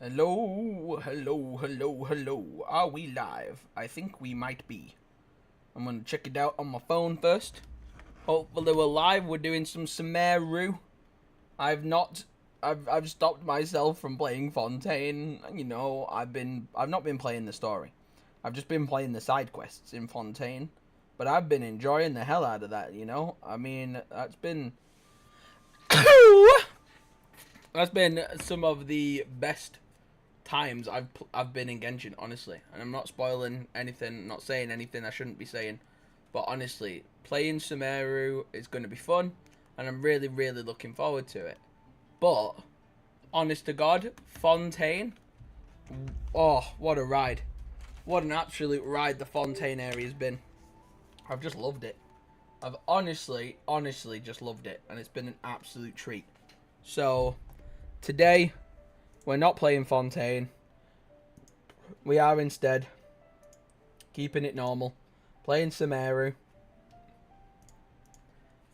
Hello, hello, hello, hello. Are we live? I think we might be. I'm gonna check it out on my phone first. Hopefully we're live. We're doing some Sumeru. I've not I've stopped myself from playing Fontaine. You know, I've not been playing the story. I've just been playing the side quests in Fontaine. But I've been enjoying the hell out of that, you know? I mean, that's been that's been some of the best times I've been in Genshin, honestly, and I'm not spoiling anything, not saying anything I shouldn't be saying, but honestly, playing Sumeru is going to be fun, and I'm really looking forward to it. But honest to God, Fontaine, oh, what a ride! What an absolute ride the Fontaine area has been. I've just loved it. I've honestly just loved it, and it's been an absolute treat. So today, we're not playing Fontaine. We are instead keeping it normal, playing Sumeru.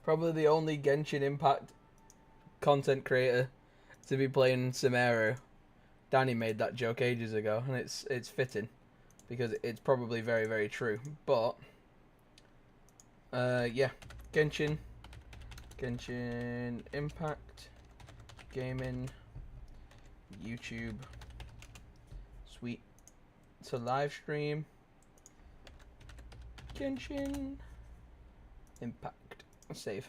Probably the only Genshin Impact content creator to be playing Sumeru. Danny made that joke ages ago, and it's fitting because it's probably very true. But yeah, Genshin Impact, gaming, YouTube, sweet. It's a live stream. Genshin Impact. Save.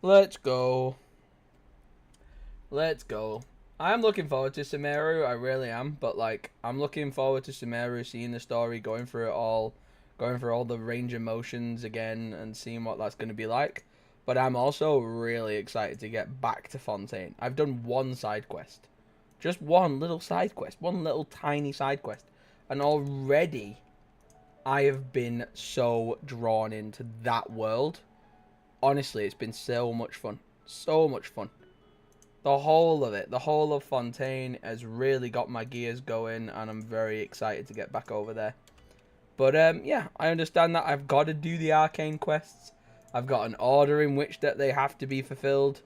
Let's go. Let's go. I'm looking forward to Sumeru, I really am, but like I'm looking forward to Sumeru, seeing the story, going through it all, going through all the range of motions again and seeing what that's going to be like. But I'm also really excited to get back to Fontaine. I've done one side quest. Just one little side quest, one little tiny side quest. And already I have been so drawn into that world. Honestly, it's been so much fun. So much fun. The whole of it, the whole of Fontaine has really got my gears going, and I'm very excited to get back over there. But yeah, I understand that I've got to do the arcane quests. I've got an order in which that they have to be fulfilled,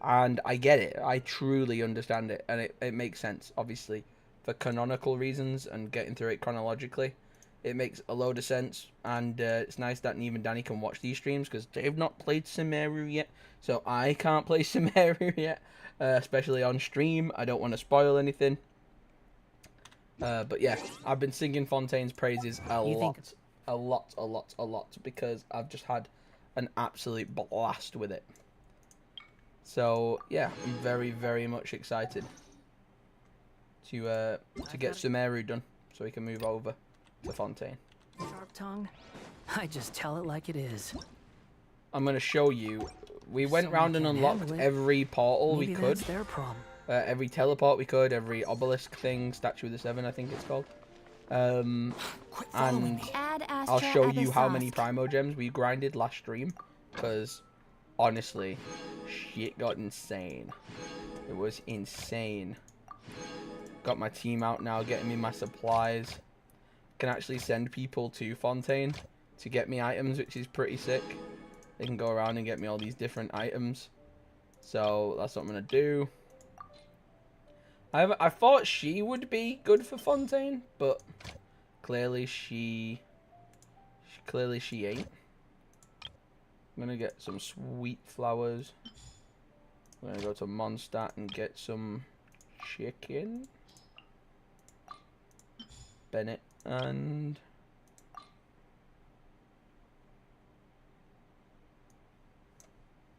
and I get it. I truly understand it, and it makes sense, obviously, for canonical reasons and getting through it chronologically. It makes a load of sense, and it's nice that even Danny can watch these streams, because they've not played Sumeru yet, so I can't play Sumeru yet, especially on stream. I don't want to spoil anything. But yeah, I've been singing Fontaine's praises a lot, because I've just had an absolute blast with it. So yeah, I'm very much excited to get Sumeru done, so we can move over to Fontaine. Sharp tongue? I just tell it like it is. I'm gonna show you. We went round and unlocked every portal we could. That's their problem. Every teleport we could, every obelisk thing, Statue of the Seven, I think it's called. And I'll show you how many Primo Gems we grinded last stream, because honestly, shit got insane. It was insane. Got my team out now, getting me my supplies. Can actually send people to Fontaine to get me items, which is pretty sick. They can go around and get me all these different items. So that's what I'm gonna do. I thought she would be good for Fontaine, but clearly she ain't. I'm gonna get some sweet flowers. I'm gonna go to Mondstadt and get some chicken. Bennett and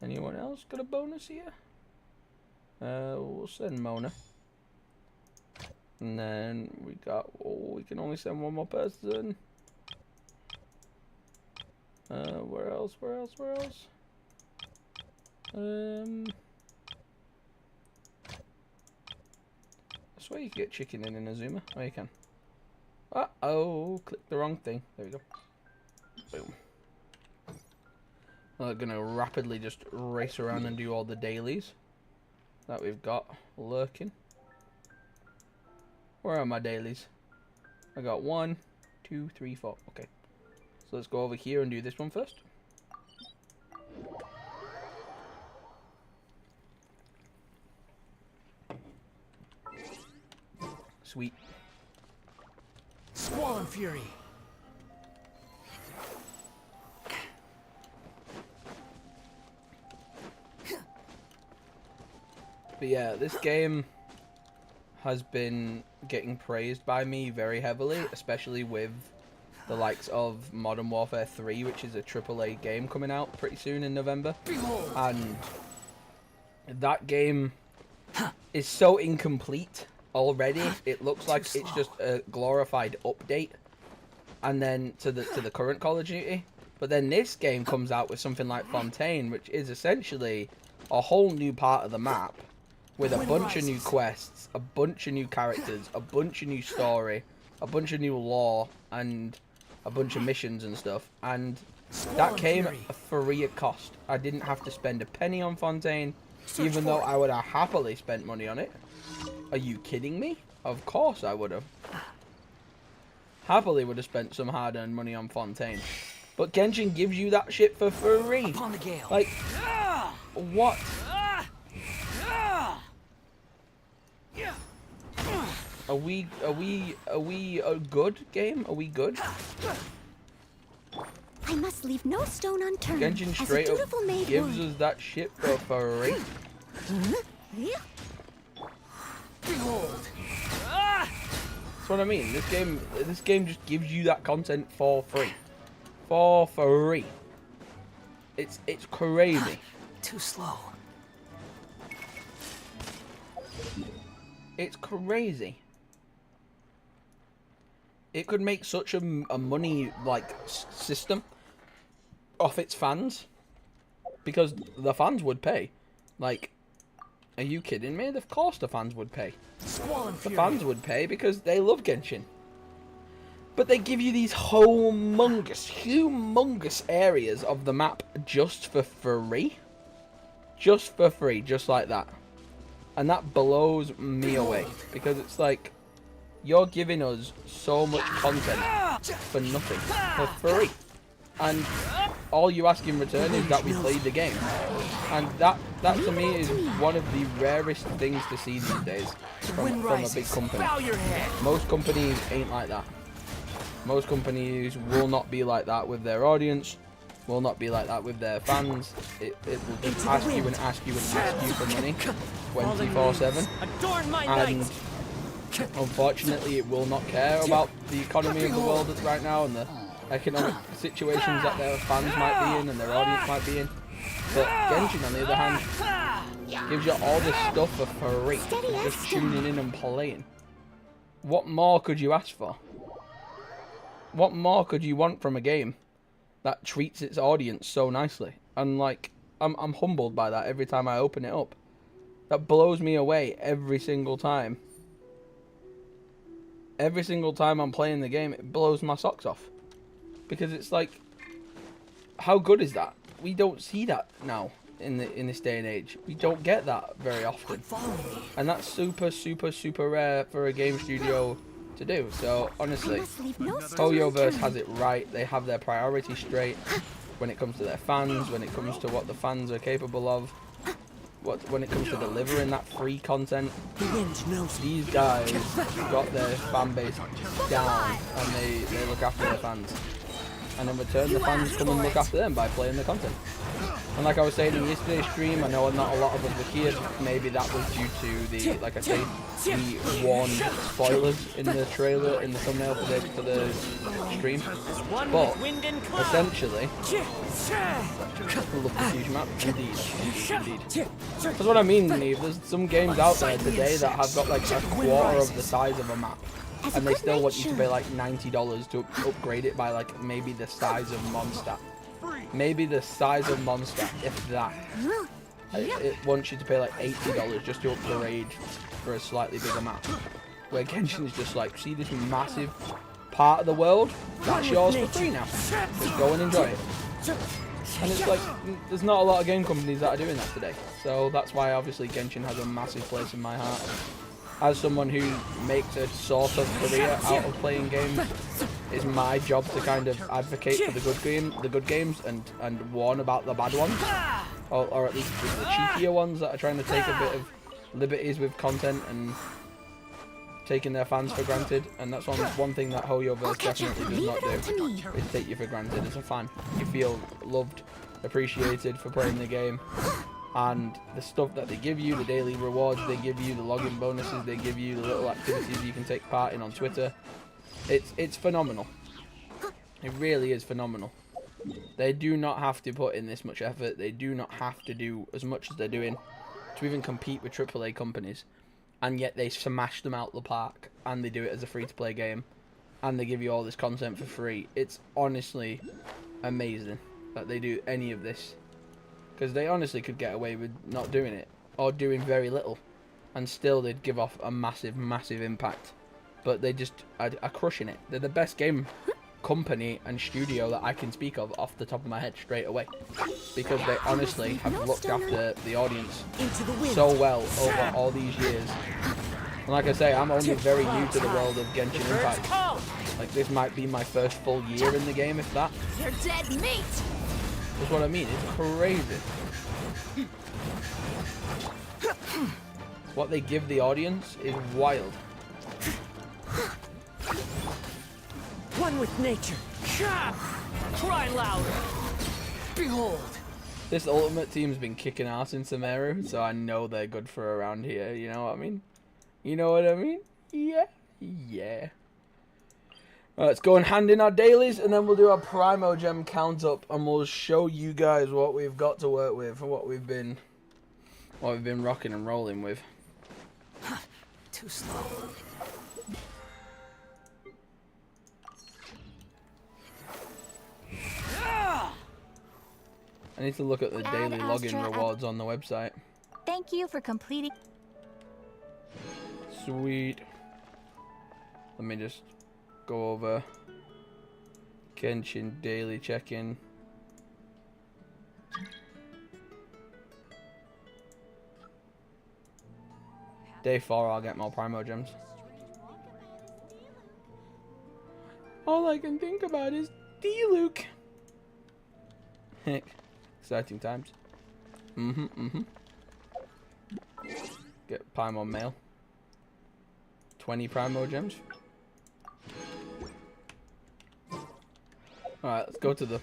anyone else got a bonus here? We'll send Mona. And then we got, oh, we can only send one more person. Where else? I swear you can get chicken in Inazuma. Oh, you can. Uh-oh, clicked the wrong thing. There we go. Boom. We're gonna rapidly just race around and do all the dailies that we've got lurking. Where are my dailies? I got 1, 2, 3, 4. Okay. So let's go over here and do this one first. sweet. Squall and Fury. But yeah, this game has been getting praised by me very heavily, especially with the likes of Modern Warfare 3, which is a AAA game coming out pretty soon in November. And that game is so incomplete already. It looks like it's just a glorified update, and then to the current Call of Duty. But then this game comes out with something like Fontaine, which is essentially a whole new part of the map, with a bunch of new quests, a bunch of new characters, a bunch of new story, a bunch of new lore, and a bunch of missions and stuff. And that came at free of cost. I didn't have to spend a penny on Fontaine, even though I would have happily spent money on it. Are you kidding me? Of course I would have. Happily would have spent some hard-earned money on Fontaine. But Genshin gives you that shit for free. Like, what? Are we a good game? Are we good? I must leave no stone unturned. Genshin straight up gives us that shit for free. Behold. That's what I mean. This game just gives you that content for free. For free. It's crazy. Too slow. It's crazy. It could make such a money like system off its fans, because the fans would pay. Like, are you kidding me? Of course the fans would pay. The fans would pay because they love Genshin. But they give you these humongous areas of the map just for free. Just for free, just like that. And that blows me away, because it's like, you're giving us so much content for nothing, for free. And all you ask in return is that we played the game. And that to me is one of the rarest things to see these days from a big company. Most companies ain't like that. Most companies will not be like that with their audience, will not be like that with their fans. It will just ask you and ask you and ask you for money 24/7. And unfortunately, it will not care about the economy of the world right now and the economic situations that their fans might be in and their audience might be in. But Genshin, on the other hand, gives you all this stuff for free, just tuning in and playing. What more could you ask for? What more could you want from a game that treats its audience so nicely? And like, I'm humbled by that every time I open it up. That blows me away every single time. Every single time I'm playing the game, it blows my socks off. Because it's like, how good is that? We don't see that now in this day and age. We don't get that very often. And that's super rare for a game studio to do. So honestly, Hoyoverse has it right. They have their priorities straight when it comes to their fans, when it comes to what the fans are capable of, when it comes to delivering that free content. These guys got their fan base down, and they look after their fans. And in return, the fans come and look after them by playing the content. And like I was saying in yesterday's stream, I know not a lot of us were here. Maybe that was due to the, like I say, the warned spoilers in the trailer, in the thumbnail for the stream. But essentially, I love the huge map. Indeed. That's what I mean, Neve. There's some games out there today that have got like a quarter of the size of a map. And they still want you to pay like $90 to upgrade it by like maybe the size of Mondstadt. Maybe the size of Mondstadt, if that. It wants you to pay like $80 just to upgrade for a slightly bigger map. Where Genshin is just like, see this massive part of the world? That's yours for free now. Just go and enjoy it. And it's like, there's not a lot of game companies that are doing that today. So that's why obviously Genshin has a massive place in my heart. As someone who makes a sort of career out of playing games, it's my job to kind of advocate for the good games and warn about the bad ones, or at least the cheekier ones that are trying to take a bit of liberties with content and taking their fans for granted, and that's one thing that Hoyoverse definitely does not do, is take you for granted as a fan. You feel loved, appreciated for playing the game, and the stuff that they give you, the daily rewards they give you, the login bonuses they give you, the little activities you can take part in on Twitter, it's phenomenal. It really is phenomenal. They do not have to put in this much effort. They do not have to do as much as they're doing to even compete with AAA companies. And yet they smash them out the park. And they do it as a free-to-play game. And they give you all this content for free. It's honestly amazing that they do any of this. Because they honestly could get away with not doing it. Or doing very little. And still they'd give off a massive, massive impact. But they just are crushing it. They're the best game company and studio that I can speak of off the top of my head straight away, because they honestly have looked after the audience so well over all these years. And like I say, I'm only very new to the world of Genshin Impact. Like, this might be my first full year in the game, if that. You're dead meat. That's what I mean. It's crazy what they give the audience is wild. One with nature. Cry louder. Behold. This ultimate team's been kicking ass in Sumeru, so I know they're good for around here. You know what I mean? You know what I mean? Yeah. Yeah. Right, let's go and hand in our dailies, and then we'll do our Primo Gem count up, and we'll show you guys what we've got to work with, what we've been rocking and rolling with. Too slow. I need to look at the daily login rewards on the website. Thank you for completing. Sweet. Let me just go over Genshin daily check-in. Day 4, I'll get more Primo Gems. All I can think about is D-Luke. Heck. Exciting times. Get Primo mail. 20 Primo Gems. Alright, let's go to the...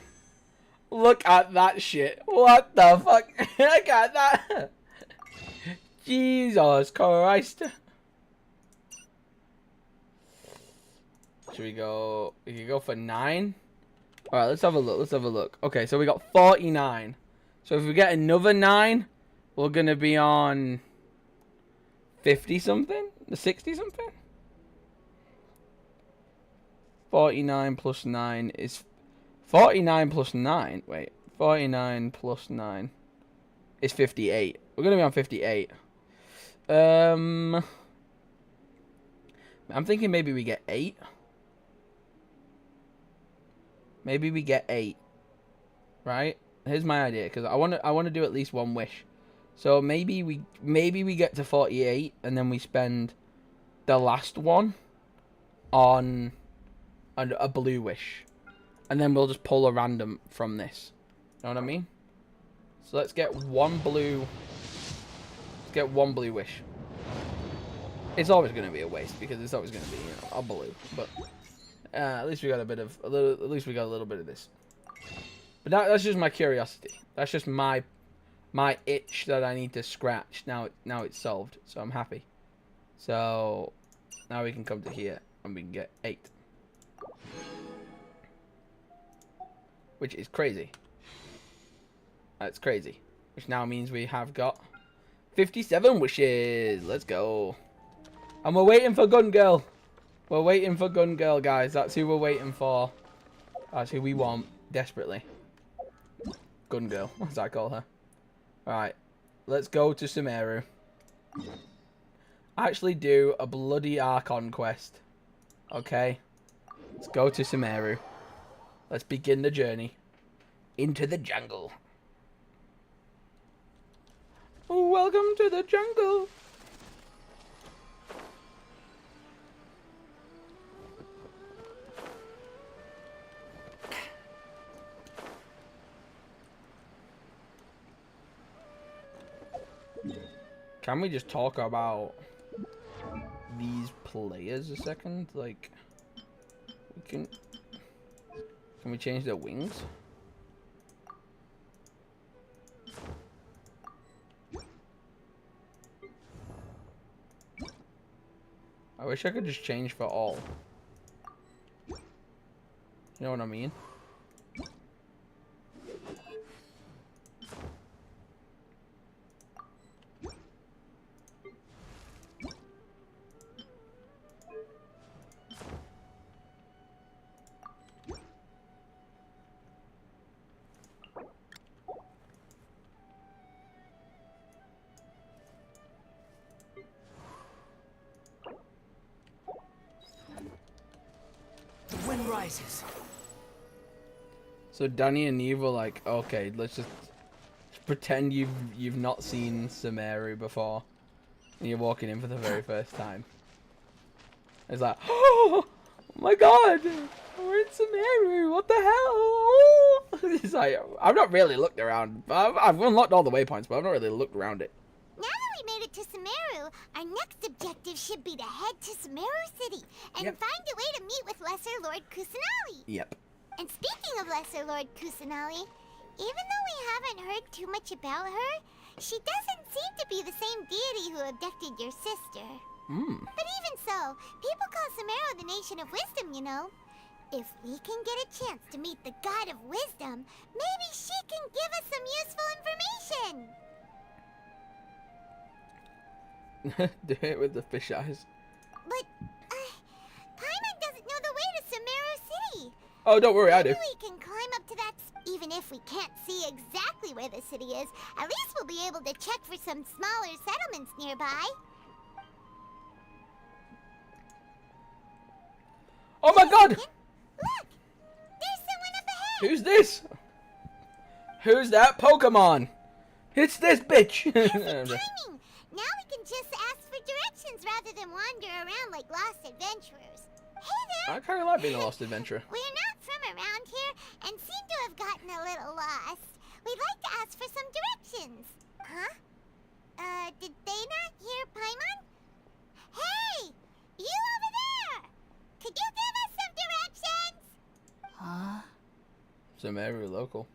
Look at that shit. What the fuck? Look at that. Jesus Christ. Should we go... We can go for 9? Alright, let's have a look. Let's have a look. Okay, so we got 49. So if we get another 9, we're going to be on 50-something? 60-something? 49 plus 9 is... 49 plus 9. Wait. 49 plus 9 is 58. We're going to be on 58. I'm thinking maybe we get 8. Maybe we get 8. Right? Here's my idea, because I want to do at least one wish. So maybe we get to 48 and then we spend the last one on a blue wish. And then we'll just pull a random from this. You know what I mean? So let's get one blue. Let's get one blue wish. It's always going to be a waste because it's always going to be, you know, a blue. But at least we got at least we got a little bit of this. But that's just my curiosity. That's just my itch that I need to scratch. Now it's solved, so I'm happy. So now we can come to here and we can get 8. Which is crazy. That's crazy. Which now means we have got 57 wishes. Let's go. And we're waiting for Gun Girl. We're waiting for Gun Girl, guys. That's who we're waiting for. That's who we want desperately. Gun Girl, as I call her. Alright. Let's go to Sumeru. Actually do a bloody Archon quest. Okay. Let's go to Sumeru. Let's begin the journey into the jungle. Welcome to the jungle. Can we just talk about these players a second? Like, we can we change their wings? I wish I could just change for all. You know what I mean? The wind rises. So Danny and Neve were like, okay, let's just pretend you've not seen Sumeru before, and you're walking in for the very first time. It's like, oh my god, we're in Sumeru. What the hell? It's like, I've not really looked around. I've unlocked all the waypoints, but I've not really looked around it. Now that we made it to Sumeru, our next objective should be to head to Sumeru City and Yep. find a way to meet with Lesser Lord Kusanali. Yep. And speaking of Lesser Lord Kusanali, even though we haven't heard too much about her, she doesn't seem to be the same deity who abducted your sister. But even so, people call Sumeru the Nation of Wisdom, you know. If we can get a chance to meet the God of Wisdom, maybe she can give us some useful information. Do it with the fish eyes. But, Paimon doesn't know the way to Sumeru City. Oh, don't worry, I do. Maybe we can climb up to that. Even if we can't see exactly where the city is, at least we'll be able to check for some smaller settlements nearby. Oh my god! Look! There's someone up ahead! Who's this? Who's that Pokemon? It's this bitch! Timing! Now we can just ask for directions rather than wander around like lost adventurers. Hey there! I kind of like being a lost adventurer. We're not from around here and seem to have gotten a little lost. We'd like to ask for some directions. Huh? Did they not hear Paimon? Hey! You over there! Could you give us some directions? Huh? Sumeru local.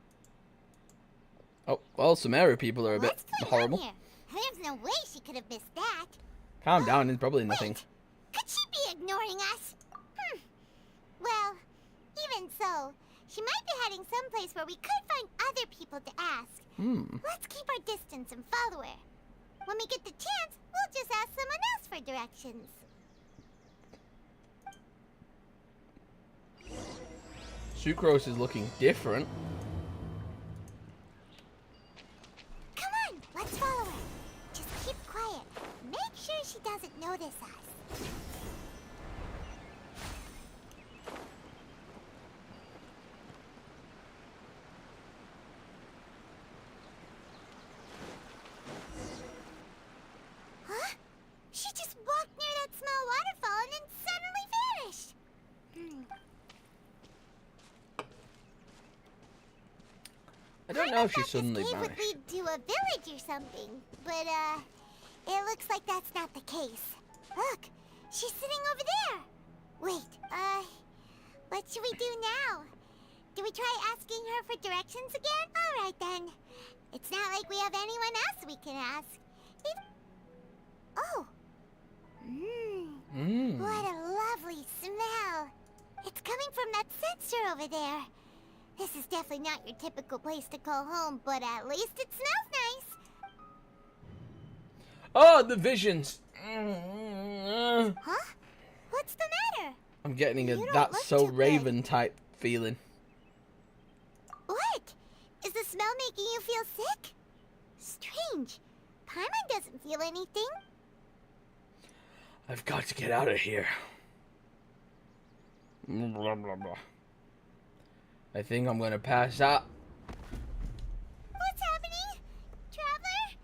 Oh, well, Sumeru people are a bit What's going horrible. on here? There's no way she could have missed that. Calm down, it's probably nothing. Wait, could she be ignoring us? Well, even so, she might be heading someplace where we could find other people to ask. Let's keep our distance and follow her. When we get the chance, we'll just ask someone else for directions. Sucrose is looking different. Come on, let's follow her. Just keep quiet. Make sure she doesn't notice us. Huh? She just walked near that small waterfall and then suddenly vanished. I don't know if she thought suddenly this cave would vanished. lead to a village or something, but it looks like that's not the case. Look, she's sitting over there. Wait, what should we do now? Do we try asking her for directions again? All right then. It's not like we have anyone else we can ask. Oh. What a lovely smell. It's coming from that sensor over there. This is definitely not your typical place to call home, but at least it smells nice. Oh, the visions. Huh? What's the matter? I'm getting a You don't That's look So too good. Raven type feeling. What? Is the smell making you feel sick? Strange. Paimon doesn't feel anything. I've got to get out of here. Blah, blah, blah. I think I'm gonna pass out. What's happening? Traveler?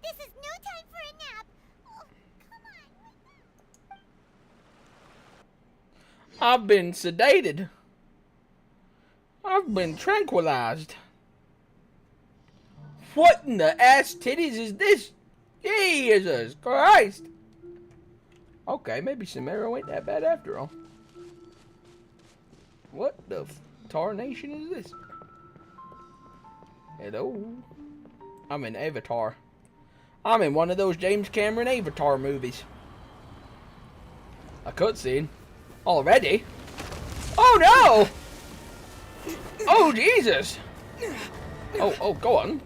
This is no time for a nap. Oh, come on. I've been sedated. I've been tranquilized. What in the ass titties is this? Jesus Christ. Okay, maybe Sumeru ain't that bad after all. What the tarnation is this? Hello? I'm in Avatar. I'm in one of those James Cameron Avatar movies. A cutscene? Already? Oh no! Oh Jesus! Oh, go on,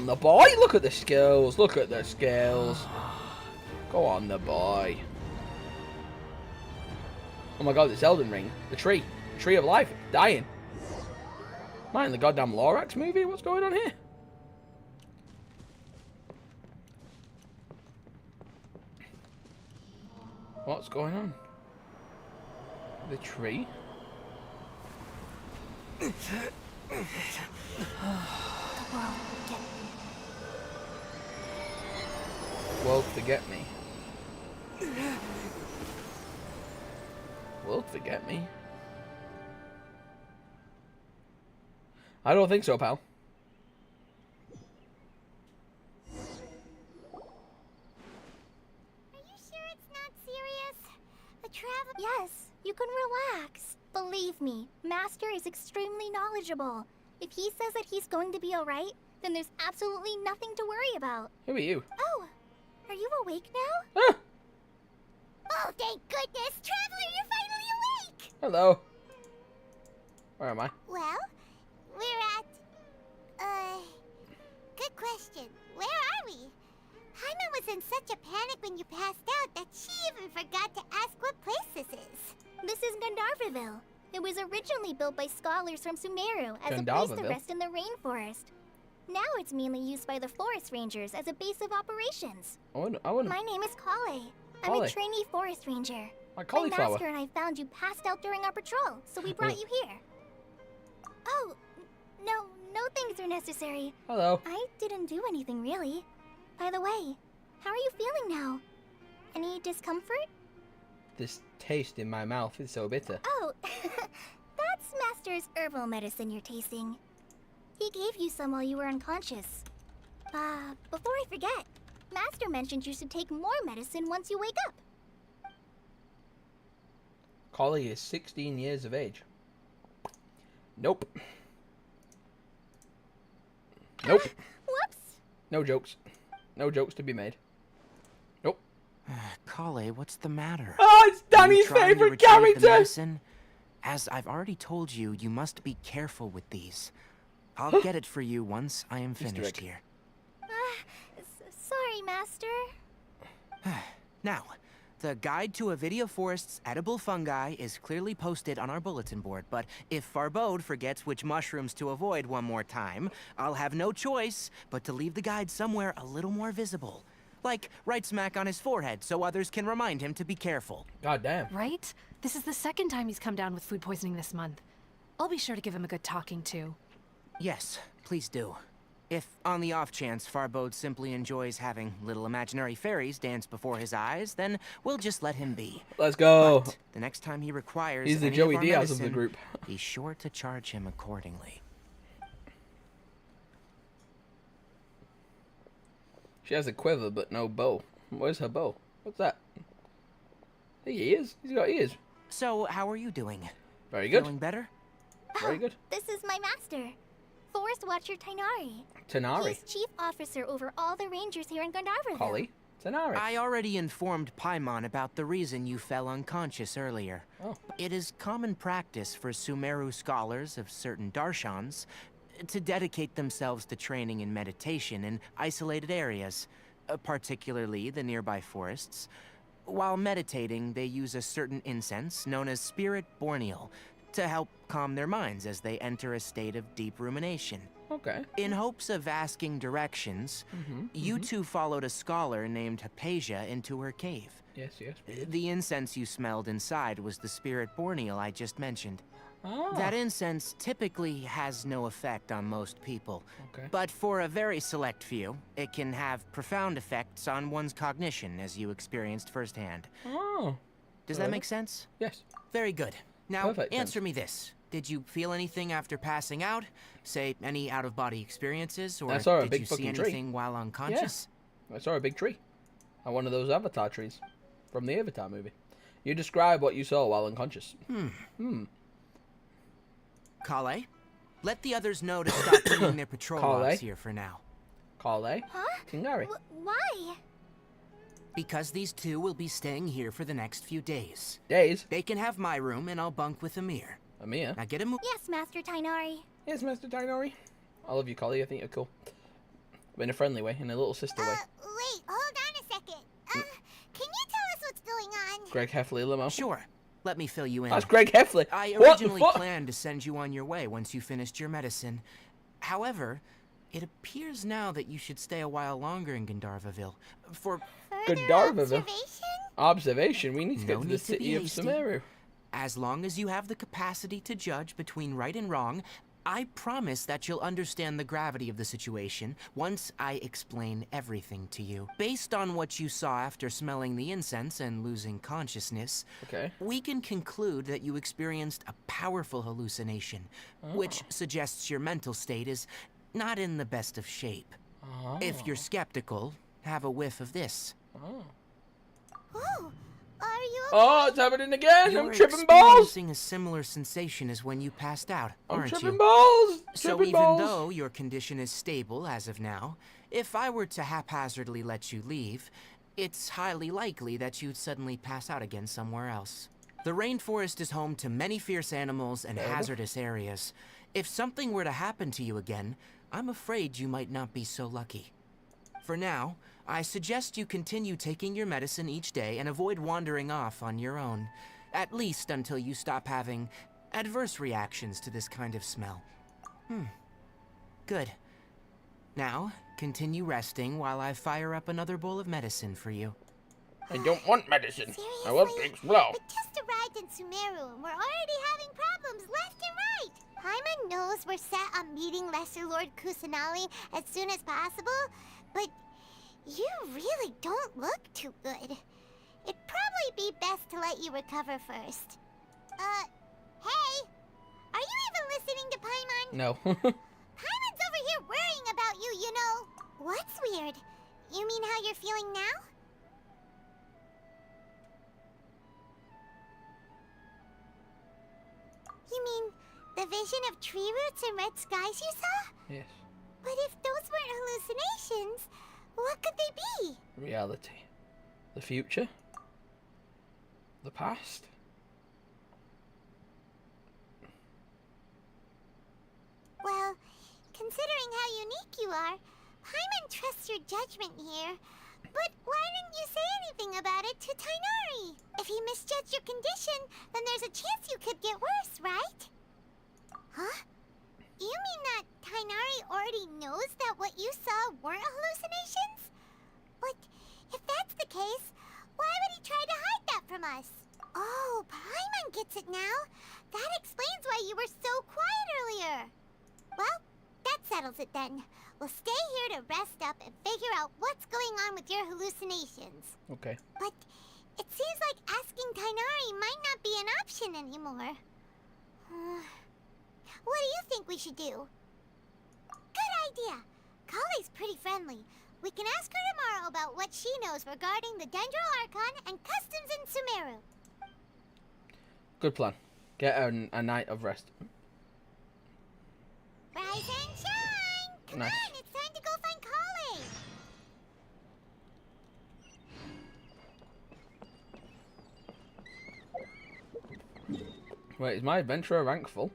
the boy! Look at the skills, look at the skills. Go on, the boy. Oh my god, it's Elden Ring. The tree. Tree of life. Dying. Am I in the goddamn Lorax movie? What's going on here? What's going on? The tree? World forget me. World forget me? I don't think so, pal. Are you sure it's not serious? A travel... Yes, you can relax. Believe me, Master is extremely knowledgeable. If he says that he's going to be alright, then there's absolutely nothing to worry about. Who are you? Oh, are you awake now? Ah! Oh, thank goodness! Traveler, you're finally awake! Hello. Where am I? Well, we're at... Good question. Where are we? Hyman was in such a panic when you passed out that she even forgot to ask what place this is. This is Gandharvaville. It was originally built by scholars from Sumeru as a place to rest in the rainforest. Now it's mainly used by the forest rangers as a base of operations. My name is Kale. I'm a trainee forest ranger. My master and I found you passed out during our patrol, so we brought you here. Oh, no things are necessary. Hello. I didn't do anything really. By the way, how are you feeling now? Any discomfort? This taste in my mouth is so bitter. Oh, that's Master's herbal medicine you're tasting. He gave you some while you were unconscious. Before I forget, Master mentioned you should take more medicine once you wake up. Collie is 16 years of age. Nope. Nope. Whoops. No jokes. No jokes to be made. Nope. Kale, what's the matter? Oh, it's Danny's favorite character! As I've already told you, you must be careful with these. I'll get it for you once I am finished here. Sorry, Master. Now, the guide to Avidia Forest's edible fungi is clearly posted on our bulletin board, but if Farbode forgets which mushrooms to avoid one more time, I'll have no choice but to leave the guide somewhere a little more visible. Like right smack on his forehead so others can remind him to be careful. God damn. Right? This is the second time he's come down with food poisoning this month. I'll be sure to give him a good talking to. Yes, please do. If, on the off chance, Farbode simply enjoys having little imaginary fairies dance before his eyes, then we'll just let him be. Let's go. But the next time he requires He's the any Joey of our Diaz medicine, of the group. Be sure to charge him accordingly. She has a quiver, but no bow. Where's her bow? What's that? He is. He's got ears. So, how are you doing? Very good. Feeling better? Very good. This is my master, Forest Watcher Tainari. Tanari. He's chief officer over all the rangers here in Gandharvaville. Holly. Tanari. I already informed Paimon about the reason you fell unconscious earlier. Oh. It is common practice for Sumeru scholars of certain darshans to dedicate themselves to training in meditation in isolated areas, particularly the nearby forests. While meditating, they use a certain incense known as Spirit Borneal to help calm their minds as they enter a state of deep rumination. Okay. In hopes of asking directions, you two followed a scholar named Hypatia into her cave. Yes, yes. The incense you smelled inside was the Spirit Borneal I just mentioned. Oh. That incense typically has no effect on most people. Okay. But for a very select few, it can have profound effects on one's cognition, as you experienced firsthand. Oh. Does that make sense? Yes. Very good. Now, Perfect answer sense. me this. Did you feel anything after passing out? Say, any out-of-body experiences? Or I saw a did big you see fucking tree. anything while unconscious? I saw a big tree. On one of those avatar trees. from the Avatar movie. You describe what you saw while unconscious. Kale, let the others know to stop bringing their patrol Kale? logs here for now. Kale? Huh? Tingari. Why? Because these two will be staying here for the next few days. Days? They can have my room and I'll bunk with Amir. Amir? Now get him. Yes, Master Tainari. Yes, Master Tainari. I love you, Kale. I think you're cool. But in a friendly way, in a little sister way. Wait, hold on a second. Can you tell us what's going on? Greg Heffley limo. Sure. Let me fill you in. That's Greg Heffley. I What the originally fuck? planned to send you on your way once you finished your medicine. However, it appears now that you should stay a while longer in Gandharvaville. For Further Gandharvaville. observation? Observation. We need to No get to the need to city be of hasty. Sumeru. as long as you have the capacity to judge between right and wrong, I promise that you'll understand the gravity of the situation once I explain everything to you. Based on what you saw after smelling the incense and losing consciousness, Okay. we can conclude that you experienced a powerful hallucination, which suggests your mental state is not in the best of shape. If you're skeptical, have a whiff of this. Oh, are you okay? Oh, it's happening again! You're I'm tripping balls! experiencing a similar sensation as when you passed out, I'm aren't tripping you? balls! So Tripping even balls. though your condition is stable as of now, if I were to haphazardly let you leave, it's highly likely that you'd suddenly pass out again somewhere else. The rainforest is home to many fierce animals and hazardous areas. If something were to happen to you again, I'm afraid you might not be so lucky. For now, I suggest you continue taking your medicine each day and avoid wandering off on your own, at least until you stop having adverse reactions to this kind of smell. Good. Now, continue resting while I fire up another bowl of medicine for you. I don't want medicine. Seriously? I want to explode. We just arrived in Sumeru and we're already having problems left and right. Paimon knows we're set on meeting Lesser Lord Kusanali as soon as possible, but you really don't look too good. It'd probably be best to let you recover first. Hey! Are you even listening to Paimon? No. Paimon's over here worrying about you, you know. What's weird? You mean how you're feeling now? You mean the vision of tree roots and red skies you saw? Yes. But if those weren't hallucinations, what could they be? Reality. The future. The past. Well, considering how unique you are, Paimon trusts your judgment here. But why didn't you say anything about it to Tainari? If he misjudged your condition, then there's a chance you could get worse, right? Huh? You mean that Tainari already knows that what you saw weren't hallucinations? But if that's the case, why would he try to hide that from us? Oh, Paimon gets it now. That explains why you were so quiet earlier. Well, that settles it then. We'll stay here to rest up and figure out what's going on with your hallucinations. Okay. But it seems like asking Tainari might not be an option anymore. What do you think we should do? Good idea. Kale's pretty friendly. We can ask her tomorrow about what she knows regarding the Dendro Archon and customs in Sumeru. Good plan. Get a night of rest. Rise and shine! Come Nice. on, it's time to go find Kale! Wait, is my adventurer rank full?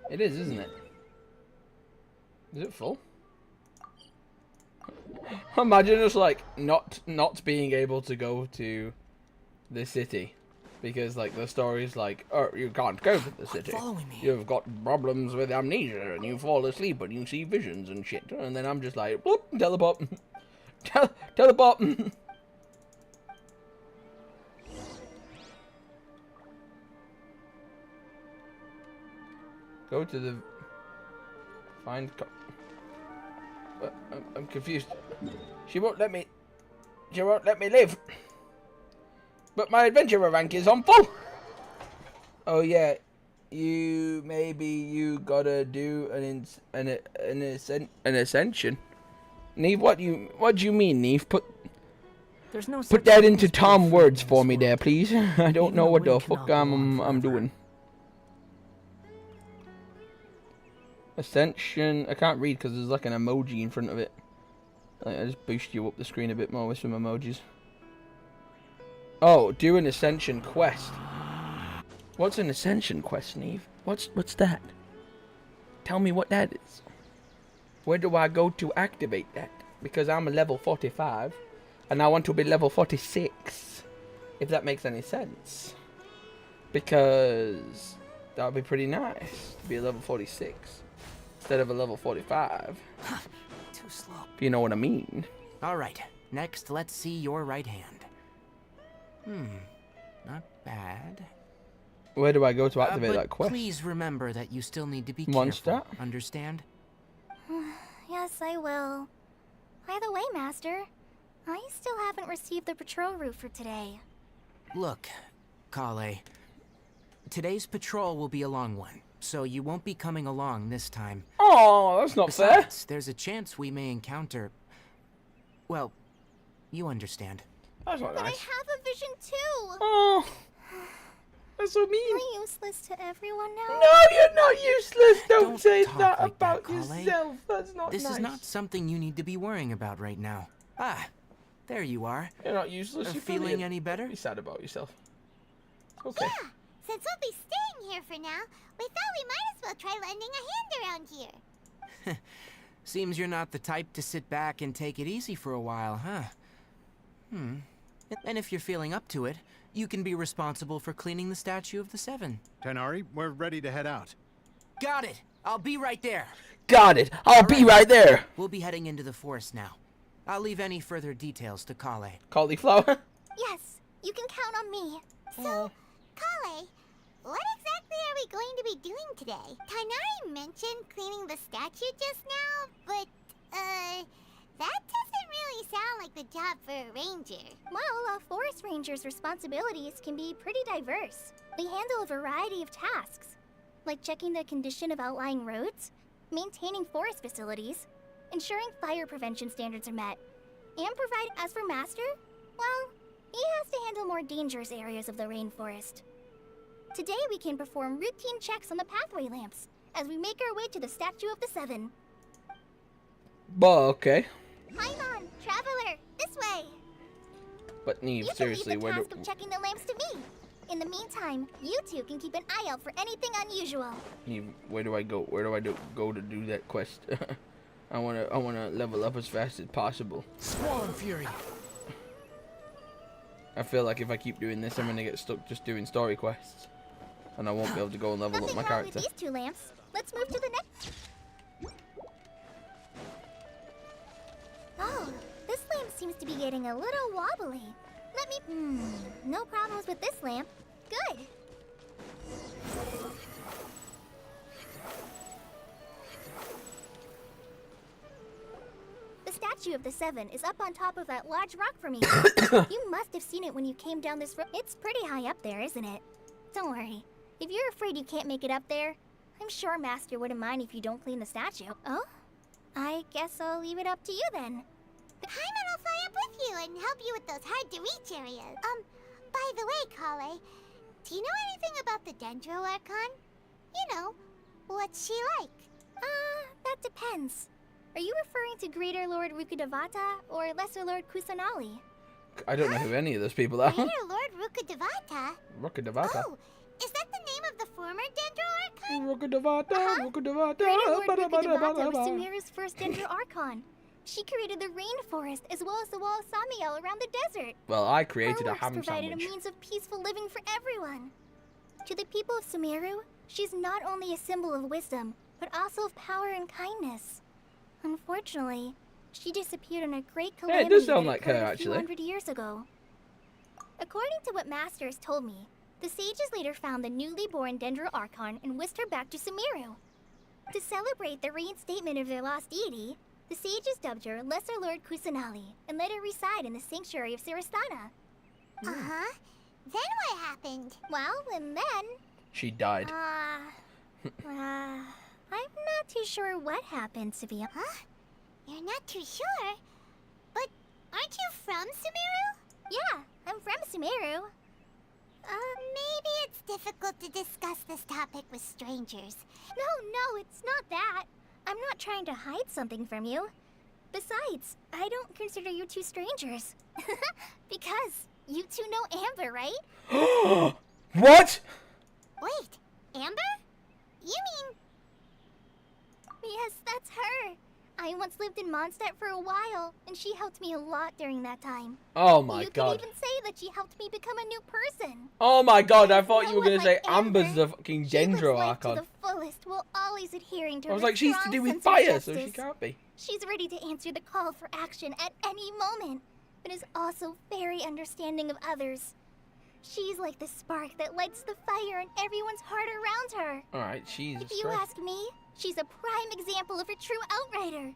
It is, isn't it? Is it full? Imagine us like not being able to go to the city because like the story's like, oh, you can't go to the city. Following me. You've got problems with amnesia and you fall asleep and you see visions and shit. And then I'm just like, whoop, teleport. Teleport. Go to the I'm confused. She won't let me live. But my adventurer rank is on full. Oh yeah, you gotta do an ascension. Neve, what do you mean, Neve? There's no Put such that thing into as being Tom free words in for this me there, world. please. I don't Even know the what the wind fuck cannot go on I'm forever. doing. Ascension. I can't read because there's like an emoji in front of it. I just boost you up the screen a bit more with some emojis. Oh, do an ascension quest. What's an ascension quest, Neve? What's that? Tell me what that is. Where do I go to activate that? Because I'm a level 45 and I want to be level 46. If that makes any sense. Because that would be pretty nice to be a level 46 instead of a level 45. Too slow. If you know what I mean. All right, next let's see your right hand. Not bad. Where do I go to activate But that quest? please remember that you still need to be Monster? careful. Understand? Yes, I will. By the way, Master, I still haven't received the patrol route for today. Look, Kale. Today's patrol will be a long one, so you won't be coming along this time. Oh, that's not fair. Besides, there's a chance we may encounter... Well, you understand. That's not But I nice. have a vision too! Oh, that's so mean. Am I useless to everyone now? No, you're not useless. Don't Don't say talk that like that, about Kale. yourself. That's not This nice. is not something you need to be worrying about right now. Ah, there you are. You're not useless. You're Feeling brilliant. any better? Be sad about yourself. Okay. Yeah, since we'll be staying here for now, we thought we might as well try lending a hand around here. Seems you're not the type to sit back and take it easy for a while, huh? And if you're feeling up to it, you can be responsible for cleaning the statue of the Seven. Tanari, we're ready to head out. Got it! I'll be right there. Got it. I'll be right there. We'll be heading into the forest now. I'll leave any further details to Kale. Cauliflower. Yes, you can count on me. So, Kale, what exactly are we going to be doing today? Tainari mentioned cleaning the statue just now, but, that doesn't really sound like the job for a ranger. Well, a forest ranger's responsibilities can be pretty diverse. They handle a variety of tasks, like checking the condition of outlying roads, maintaining forest facilities, ensuring fire prevention standards are met, and provide. As for Master, well, he has to handle more dangerous areas of the rainforest. Today we can perform routine checks on the pathway lamps as we make our way to the Statue of the Seven. But okay. Paimon, traveler, this way. But Neve, You can seriously, leave the where do? task of checking the lamps to me. In the meantime, you two can keep an eye out for anything unusual. Neve, where do I go? Where do I go to do that quest? I wanna level up as fast as possible. Swarm Fury! I feel like if I keep doing this, I'm gonna get stuck just doing story quests, and I won't be able to go and level up Nothing my wrong character. with these two lamps. Let's move to the next. Oh, this lamp seems to be getting a little wobbly. Let me. No problems with this lamp. Good. The Statue of the Seven is up on top of that large rock for me. You must have seen it when you came down this road. It's pretty high up there, isn't it? Don't worry. If you're afraid you can't make it up there, I'm sure Master wouldn't mind if you don't clean the statue. Oh? I guess I'll leave it up to you then. Paimon will fly up with you and help you with those hard-to-reach areas. By the way, Kale, do you know anything about the Dendro Archon? You know, what's she like? That depends. Are you referring to Greater Lord Rukkhadevata or Lesser Lord Kusanali? I don't know who any of those people are. Greater Lord Rukkhadevata? Rukkhadevata. Oh, is that the name of the former Dendro Archon? Rukkhadevata. Uh-huh. Rukkhadevata. Greater Lord Rukkhadevata was Ba-da-ba-da-ba-da-ba. Sumeru's first Dendro Archon. She created the rainforest as well as the wall of Samiel around the desert. Well, I created Her a works ham provided sandwich. a means of peaceful living for everyone. To the people of Sumeru, she's not only a symbol of wisdom, but also of power and kindness. Unfortunately, she disappeared in a great Yeah, calamity it does sound that like her, occurred a actually. few hundred years ago. According to what Master has told me, the sages later found the newly born Dendro Archon and whisked her back to Sumeru. To celebrate the reinstatement of their lost deity, the sages dubbed her Lesser Lord Kusanali and let her reside in the sanctuary of Siristana. Uh-huh. Then what happened? Well, and then, She died. I'm not too sure what happened, to be honest. Huh? You're not too sure? But aren't you from Sumeru? Yeah, I'm from Sumeru. Maybe it's difficult to discuss this topic with strangers. No, it's not that. I'm not trying to hide something from you. Besides, I don't consider you two strangers. Because you two know Amber, right? What? Wait, Amber? You mean... Yes, that's her. I once lived in Mondstadt for a while, and she helped me a lot during that time. Oh my you god. You could even say that she helped me become a new person. Oh my god, I thought you were No gonna one say like Amber's Amber. the fucking She lives Dendro life to Archon. the fullest, while always adhering to I was her like, she's to strong do with sense of fire, so she justice. can't be. She's ready to answer the call for action at any moment, but is also very understanding of others. She's like the spark that lights the fire in everyone's heart around her. Alright, Jesus If you Christ. ask me, she's a prime example of a true outrider.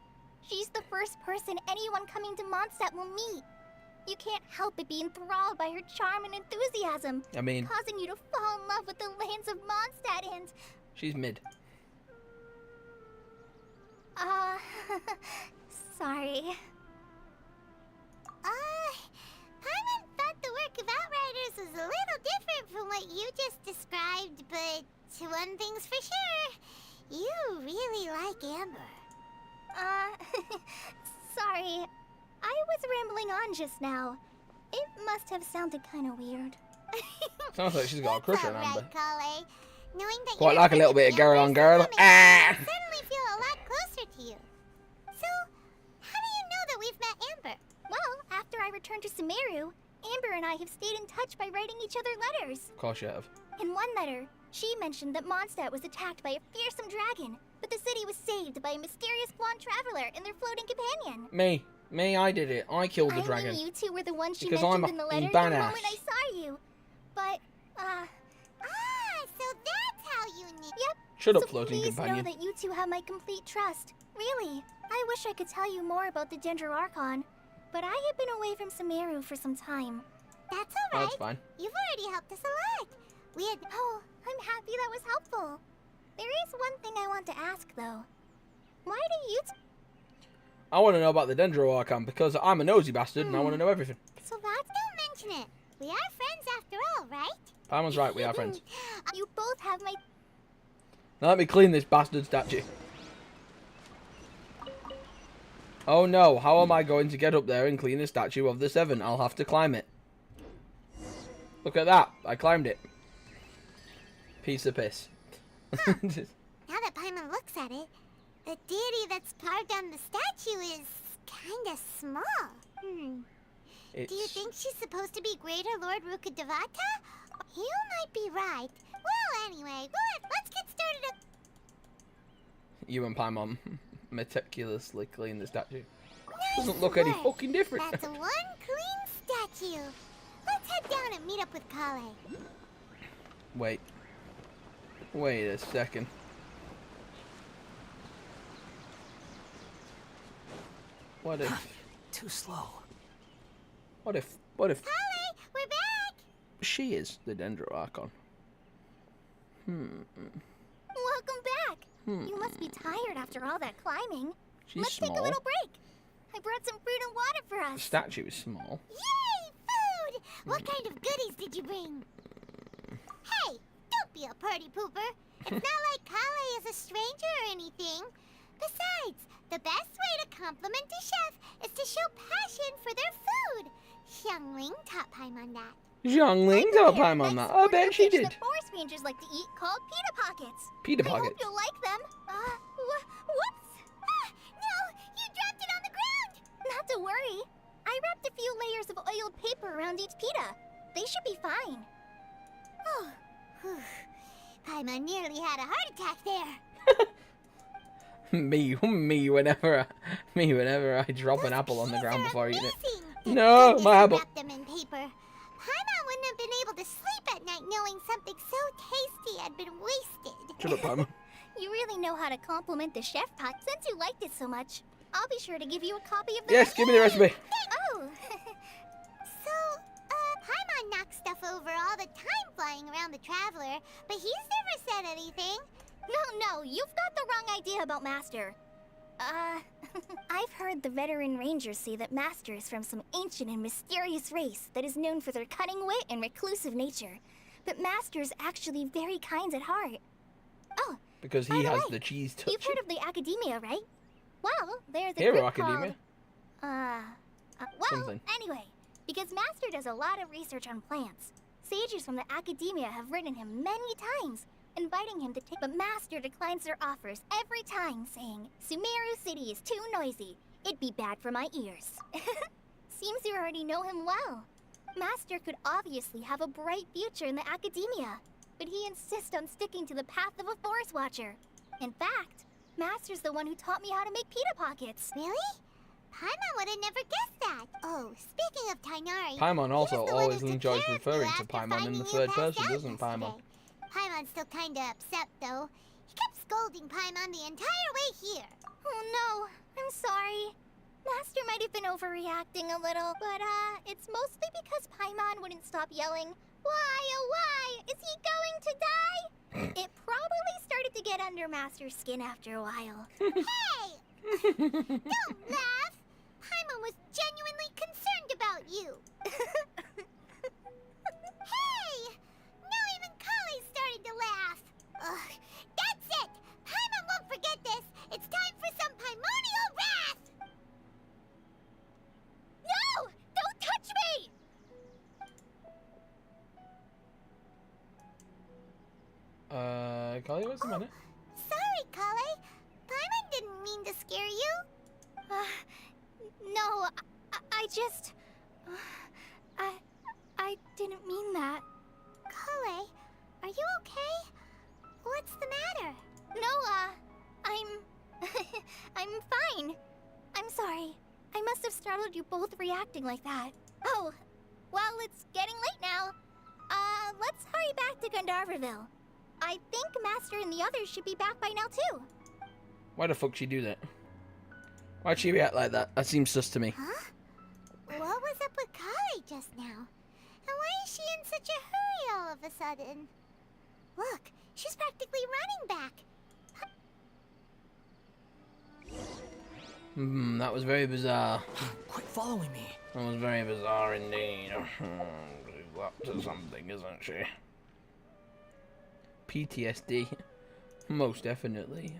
She's the first person anyone coming to Mondstadt will meet. You can't help but be enthralled by her charm and enthusiasm, I mean, causing you to fall in love with the lands of Mondstadt and... she's mid. sorry. Paimon thought the work of Outriders was a little different from what you just described, but one thing's for sure. You really like Amber. Sorry. I was rambling on just now. It must have sounded kind of weird. Sounds like she's got a crush on It's all Amber. right, Kale. Knowing that Quite you're like a little bit of girl on girl. Amber's Ah! I suddenly feel a lot closer to you. So, how do you know that we've met Amber? Well, after I returned to Sumeru, Amber and I have stayed in touch by writing each other letters. Of course you have. In one letter, she mentioned that Mondstadt was attacked by a fearsome dragon, but the city was saved by a mysterious blonde traveler and their floating companion. Me, I did it. I killed the I dragon. knew you two were the ones she Because mentioned I'm a in the fucking letter the badass. moment I saw you. But, So that's how you knew. yep. Shut up, So floating please companion. know that you two have my complete trust. Really, I wish I could tell you more about the Dendro Archon, but I have been away from Sumeru for some time. That's Oh, alright. that's fine. You've already helped us a lot. We had... Oh, I'm happy that was helpful. There is one thing I want to ask, though. Why do you I want to know about the Dendro Archon because I'm a nosy bastard and I want to know everything. So that's... Don't mention it. We are friends after all, right? Paimon's right, we are friends. You both have my... Now let me clean this bastard statue. Oh no, how am I going to get up there and clean the statue of the Seven? I'll have to climb it. Look at that, I climbed it. Piece of piss. Now that Paimon looks at it, the deity that's carved on the statue is kinda small. It's... Do you think she's supposed to be Greater Lord Rukkhadevata? You might be right. Well, anyway, let's get started. You and Paimon meticulously clean the statue. Nice Doesn't look any work. fucking different. That's one clean statue. Let's head down and meet up with Kale. Wait. Wait a second. What if... Too slow. What if Kale, we're back! she is the Dendro Archon? Welcome back. You must be tired after all that climbing. She's Let's small. take a little break. I brought some fruit and water for The us. statue is small. Yay, food! What kind of goodies did you bring? Hey, don't be a party pooper. It's not like Kale is a stranger or anything. Besides, the best way to compliment a chef is to show passion for their food. Xiangling taught Paimon that. Zhongling I taught prepared a Paimon nice that. I bet she dish did. that forest rangers like to eat called pita pockets. Pita I pockets. hope you'll like them. Whoops! No, you dropped it on the ground! Not to worry. I wrapped a few layers of oiled paper around each pita. They should be fine. Oh, whew. Paimon nearly had a heart attack there. me whenever I drop an apple on the ground before eating it. Amazing. No, Goodness, my you apple. wrapped them in paper. Paimon wouldn't have been able to sleep at night knowing something so tasty had been wasted. Shut up, Paimon. You really know how to compliment the chef pot since you liked it so much. I'll be sure to give you a copy of the Yes, give me the recipe. Oh! So, Paimon knocked stuff over flying around the Traveler, but he's never said anything. No, you've got the wrong idea about Master. I've heard the veteran rangers say that Master is from some ancient and mysterious race that is known for their cunning wit and reclusive nature. But Master is actually very kind at heart. Oh, Because by he the has way, the cheese touch. you've heard of the Academia, right? Well, there's a Hero group Academia? well, Something. anyway, because Master does a lot of research on plants, sages from the Academia have written him many times, inviting him to take, but Master declines their offers every time, saying, Sumeru City is too noisy. It'd be bad for my ears. Seems you already know him well. Master could obviously have a bright future in the Academia, but he insists on sticking to the path of a Forest Watcher. In fact, Master's the one who taught me how to make pita pockets. Really? Paimon would have never guessed that. Oh, speaking of Tainari, Paimon also he's the one always who took enjoys care of you referring to after Paimon in finding the you third passed person, out doesn't Paimon? yesterday. Paimon's still kinda upset, though. He kept scolding Paimon the entire way here. Oh no, I'm sorry. Master might have been overreacting a little, but it's mostly because Paimon wouldn't stop yelling, Why, oh why, is he going to die? It probably started to get under Master's skin after a while. Hey! Don't laugh! Paimon was genuinely concerned about you. Hey! Now even Kali started to laugh. Ugh, that's it! Paimon won't forget this! It's time for some Paimonial wrath! No! Don't touch me! Kali, what's the matter? Sorry, Kale. Paimon didn't mean to scare you. No, I just... I didn't mean that. Kale, are you okay? What's the matter? No, I'm fine. I'm sorry. I must have startled you both reacting like that. Oh, well, it's getting late now. Let's hurry back to Gandharvaville. I think Master and the others should be back by now, too. Why the fuck she do that? Why'd she react like that? That seems sus to me. Huh? What was up with Kale just now? And why is she in such a hurry all of a sudden? Look, she's practically running back. That was very bizarre. Quit following me. That was very bizarre indeed. She's up to something, isn't she? PTSD. Most definitely.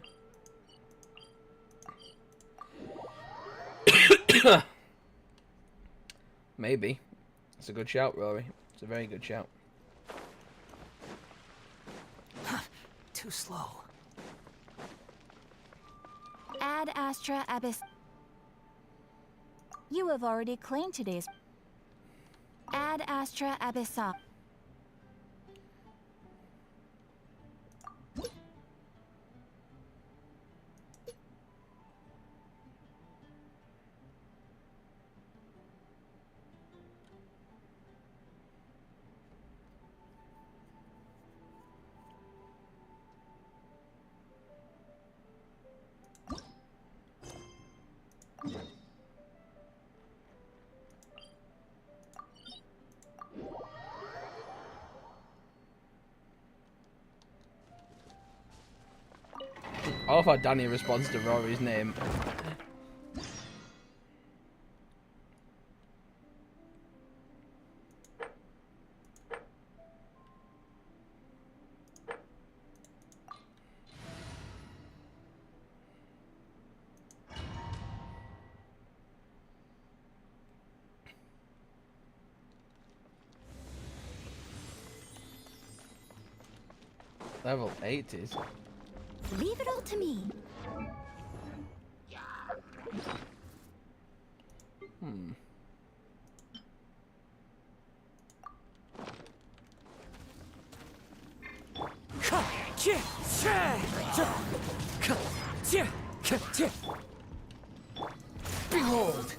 Maybe. It's a good shout, Rory. It's a very good shout. Too slow. Ad Astra Abyss. You have already claimed today's. Ad Astra Abyssa. I love how Danny responds to Rory's name. Level 80s. Leave it all to me. Behold!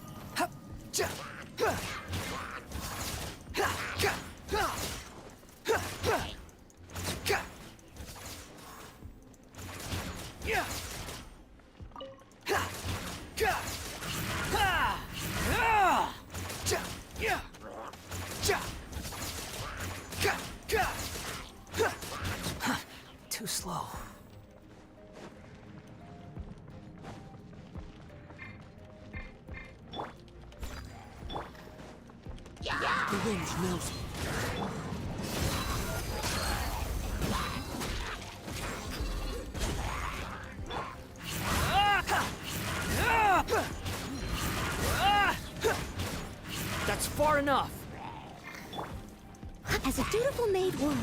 too slow. The wind knows me. That's far enough. As a dutiful maid would.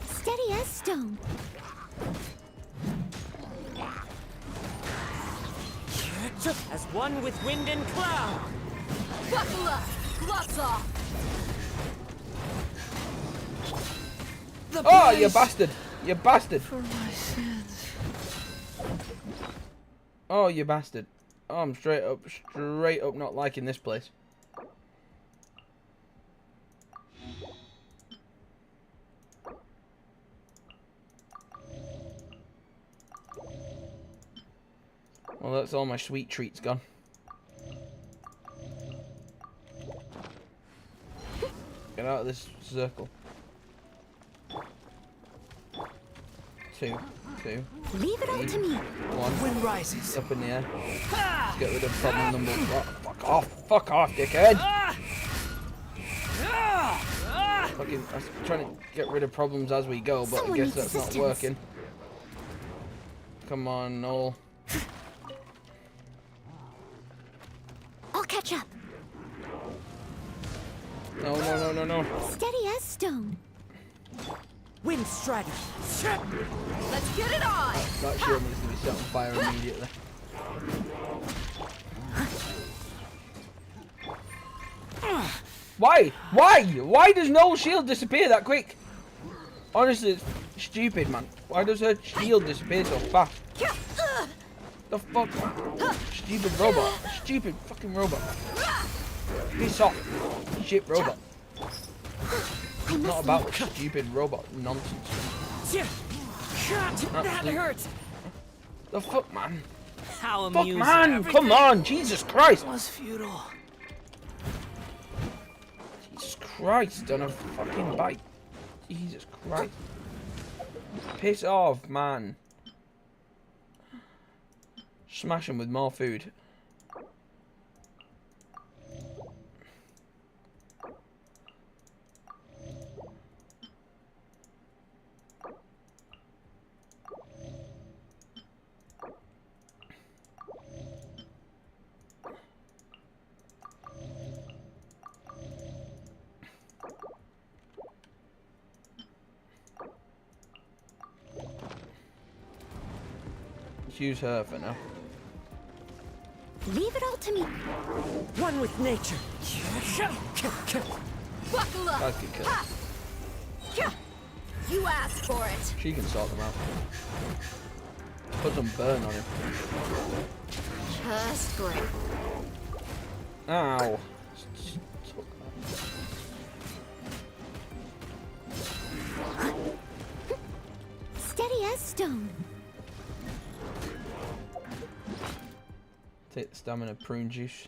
Steady as stone. As one with wind and cloud. Buckle up! Gloves off! Oh, you bastard! You bastard! For my sins. Oh, you bastard! Oh, I'm straight up not liking this place. Well, that's all my sweet treats gone. Get out of this circle. Two. Leave it all to me. One. Wind rises. Up in the air. Let's get rid of problem number one. Fuck off, dickhead! Fucking, I'm trying to get rid of problems as we go, but Someone I needs guess that's not assistance. working. Come on, Noel. I'll catch up. No. Steady as stone. Wind strategy. Let's get it on! That shield needs to be set on fire immediately. Why? Why does Noel's shield disappear that quick? Honestly, it's stupid, man. Why does her shield disappear so fast? The fuck? Stupid robot. Stupid fucking robot. Piss off. Shit robot. Not about stupid robot nonsense. That Absolute- hurts. The fuck, man? How Fuck, amusing. man! Come on! Jesus Christ! Was futile. Jesus Christ! On a fucking bike. Jesus Christ! Piss off, man! Smash him with more food. Let's use her for now. Leave it all to me. One with nature. Buckle up! Guys get killed. You asked for it. She can sort them out. Put some burn on him. Just great. Ow. Steady as stone. Take the stamina prune juice.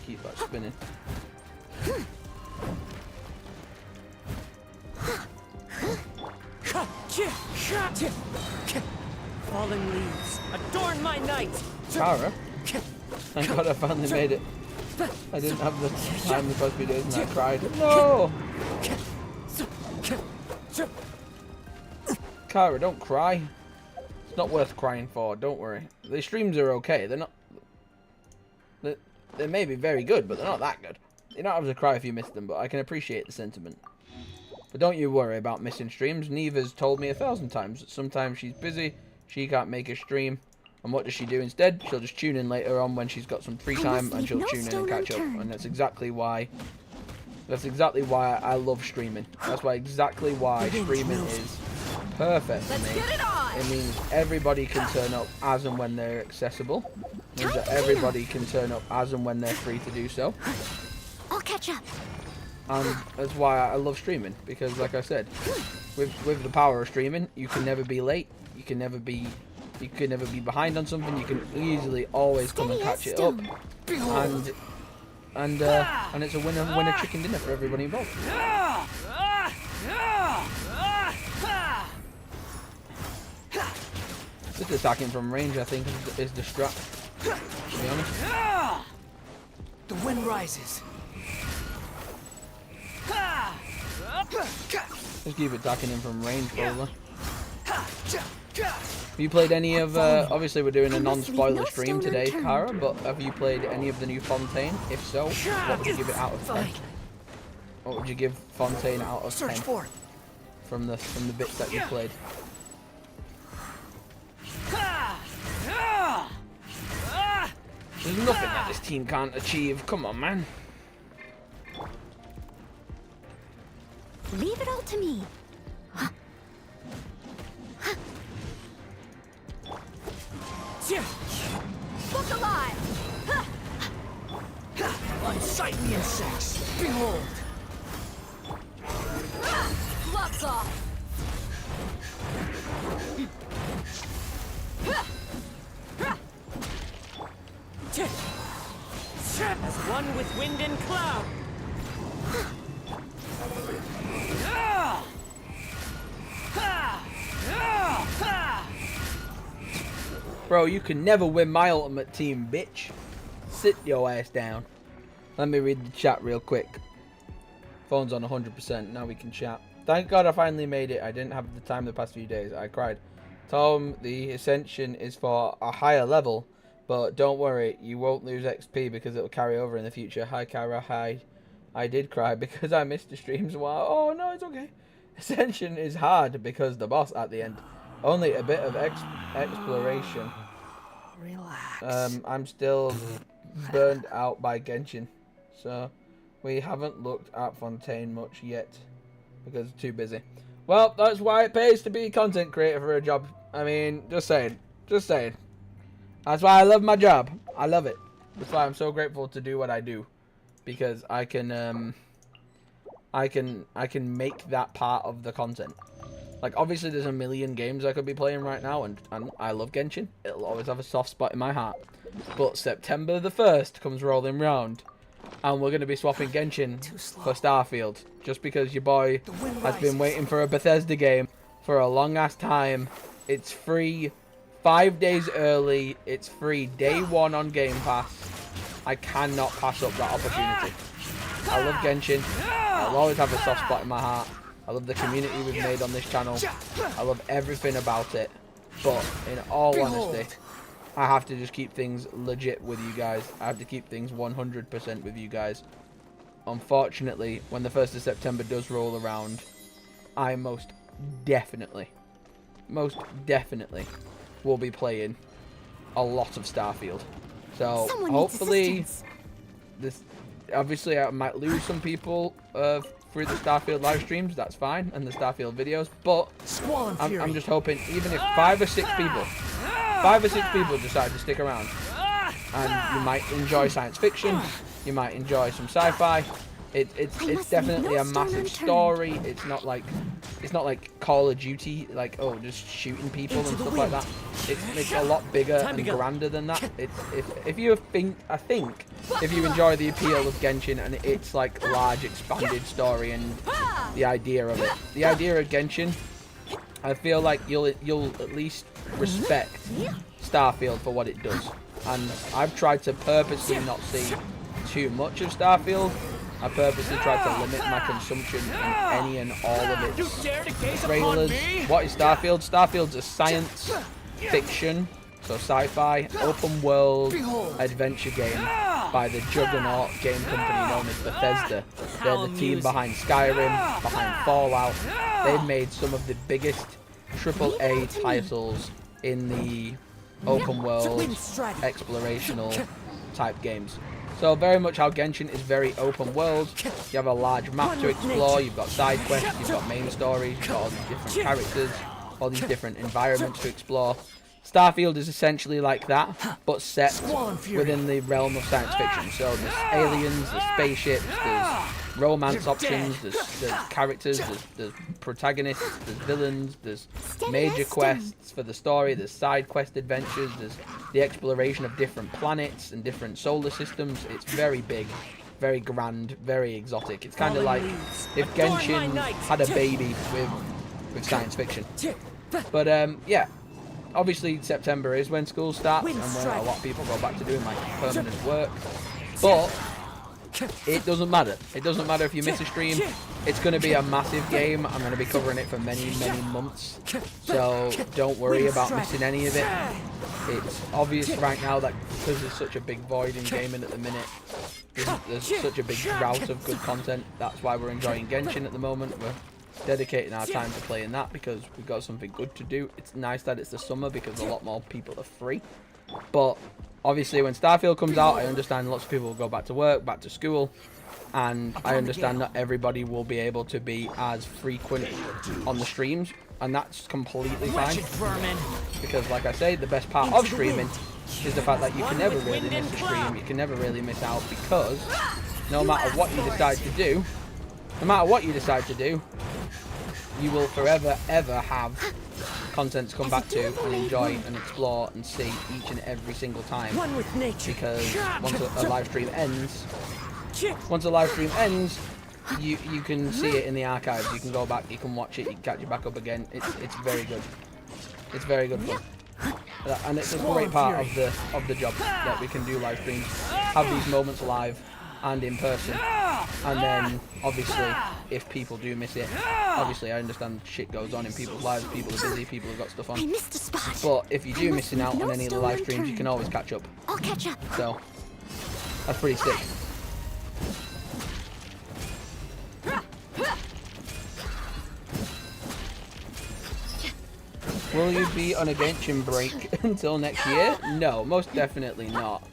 Keep that spinning. Falling leaves adorn my night. Tara? Thank God I finally made it. I didn't have the time the first few days and I cried. No! Kara, don't cry. It's not worth crying for, don't worry. The streams are okay. They're not... They may be very good, but they're not that good. You don't have to cry if you miss them, but I can appreciate the sentiment. But don't you worry about missing streams. Neva's told me 1,000 times that sometimes she's busy, she can't make a stream. And what does she do instead? She'll just tune in later on when she's got some free time and she'll tune in and catch up. And that's exactly why I love streaming. That's exactly why streaming is perfect for me. It means everybody can turn up as and when they're accessible. It means that everybody can turn up as and when they're free to do so. I'll catch up. And that's why I love streaming, because like I said, with the power of streaming, you can never be late, You can never be behind on something. You can easily always come and catch it up, and it's a winner chicken dinner for everybody involved. Just attacking from range, I think, is the strat. To be honest. The wind rises. Just keep attacking him from range, probably. Have you played any of, obviously we're doing a non-spoiler stream today, Kara, but have you played any of the new Fontaine? If so, what would you give it out of 10? What would you give Fontaine out of 10? From the bits that you played? There's nothing that this team can't achieve. Come on, man. Leave it all to me. Look alive! Unsight the insects. Behold. Gloves off. As one with wind and cloud. Bro, you can never win my ultimate team, bitch. Sit your ass down. Let me read the chat real quick. Phone's on 100%. Now we can chat. Thank God I finally made it. I didn't have the time the past few days. I cried. Tom, the Ascension is for a higher level. But don't worry, you won't lose XP because it will carry over in the future. Hi, Kara. Hi. I did cry because I missed the streams a while. Oh, no, it's okay. Ascension is hard because the boss at the end. Only a bit of exploration. Relax. I'm still burned out by Genshin. So, we haven't looked at Fontaine much yet because it's too busy. Well, that's why it pays to be a content creator for a job. I mean, just saying. Just saying. That's why I love my job. I love it. That's why I'm so grateful to do what I do, because I can make that part of the content. Like, obviously, there's a million games I could be playing right now, and I love Genshin. It'll always have a soft spot in my heart. But September the 1st comes rolling round, and we're going to be swapping Genshin for Starfield, just because your boy has been waiting for a Bethesda game for a long-ass time. It's free 5 days early. It's free day 1 on Game Pass. I cannot pass up that opportunity. I love Genshin. I'll always have a soft spot in my heart. I love the community we've made on this channel. I love everything about it. But in all honesty, I have to just keep things legit with you guys. I have to keep things 100% with you guys. Unfortunately, when the 1st of September does roll around, I most definitely will be playing a lot of Starfield. So hopefully this, obviously I might lose some people through the Starfield live streams, that's fine, and the Starfield videos, but I'm just hoping even if 5 or 6 people decide to stick around, and you might enjoy science fiction, you might enjoy some sci-fi. It's definitely a massive story. It's not like Call of Duty, like, oh, just shooting people and stuff like that. It's a lot bigger and grander than that. If you enjoy the appeal of Genshin and its like large expanded story and the idea of it, the idea of Genshin, I feel like you'll at least respect Starfield for what it does. And I've tried to purposely not see too much of Starfield. I purposely tried to limit my consumption in any and all of its trailers. What is Starfield? Starfield's a science fiction, so sci-fi, open world adventure game by the juggernaut game company known as Bethesda. They're the team behind Skyrim, behind Fallout. They've made some of the biggest AAA titles in the open world explorational type games. So very much how Genshin is very open world. You have a large map to explore, you've got side quests, you've got main stories, you've got all these different characters, all these different environments to explore. Starfield is essentially like that, but set within the realm of science fiction. So there's aliens, there's spaceships, there's romance options, there's characters, there's protagonists, there's villains, there's major quests for the story, there's side quest adventures, there's the exploration of different planets and different solar systems. It's very big, very grand, very exotic. It's kind of like if Genshin had a baby with science fiction. But yeah, obviously September is when school starts and when a lot of people go back to doing like permanent work. But it doesn't matter. It doesn't matter if you miss a stream. It's going to be a massive game. I'm going to be covering it for many, many months. So don't worry about missing any of it. It's obvious right now that because there's such a big void in gaming at the minute, there's such a big drought of good content. That's why we're enjoying Genshin at the moment. We're dedicating our time to playing that because we've got something good to do. It's nice that it's the summer because a lot more people are free. But obviously when Starfield comes out, I understand lots of people will go back to work, back to school, and I understand not everybody will be able to be as frequent on the streams, and that's completely fine. Because like I say, the best part of streaming is the fact that you can never really miss a stream, you can never really miss out, because no matter what you decide to do, you will forever ever have content to come back to and enjoy and explore and see each and every single time. Because once a live stream ends, you can see it in the archives. You can go back, you can watch it, you can catch it back up again. It's very good. It's very good fun. And it's a great part of the job that we can do live streams, have these moments live and in person, and then obviously if people do miss it, obviously I understand shit goes on in people's lives, people are busy, people have got stuff on, but if you do missing out on any of the live streams, you can always catch up. I'll catch up. So that's pretty sick. Will you be on a Genshin break until next year? No, most definitely not.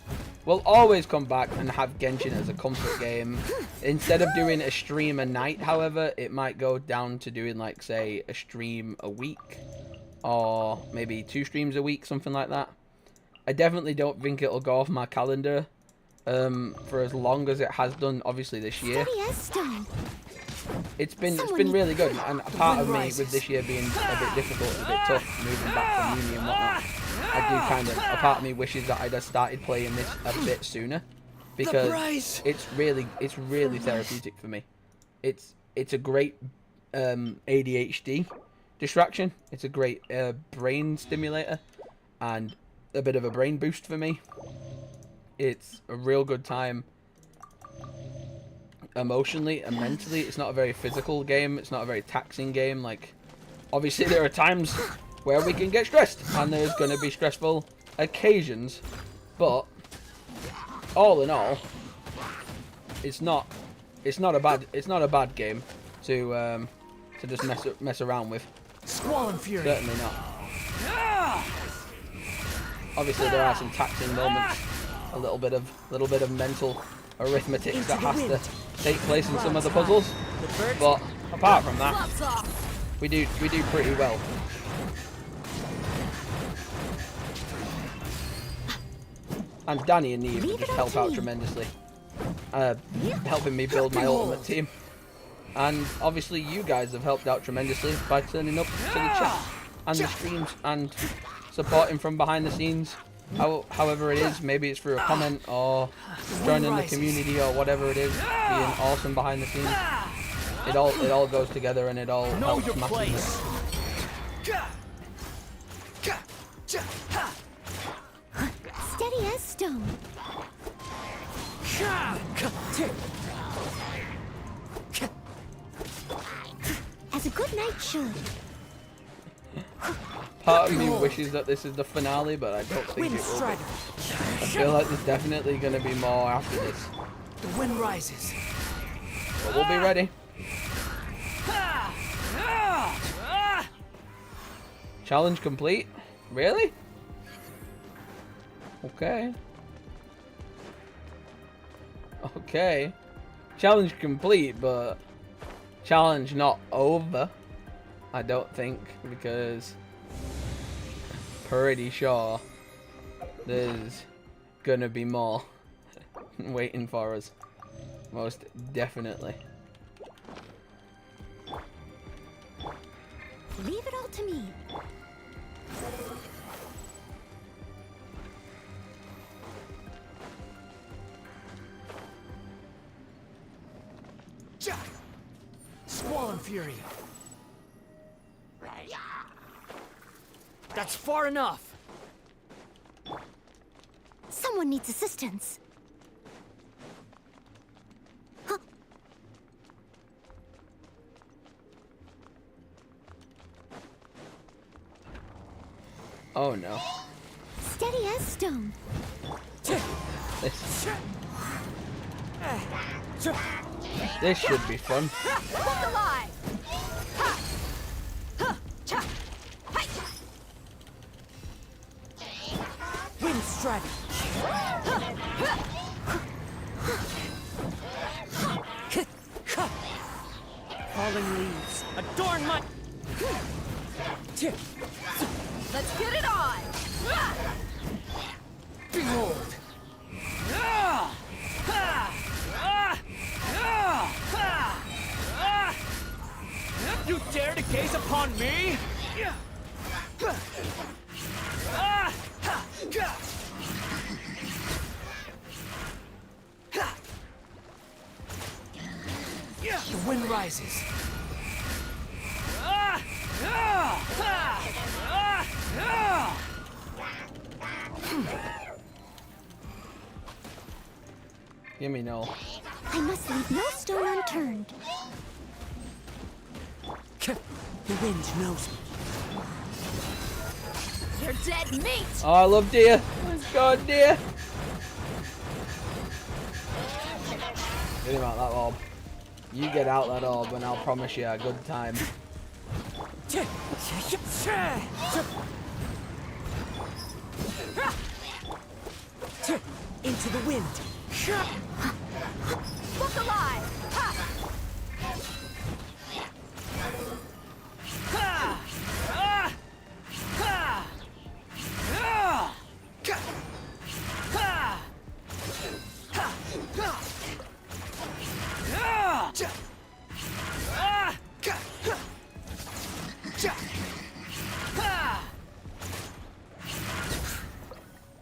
We'll always come back and have Genshin as a comfort game. Instead of doing a stream a night, however, it might go down to doing, like, say, a stream a week. Or maybe 2 streams a week, something like that. I definitely don't think it'll go off my calendar for as long as it has done, obviously, this year. It's been really good, and a part of me with this year being a bit difficult, a bit tough, moving back from uni and whatnot, a part of me wishes that I'd have started playing this a bit sooner, because it's really therapeutic for me. It's a great ADHD distraction. It's a great brain stimulator and a bit of a brain boost for me. It's a real good time emotionally and mentally. It's not a very physical game. It's not a very taxing game. Like, obviously there are times where we can get stressed, and there's going to be stressful occasions, but all in all, it's not a bad game to just mess around with. Certainly not. Obviously there are some taxing moments, a little bit of mental arithmetic that has to take place in some of the puzzles, but apart from that, we do pretty well. And Danny and Neve just help out tremendously, helping me build my ultimate team. And obviously you guys have helped out tremendously by turning up to the chat and the streams and supporting from behind the scenes. However it is, maybe it's through a comment or joining the community or whatever it is, being awesome behind the scenes. It all goes together and it all helps massively. Steady as stone. As a good knight should. Part of me wishes that this is the finale, but I don't think it will be. I feel like there's definitely going to be more after this. The wind rises. But we'll be ready. Challenge complete? Really? Okay. Okay. Challenge complete, but challenge not over. I don't think, because pretty sure there's gonna be more waiting for us. Most definitely. to me. Squall Fury. That's far enough. Someone needs assistance. Oh no. Steady as stone. This should be fun. Look alive! Wind Strike. Falling leaves adorn my. Let's get it on! Behold. You dare to gaze upon me? The wind rises. Give me no. I must leave no stone unturned. The wind knows me. You're dead meat! Oh, I love deer. Let's go, deer. Get him out that orb. You get out that orb and I'll promise you a good time. Into the wind. Look alive!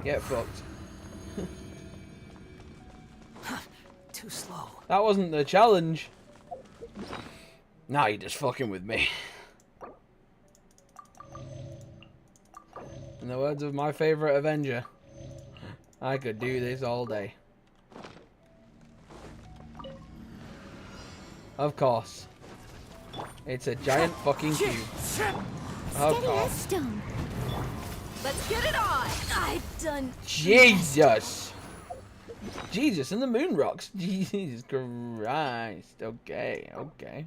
Get fucked. Too slow. That wasn't the challenge. Now you're just fucking with me. In the words of my favorite Avenger, I could do this all day. Of course. It's a giant fucking cube. Of Steady as course. stone. Let's get it on! I've done... Jesus! Jesus, and the moon rocks. Jesus Christ. Okay, okay.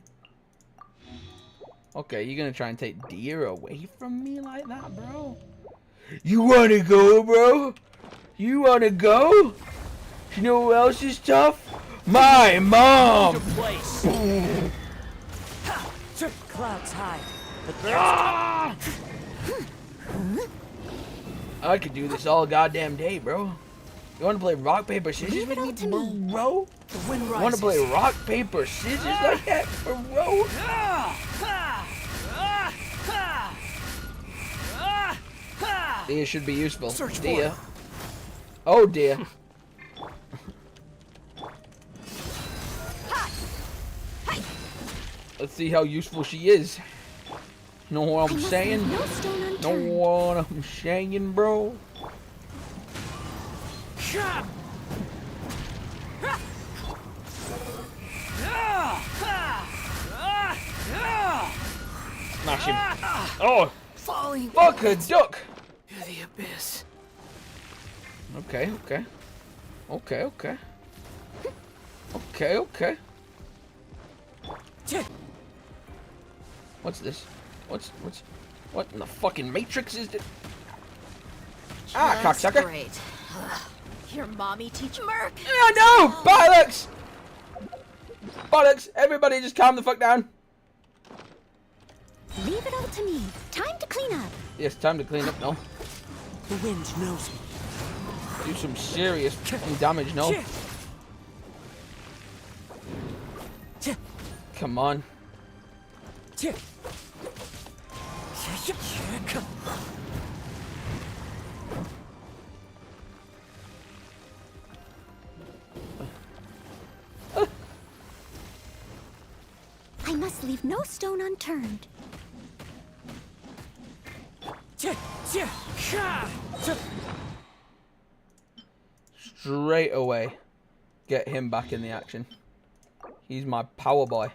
Okay, you're gonna try and take deer away from me like that, bro? You wanna go, bro? You wanna go? You know who else is tough? My mom! Place. Clouds high. But Ah! I could do this all goddamn day, bro. You wanna play rock, paper, scissors Leave it with all me, to me. bro? the wind You rises. wanna play rock, paper, scissors like that, bro? Deer should be useful. Search for Deer. it. Oh dear. Let's see how useful she is. Know what I I'm must saying? leave no stone Know unturned. what I'm saying, bro? Smash him. Oh, Falling fuck a duck. to the abyss. Okay, okay. Okay, okay. Okay, okay. What's this? What in the fucking Matrix is this? Ah, Just cocksucker. Great. Ugh. Your mommy teach Merc! Yeah, no! Bollocks! Bollocks! Everybody just calm the fuck down. Leave it all to me. Time to clean up. Yes, time to clean up now. The wind knows me. Do some serious fucking damage now. Come on. I must leave no stone unturned. Straight away, get him back in the action. He's my power boy.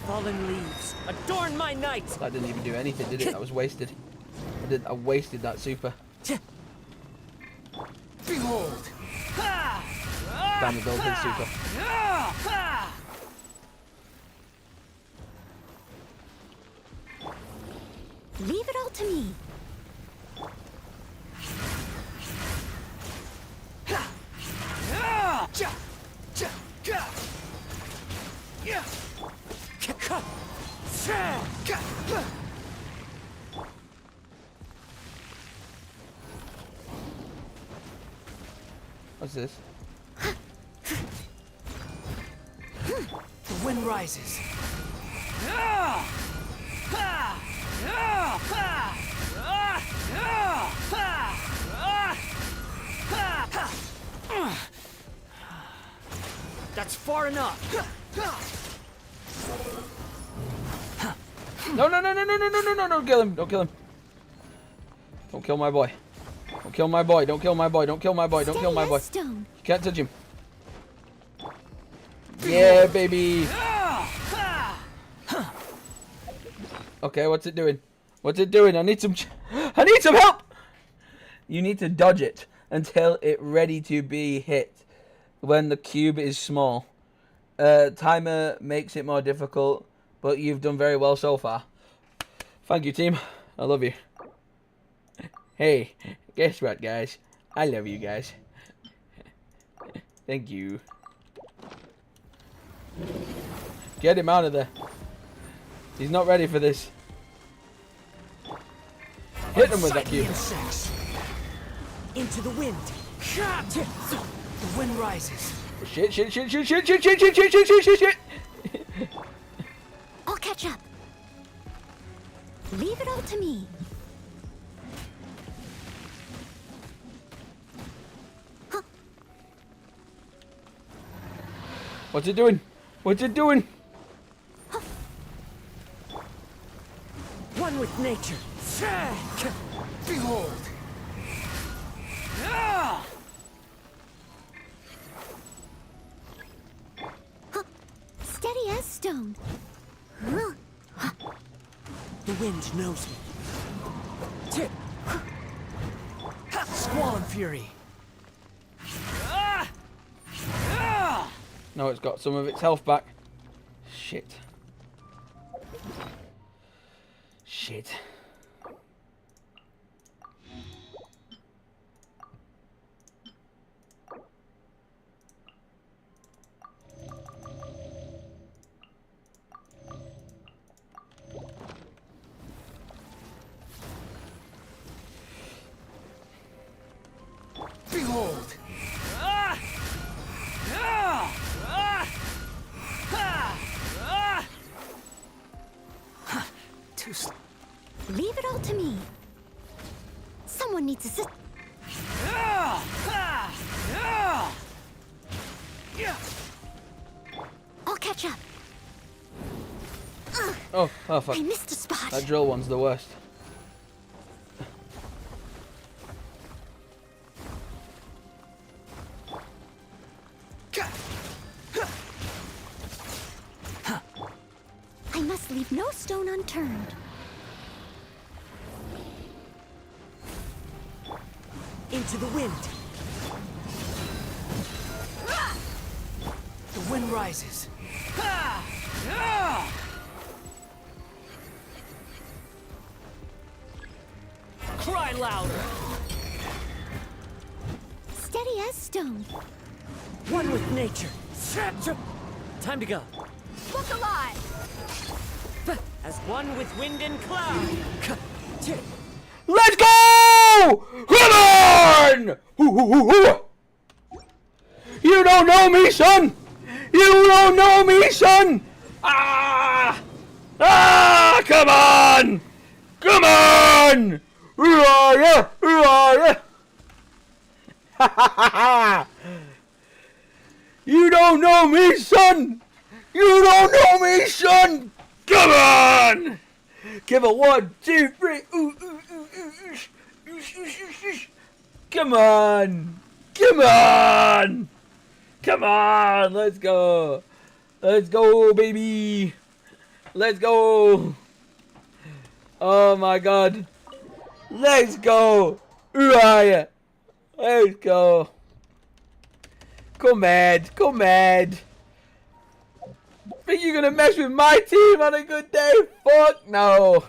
Fallen leaves, adorn my night. That didn't even do anything, did it? That was wasted. I wasted that super. Behold. Damn the build his super. Leave it all to me. What's this? The wind rises. That's far enough. No, no, no, no, no, no, no, no, no, don't kill him, don't kill him. Don't kill my boy. Don't kill my boy, don't kill my boy, don't kill my boy, don't kill my boy. Stone. You can't touch him. Yeah, baby. Okay, what's it doing? What's it doing? I need some help! You need to dodge it until it's ready to be hit when the cube is small. Timer makes it more difficult, but you've done very well so far. Thank you, team. I love you. Hey, guess what, guys? I love you guys. Thank you. Get him out of there. He's not ready for this. Hit him with that cube. Into the wind. The wind rises. Shit, shit, shit, shit, shit, shit, shit, shit, shit, shit, shit, shit, shit. I'll catch up. Leave it all to me. What's it doing? What's it doing? One with nature. Behold. Steady as stone. The wind knows me. Squall fury. No, it's got some of its health back. Shit. Shit. Behold. Too slow. Leave it all to me. Someone needs to sit. I'll catch up. Oh, oh fuck. I missed a spot. That drill one's the worst. I must leave no stone unturned. Into the wind. The wind rises. Cry louder. Steady as stone. One with nature. Time to go. Look alive! As one with wind and cloud. Let's go! Come on! You don't know me, son! You don't know me, son! Ah! Ah! Come on! Come on! Who are you? Who are you? You don't know me, son! You don't know me, son! Come on! Give it 1, 2, 3. Come on! Come on! Come on! Let's go! Let's go, baby! Let's go! Oh my god! Let's go! Who are you? Let's go! Come on! Come on! Think you're gonna mess with my team on a good day? Fuck no!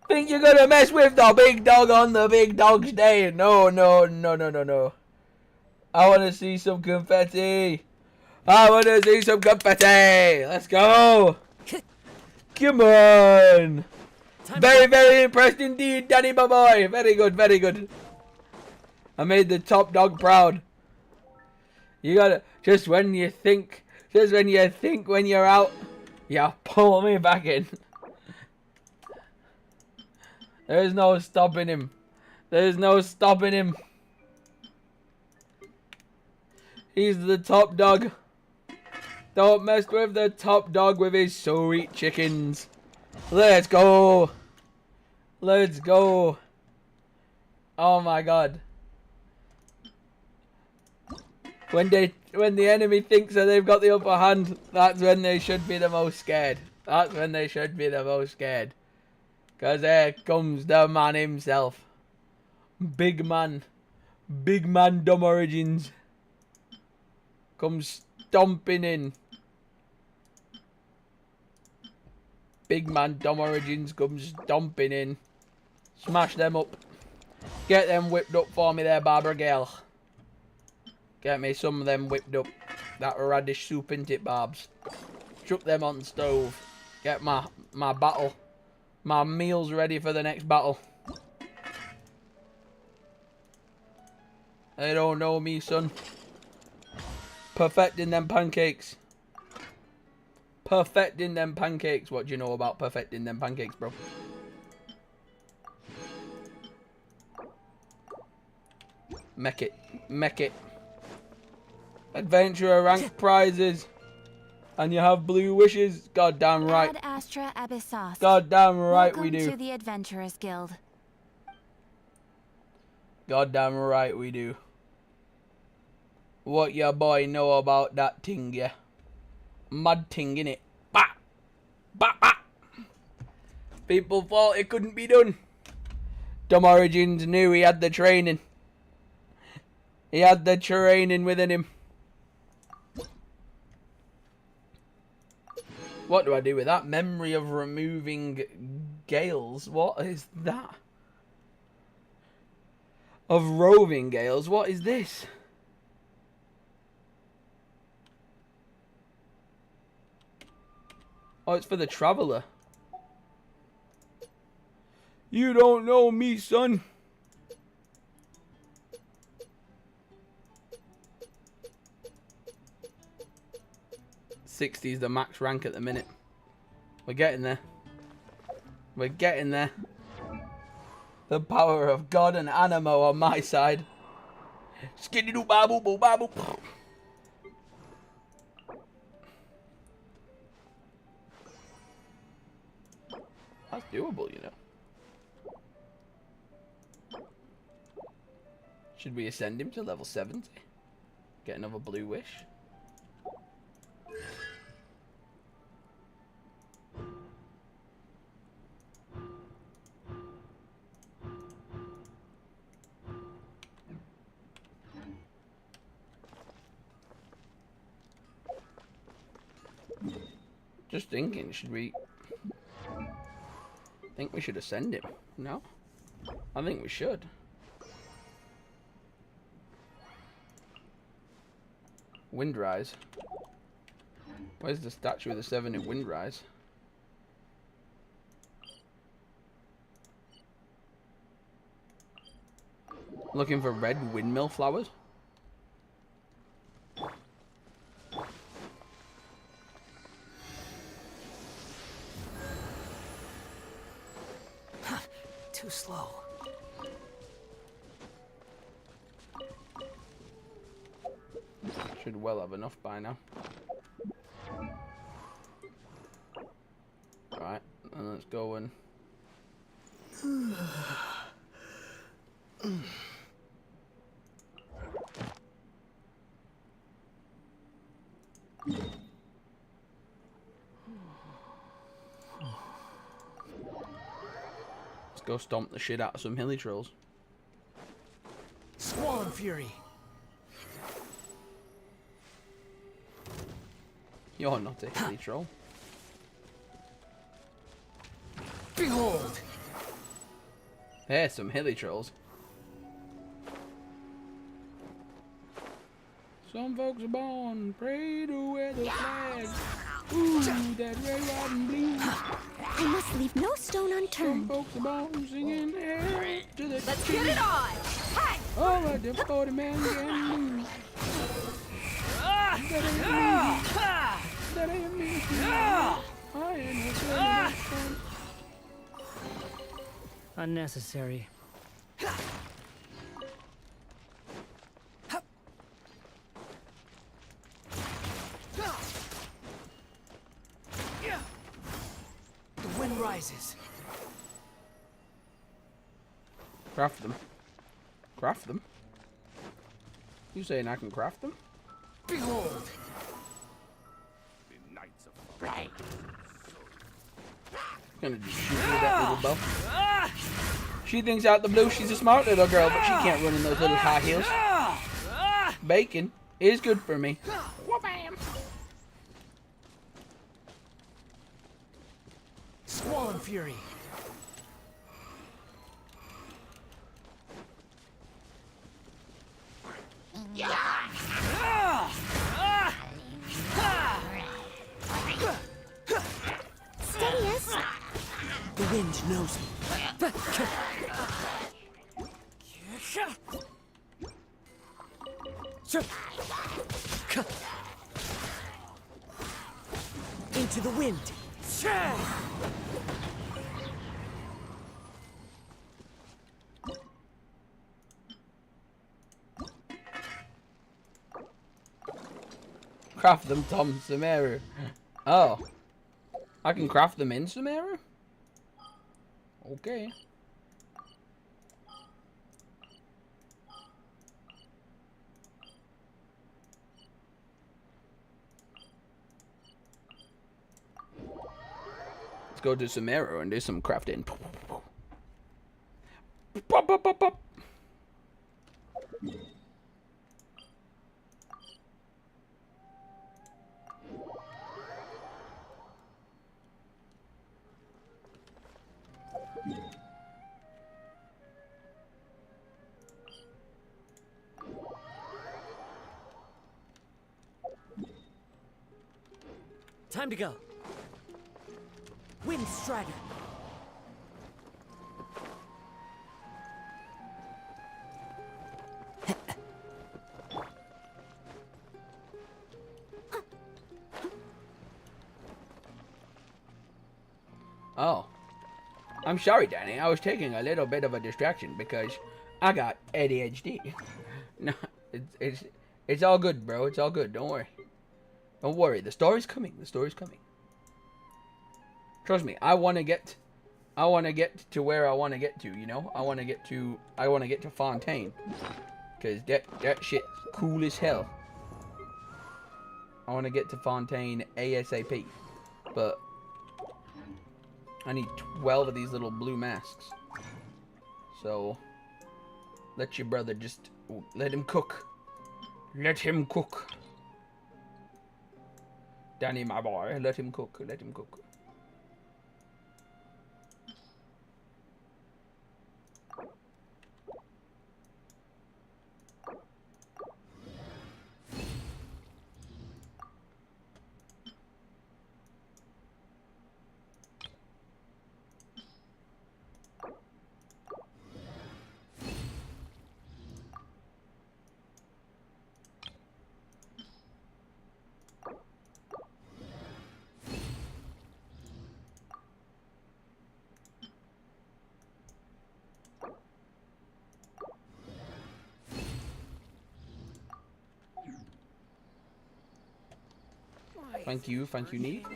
Think you're gonna mess with the big dog on the big dog's day? No, no, no, no, no, no. I wanna see some confetti. I wanna see some confetti. Let's go. Come on. Very, very impressed indeed, Danny, my boy. Very good, very good. I made the top dog proud. You gotta, just when you think when you're out, yeah, pull me back in. There's no stopping him. There's no stopping him. He's the top dog. Don't mess with the top dog with his sweet chickens. Let's go. Let's go. Oh my god. When the enemy thinks that they've got the upper hand, that's when they should be the most scared. That's when they should be the most scared. Cause there comes the man himself. Big man. Big man Dumb Origins. Comes stomping in. Big man Dumb Origins comes stomping in. Smash them up. Get them whipped up for me there, Barbara Gale. Get me some of them whipped up. That radish soup in it, Barbs. Chuck them on the stove. Get my battle. My meal's ready for the next battle. They don't know me, son. Perfecting them pancakes. Perfecting them pancakes. What do you know about perfecting them pancakes, bro? Mech it. Mech it. Adventurer rank prizes. And you have blue wishes. Goddamn right. Ad Astra Abyssos. Goddamn right we Welcome do. to the Adventurers Guild. Goddamn right we do. What your boy know about that thing, yeah? Mud thing, innit? Bah! Bah, bah! People thought it couldn't be done. Dumb Origins knew he had the training. He had the training within him. What do I do with that? Memory of removing gales. What is that? Of roving gales. What is this? Oh, it's for the traveller. You don't know me, son. '60's the max rank at the minute. We're getting there. We're getting there. The power of God and Animo on my side. Skiddy doo babu boo babu. That's doable, you know. Should we ascend him to level 70? Get another blue wish? Just thinking, should we... I think we should ascend him. No? I think we should. Windrise. Where's the statue of the 7 in Windrise? Looking for red windmill flowers? too slow. Should well have enough by now. Alright, and let's go and... Let's go stomp the shit out of some hilly trolls. Squall and Fury. You're not a hilly troll. Behold! There's some hilly trolls. Some folks are born, pray to wear the flag. Ooh, that red, white, and blue. I must leave no stone Some unturned. folks are born singing air to the Let's get it on! Hey! all right, the 40 man can lose. That ain't me. I ain't no friend. Unnecessary. The wind rises. Craft them. Craft them? You saying I can craft them? Behold! Gonna just shoot with that little bow. She thinks out the blue she's a smart little girl, but she can't run in those little high heels. Bacon is good for me. Wha-bam! Squall and Fury. Steady-us. The wind knows me. Into the wind. Craft them, Tom Sumeru. Oh. I can craft them in Sumeru? Okay. Let's go to Sumeru and do some crafting. Pop, pop, pop, pop. Time to go. Wind Strider. Oh. I'm sorry, Danny. I was taking a little bit of a distraction because I got ADHD. No, it's all good, bro. It's all good. Don't worry. Don't worry. The story's coming. The story's coming. Trust me. I want to get to where I want to get to, you know? I want to get to Fontaine. Cuz that shit's cool as hell. I want to get to Fontaine ASAP. But I need 12 of these little blue masks. So let your brother just let him cook. Let him cook. Danny, my boy, let him cook. Let him cook. Thank you, Neve.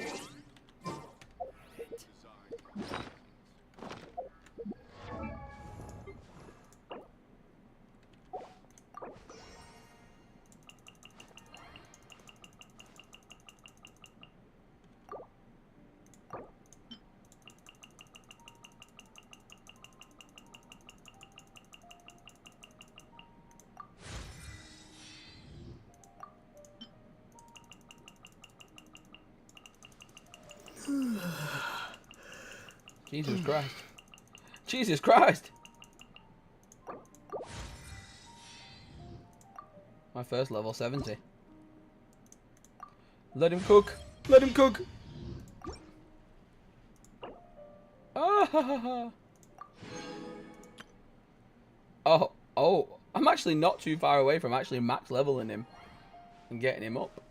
Jesus Christ. Jesus Christ! My first level 70. Let him cook! Let him cook! Ah, ha, ha, ha. Oh, I'm actually not too far away from actually max leveling him and getting him up.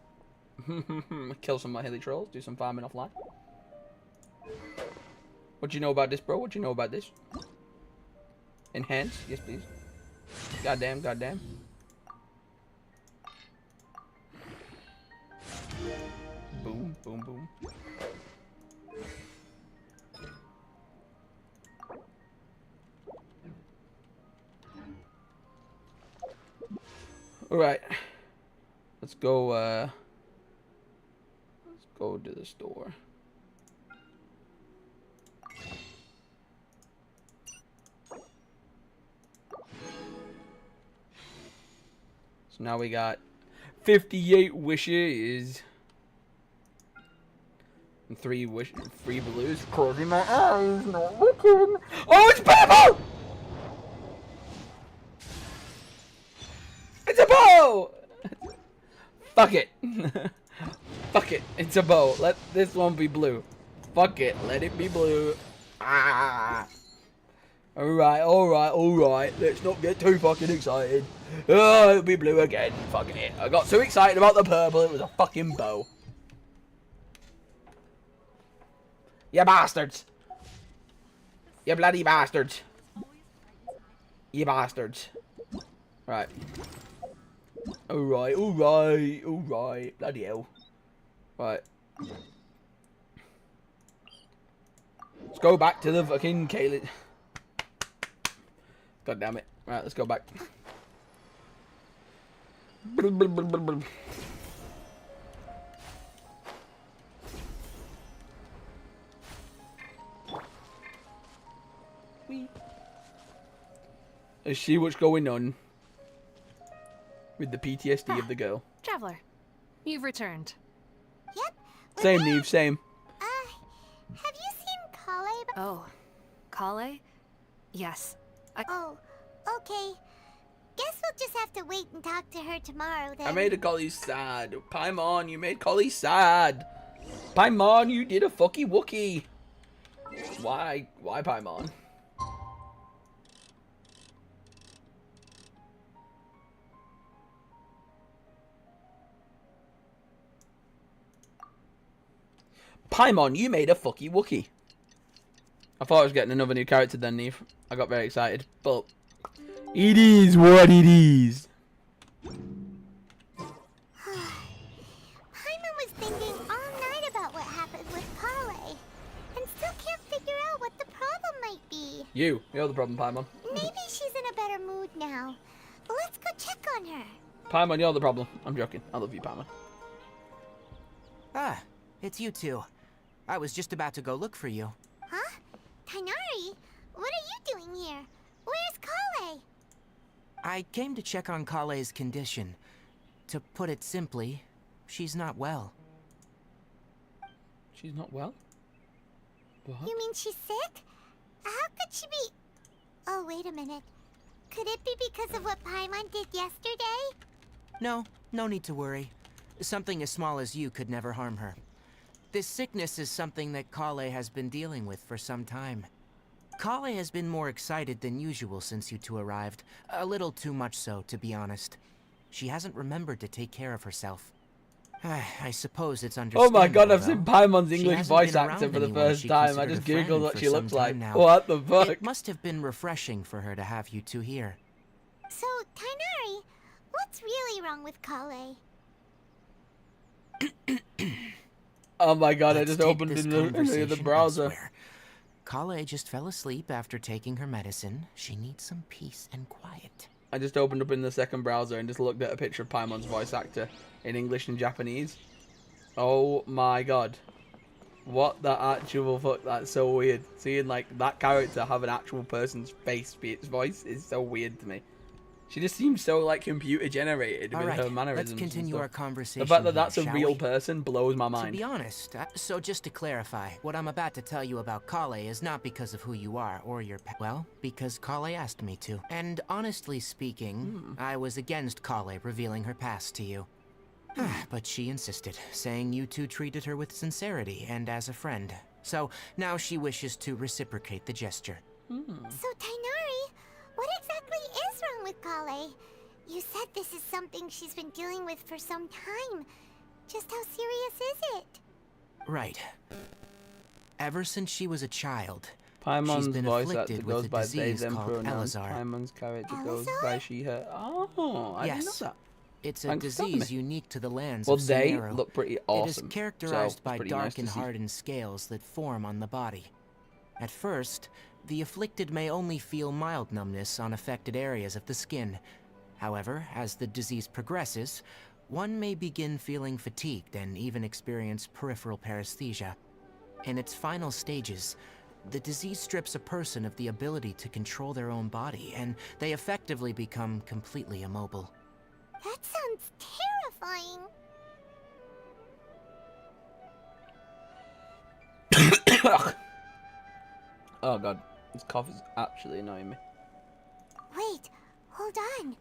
Kill some of my hilly trolls, do some farming offline. What do you know about this, bro? What do you know about this? Enhance? Yes, please. Goddamn, goddamn. Boom, boom, boom. Alright. Let's go to the store. So now we got 58 wishes. And 3 blues. Closing my eyes, not looking. Oh, it's purple! It's a bow! Fuck it. Fuck it. It's a bow. Let this one be blue. Fuck it. Let it be blue. Ah. Alright. Let's not get too fucking excited. Oh, it'll be blue again. Fuck it. I got too excited about the purple. It was a fucking bow. You bastards. You bloody bastards. You bastards. Right. Alright. Bloody hell. Right. Let's go back to the fucking Kaylee. God damn it. Right, let's go back. Let's see what's going on with the PTSD of the girl. Traveler, you've returned. Yep. Same, Neve, same. Have you seen Kale? Oh, Kale? Yes. Oh, okay. Guess we'll just have to wait and talk to her tomorrow then. I made a Collie sad. Paimon, you made Collie sad. Paimon, you did a fucky wookie. Why Paimon? Paimon, you made a fucky wookie. I thought I was getting another new character then, Neve. I got very excited, but it is what it is. Paimon was thinking all night about what happened with Kale, and still can't figure out what the problem might be. You're the problem, Paimon. Maybe she's in a better mood now. Let's go check on her. Paimon, you're the problem. I'm joking. I love you, Paimon. Ah, it's you two. I was just about to go look for you. Huh? Tainari? What are you doing here? Where's Kale? I came to check on Kale's condition. To put it simply, she's not well. She's not well? What? You mean she's sick? How could she be... Oh, wait a minute. Could it be because of what Paimon did yesterday? No need to worry. Something as small as you could never harm her. This sickness is something that Kale has been dealing with for some time. Kale has been more excited than usual since you two arrived. A little too much so, to be honest. She hasn't remembered to take care of herself. I suppose it's Oh understandable. my god, I've seen though. Paimon's She English hasn't voice been actor around for the anyone first she time. I considered just a friend googled what for she some looks like. time now. What the fuck? It must have been refreshing for her to have you two here. So, Tainari, what's really wrong with Kale? Oh my god, I Let's just take opened this in the conversation browser. elsewhere. Kale just fell asleep after taking her medicine. She needs some peace and quiet. I just opened up in the second browser and just looked at a picture of Paimon's voice actor in English and Japanese. Oh my god. What the actual fuck? That's so weird. Seeing like that character have an actual person's face be its voice is so weird to me. She just seems so like computer generated with her mannerisms. Let's continue and our stuff. conversation. The fact that here, that's a shall real we? person blows my To mind. be honest, so just to clarify, what I'm about to tell you about Kale is not because of who you are or your well, because Kale asked me to. And honestly speaking, I was against Kale revealing her past to you. But she insisted, saying you two treated her with sincerity and as a friend. So now she wishes to reciprocate the gesture. So, Tainari, what exactly is wrong with Kale? You said this is something she's been dealing with for some time. Just how serious is it? Right. Ever since she was a child, she's Paimon's been voice actor afflicted goes with a by they, disease them called pronouns. Elazar. Paimon's character goes Elazar? by she, her. Oh, I didn't know Yes. that. It's a Thanks for telling disease me. unique to the lands Well, of they Sumeru. look pretty It awesome. is characterized so by it's pretty dark nice and to see. hardened scales that form on the body. At first, the afflicted may only feel mild numbness on affected areas of the skin. However, as the disease progresses, one may begin feeling fatigued and even experience peripheral paresthesia. In its final stages, the disease strips a person of the ability to control their own body, and they effectively become completely immobile. That sounds terrifying. Oh god, this cough is actually annoying me. Wait, hold on.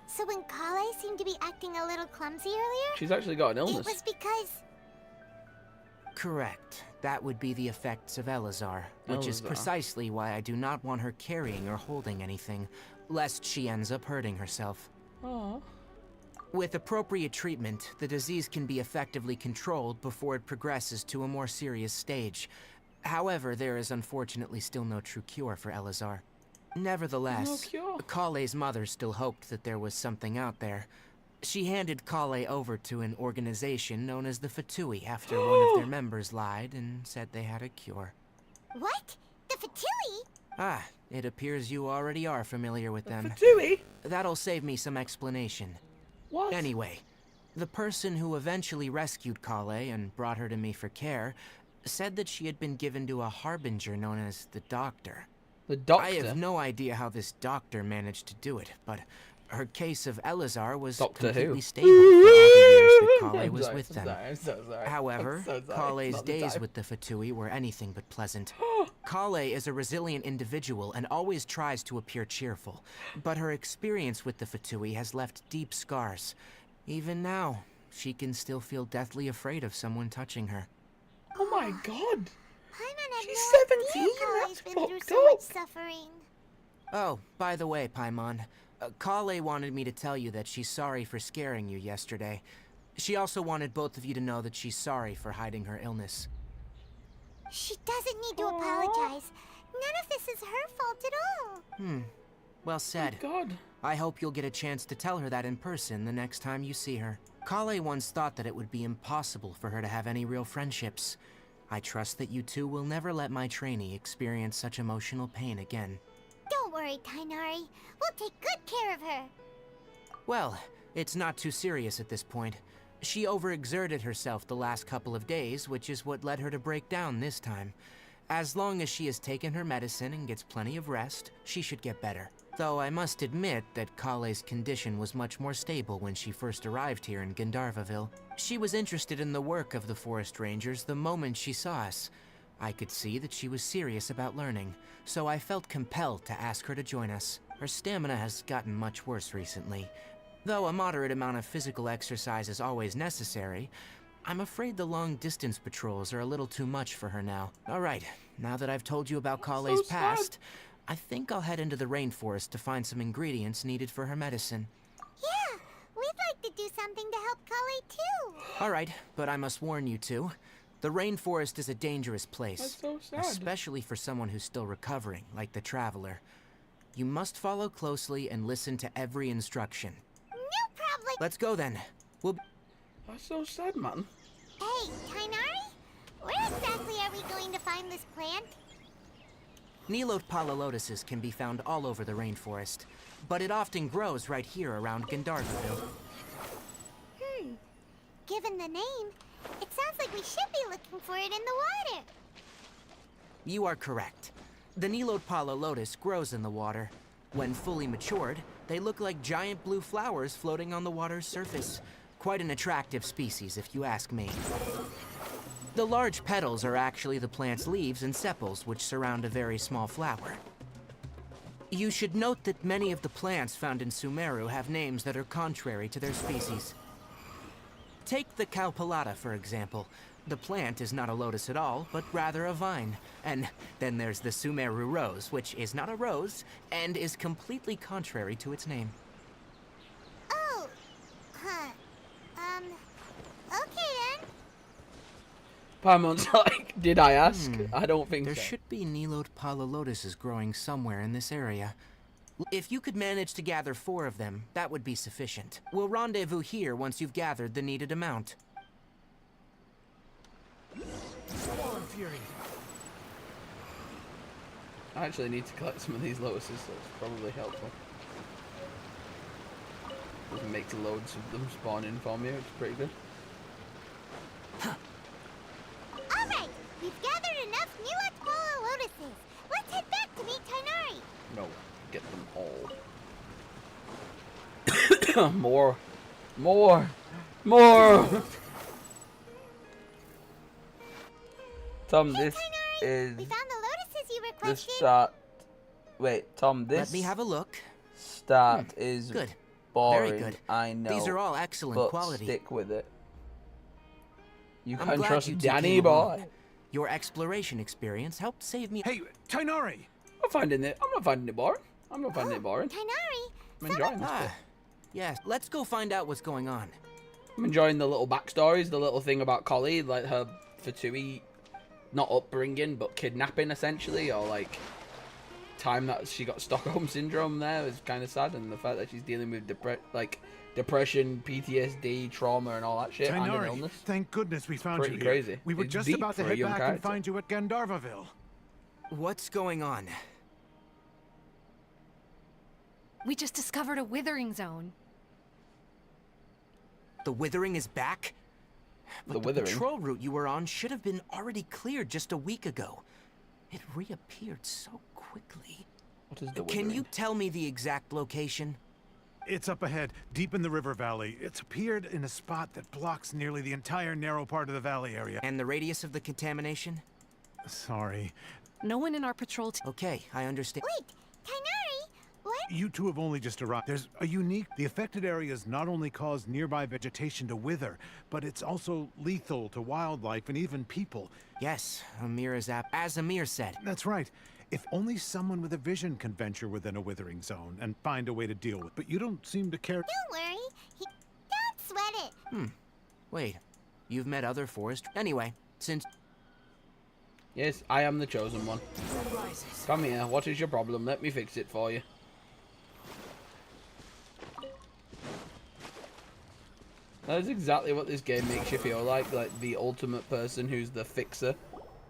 So when Kale seemed to be acting a little clumsy earlier, She's actually got an it illness. was because... Correct. That would be the effects of Elazar, which is Elazar. precisely why I do not want her carrying or holding anything, lest she ends up hurting herself. Aww. With appropriate treatment, the disease can be effectively controlled before it progresses to a more serious stage. However, there is unfortunately still no true cure for Elazar. Nevertheless, No cure. Kale's mother still hoped that there was something out there. She handed Kale over to an organization known as the Fatui after one of their members lied and said they had a cure. What? The Fatui? Ah, it appears you already are familiar with them. Fatui? That'll save me some explanation. What? Anyway, the person who eventually rescued Kale and brought her to me for care said that she had been given to a harbinger known as the Doctor. The doctor? I have no idea how this doctor managed to do it, but her case of Elazar was Doctor completely who? stable for all the years that Kale I'm was sorry, with them. I'm so sorry. However, I'm so sorry. Kale's Not the days time. with the Fatui were anything but pleasant. Kale is a resilient individual and always tries to appear cheerful, but her experience with the Fatui has left deep scars. Even now, she can still feel deathly afraid of someone touching her. Oh my god. Paimon had She's no 17? idea Kale's That's been through fucked so much up. suffering. Oh, by the way, Paimon, Kale wanted me to tell you that she's sorry for scaring you yesterday. She also wanted both of you to know that she's sorry for hiding her illness. She doesn't need to apologize. None of this is her fault at all. Well said. God. I hope you'll get a chance to tell her that in person the next time you see her. Kale once thought that it would be impossible for her to have any real friendships. I trust that you two will never let my trainee experience such emotional pain again. Don't worry, Tainari. We'll take good care of her. Well, it's not too serious at this point. She overexerted herself the last couple of days, which is what led her to break down this time. As long as she has taken her medicine and gets plenty of rest, she should get better. Though I must admit that Kale's condition was much more stable when she first arrived here in Gandharvaville. She was interested in the work of the Forest Rangers the moment she saw us. I could see that she was serious about learning, so I felt compelled to ask her to join us. Her stamina has gotten much worse recently. Though a moderate amount of physical exercise is always necessary, I'm afraid the long-distance patrols are a little too much for her now. Alright, now that I've told you about Kale's sad. past, I think I'll head into the rainforest to find some ingredients needed for her medicine. Yeah, we'd like to do something to help Kale too. Alright, but I must warn you two. The rainforest is a dangerous place. That's so sad. Especially for someone who's still recovering, like the Traveler. You must follow closely and listen to every instruction. No problem. Let's go then. We'll That's so sad, man. Hey, Tainari? Where exactly are we going to find this plant? Nilote lotuses can be found all over the rainforest, but it often grows right here around Gandharvaville. Given the name, it sounds like we should be looking for it in the water. You are correct. The Nilote lotus grows in the water. When fully matured, they look like giant blue flowers floating on the water's surface. Quite an attractive species, if you ask me. The large petals are actually the plant's leaves and sepals, which surround a very small flower. You should note that many of the plants found in Sumeru have names that are contrary to their species. Take the Calpulata, for example. The plant is not a lotus at all, but rather a vine. And then there's the Sumeru rose, which is not a rose, and is completely contrary to its name. Oh, huh. Okay then. Paimon's like, did I ask? I don't think There so. should be Nilote lotuses growing somewhere in this area. If you could manage to gather 4 of them, that would be sufficient. We'll rendezvous here once you've gathered the needed amount. Spawn Fury. I actually need to collect some of these lotuses, so it's probably helpful. Doesn't make loads of them spawn in for me, which is pretty good. Alright, we've gathered enough Nilote lotuses. Let's head back to meet Tainari. No, get them all. More. Tom, this is We found the lotuses you the requested. start. Wait, Tom, this Let me have a look. start is Good. boring. Very good. I know. These are all excellent but quality. stick with it. You I'm can glad trust you two Danny came along. boy. Your exploration experience helped save me. Hey, Tainari! I'm not finding it boring. I'm not finding it boring. Tainari, I'm enjoying this bit. Yes, let's go find out what's going on. I'm enjoying the little backstories, the little thing about Collie, like her Fatui, not upbringing, but kidnapping essentially, or like time that she got Stockholm syndrome there is kind of sad, and the fact that she's dealing with depression, PTSD, trauma, and all that shit, and an Tainari, illness. thank goodness we found Pretty you here. crazy. We were It's just deep about to for a head young back and character. find you at Gandharvaville. What's going on? We just discovered a withering zone. The Withering is back? The But the Withering? patrol route you were on should have been already cleared just a week ago. It reappeared so quickly. What is the Can Withering? you tell me the exact location? It's up ahead, deep in the river valley. It's appeared in a spot that blocks nearly the entire narrow part of the valley area. And the radius of the contamination? Sorry. No one in our patrol Okay, I understand. wait, Tainari, what? You two have only just arrived. There's a unique... The affected areas not only cause nearby vegetation to wither, but it's also lethal to wildlife and even people. Yes, Amir is as Amir said. That's right. If only someone with a vision can venture within a withering zone and find a way to deal with it. But you don't seem to care... Don't worry. Don't sweat it. Wait, you've met other forest... Anyway, since... Yes, I am the chosen one. Come here, what is your problem? Let me fix it for you. That is exactly what this game makes you feel like the ultimate person who's the fixer.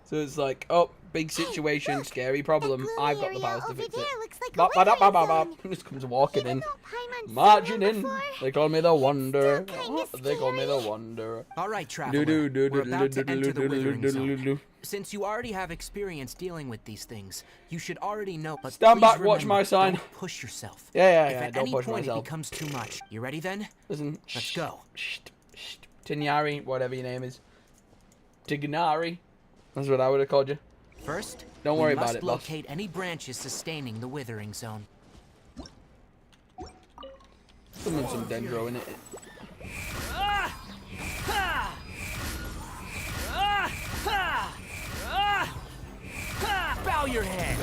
So it's like, oh, big situation, look, scary problem. that I've gloomy got the area powers to over fix there it. looks like a Bop, ba, da, ba, ba, withering ba. zone. Just comes walking Even in. though Paimon's seen Marching one in. before, They call me the Wanderer. still kinda They call me the scary. Wanderer. All right, traveler. We're about to enter the Withering Zone. Do. Since you already have experience dealing with these things, you should already know. But Stand please back, watch remember, my sign. Don't push yourself. Yeah, If at don't any push point myself. it becomes too much, you ready then? Listen, Let's go. Tignari, whatever your name is. Tignari. That's what I would have called you. First, Don't worry we about must it, boss. locate any branches sustaining the Withering Zone. Summon some dendro in it. Bow your head.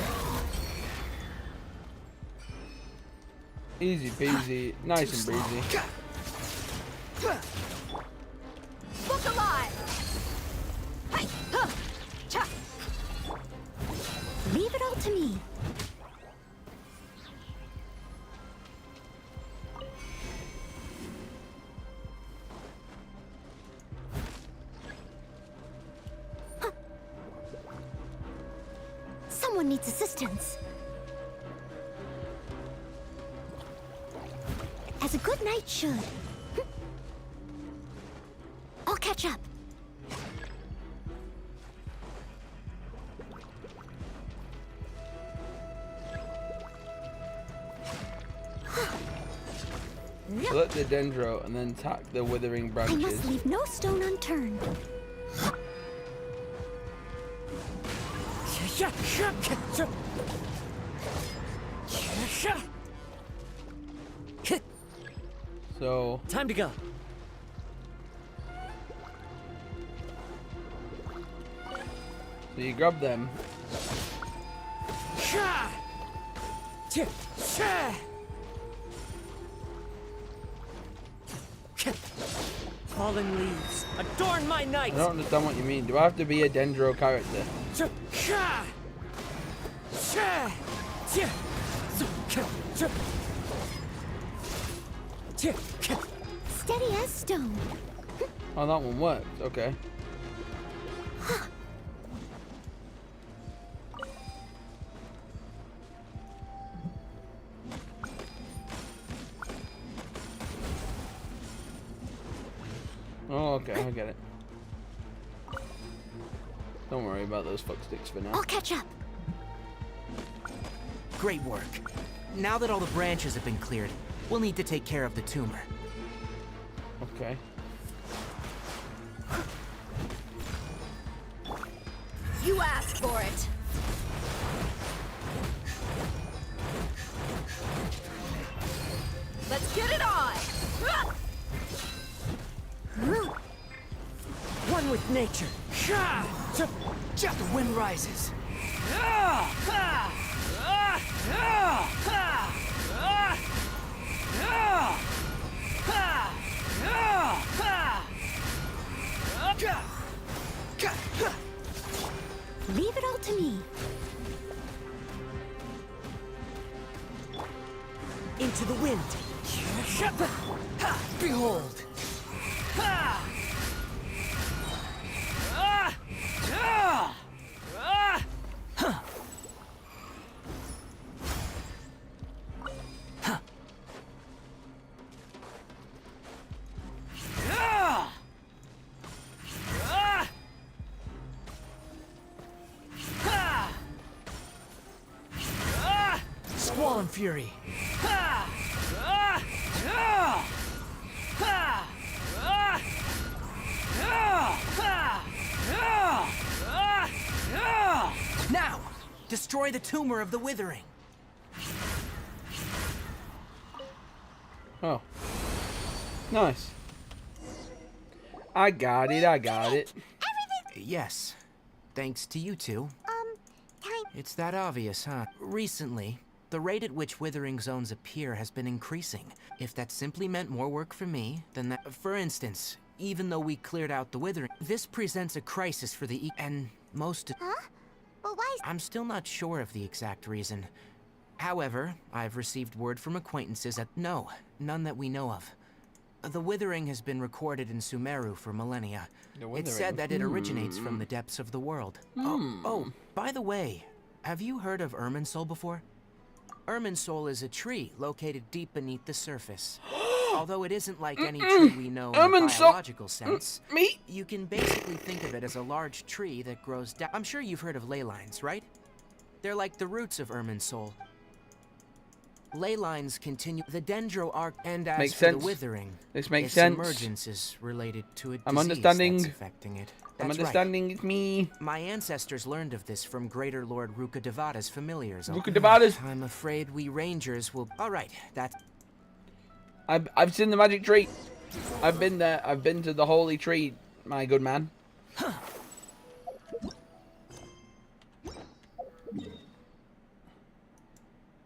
Easy peasy, nice and breezy. Look alive! Hi, huh, cha. Leave it all to me. someone needs assistance. As a good knight should. I'll catch up. Select the dendro and then attack the withering I branches. must leave no stone unturned. So Time to go. you grab them. Fallen leaves adorn my night. I don't understand what you mean. Do I have to be a dendro character? Steady as stone. Oh, that one worked. Okay. Oh, okay, I get it. Don't worry about those fuck sticks for now. I'll catch up. Great work. Now that all the branches have been cleared, we'll need to take care of the tumor. Okay. You asked for it. Let's get it on. One with nature. The wind rises. Leave it all to me. Into the wind. Behold. Squall and fury. Now, destroy the tumor of the withering. Oh. Nice. I got it, I got it. Yes. Thanks to you two. Time. It's that obvious, huh? Recently, the rate at which withering zones appear has been increasing. If that simply meant more work for me, then that... For instance, even though we cleared out the withering, this presents a crisis for the and most... Huh? But why? I'm still not sure of the exact reason. However, I've received word from acquaintances that... No, none that we know of. The withering has been recorded in Sumeru for millennia. It's said that it originates from the depths of the world. Oh, by the way, have you heard of Irminsul before? Irminsul is a tree located deep beneath the surface. Although it isn't like any tree we know in a biological sense, you can basically think of it as a large tree that grows down. I'm sure you've heard of ley lines, right? They're like the roots of Irminsul. Ley lines continue the dendro arc, and as Makes for sense. the withering, This makes its sense. emergence is related to a disease I'm understanding. that's affecting it. I'm That's understanding it's me. Right. My ancestors learned of this from Greater Lord Rukkhadevata's familiars. Rukkhadevata's. I'm afraid we rangers will... All right, that's... I've seen the magic tree. I've been there. I've been to the holy tree, my good man.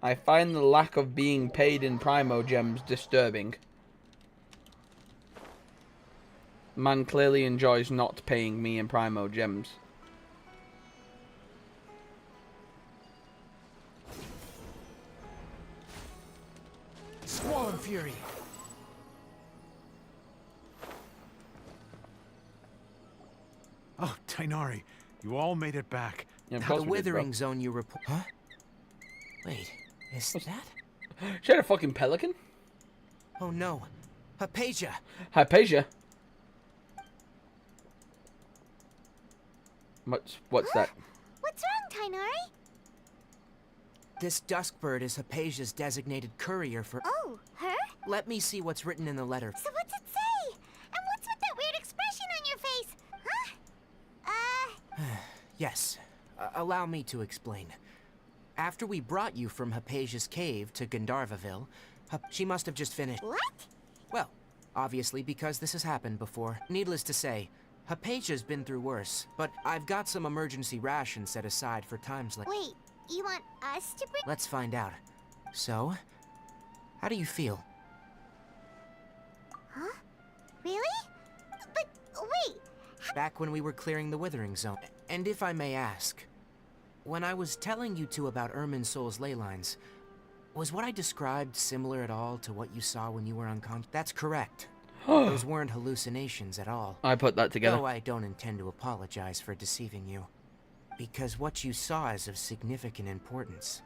I find the lack of being paid in Primo gems disturbing. Man clearly enjoys not paying me in Primo gems. Squall and fury. Oh, Tainari, you all made it back. Yeah, of Now course the we did, bro. withering zone you report. Huh? Wait, is that? She had a fucking pelican? Oh no, Hypatia. Hypatia? What's that? What's wrong, Tainari? This duskbird is Hypatia's designated courier for. Oh, her? Let me see what's written in the letter. So what's it say? And what's with that weird expression on your face? Huh? Yes, allow me to explain. After we brought you from Hypatia's cave to Gandharvaville, she must have just finished. What? Well, obviously because this has happened before. Needless to say, Hypatia's been through worse, but I've got some emergency rations set aside for times like. Wait, you want us to bring? Let's find out. So, how do you feel? Huh? Really? But wait. Back when we were clearing the withering zone. And if I may ask, when I was telling you two about Irminsul's ley lines, was what I described similar at all to what you saw when you were unconscious? That's correct. Those weren't hallucinations at all. I put that together. Though I don't intend to apologize for deceiving you. Because what you saw is of significant importance.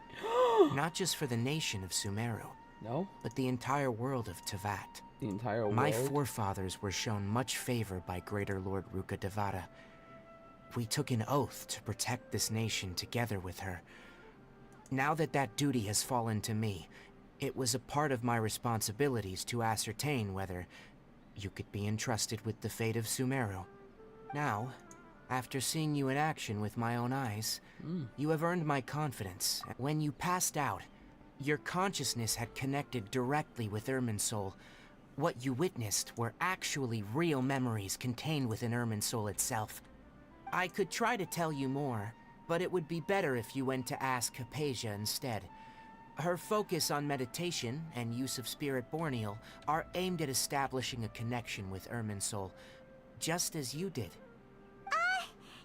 Not just for the nation of Sumeru. No? But the entire world of Tevat. The entire world? My forefathers were shown much favor by Greater Lord Ruka Devata. We took an oath to protect this nation together with her. Now that that duty has fallen to me, it was a part of my responsibilities to ascertain whether you could be entrusted with the fate of Sumeru. Now, after seeing you in action with my own eyes, you have earned my confidence. When you passed out, your consciousness had connected directly with Irminsul. What you witnessed were actually real memories contained within Irminsul itself. I could try to tell you more, but it would be better if you went to ask Hypatia instead. Her focus on meditation and use of Spirit Borneal are aimed at establishing a connection with Irminsul, just as you did.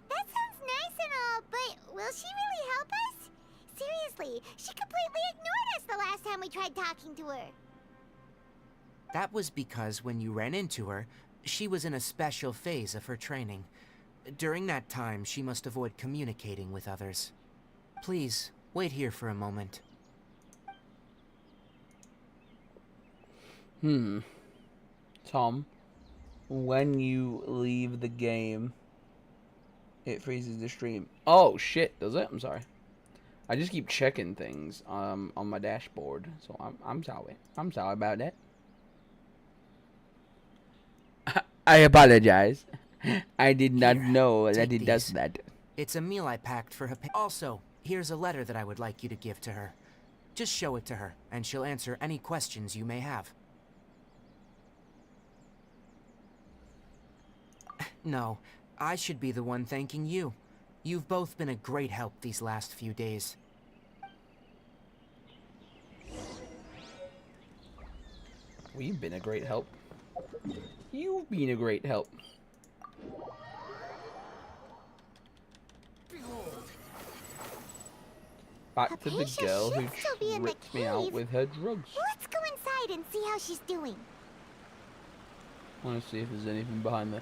That sounds nice and all, but will she really help us? Seriously, she completely ignored us the last time we tried talking to her. That was because when you ran into her, she was in a special phase of her training. During that time, she must avoid communicating with others. Please, wait here for a moment. Tom, when you leave the game, it freezes the stream. Oh shit, does it? I'm sorry. I just keep checking things on my dashboard, so I'm sorry. I'm sorry about that. I apologize. I did not know that it does that. It's a meal I packed for her. Also, here's a letter that I would like you to give to her. Just show it to her, and she'll answer any questions you may have. No, I should be the one thanking you. You've both been a great help these last few days. We've been a great help. You've been a great help. Back to the Hypatia girl who should still be in the tripped me out cave. with her drugs. Let's go inside and see how she's doing. I want to see if there's anything behind the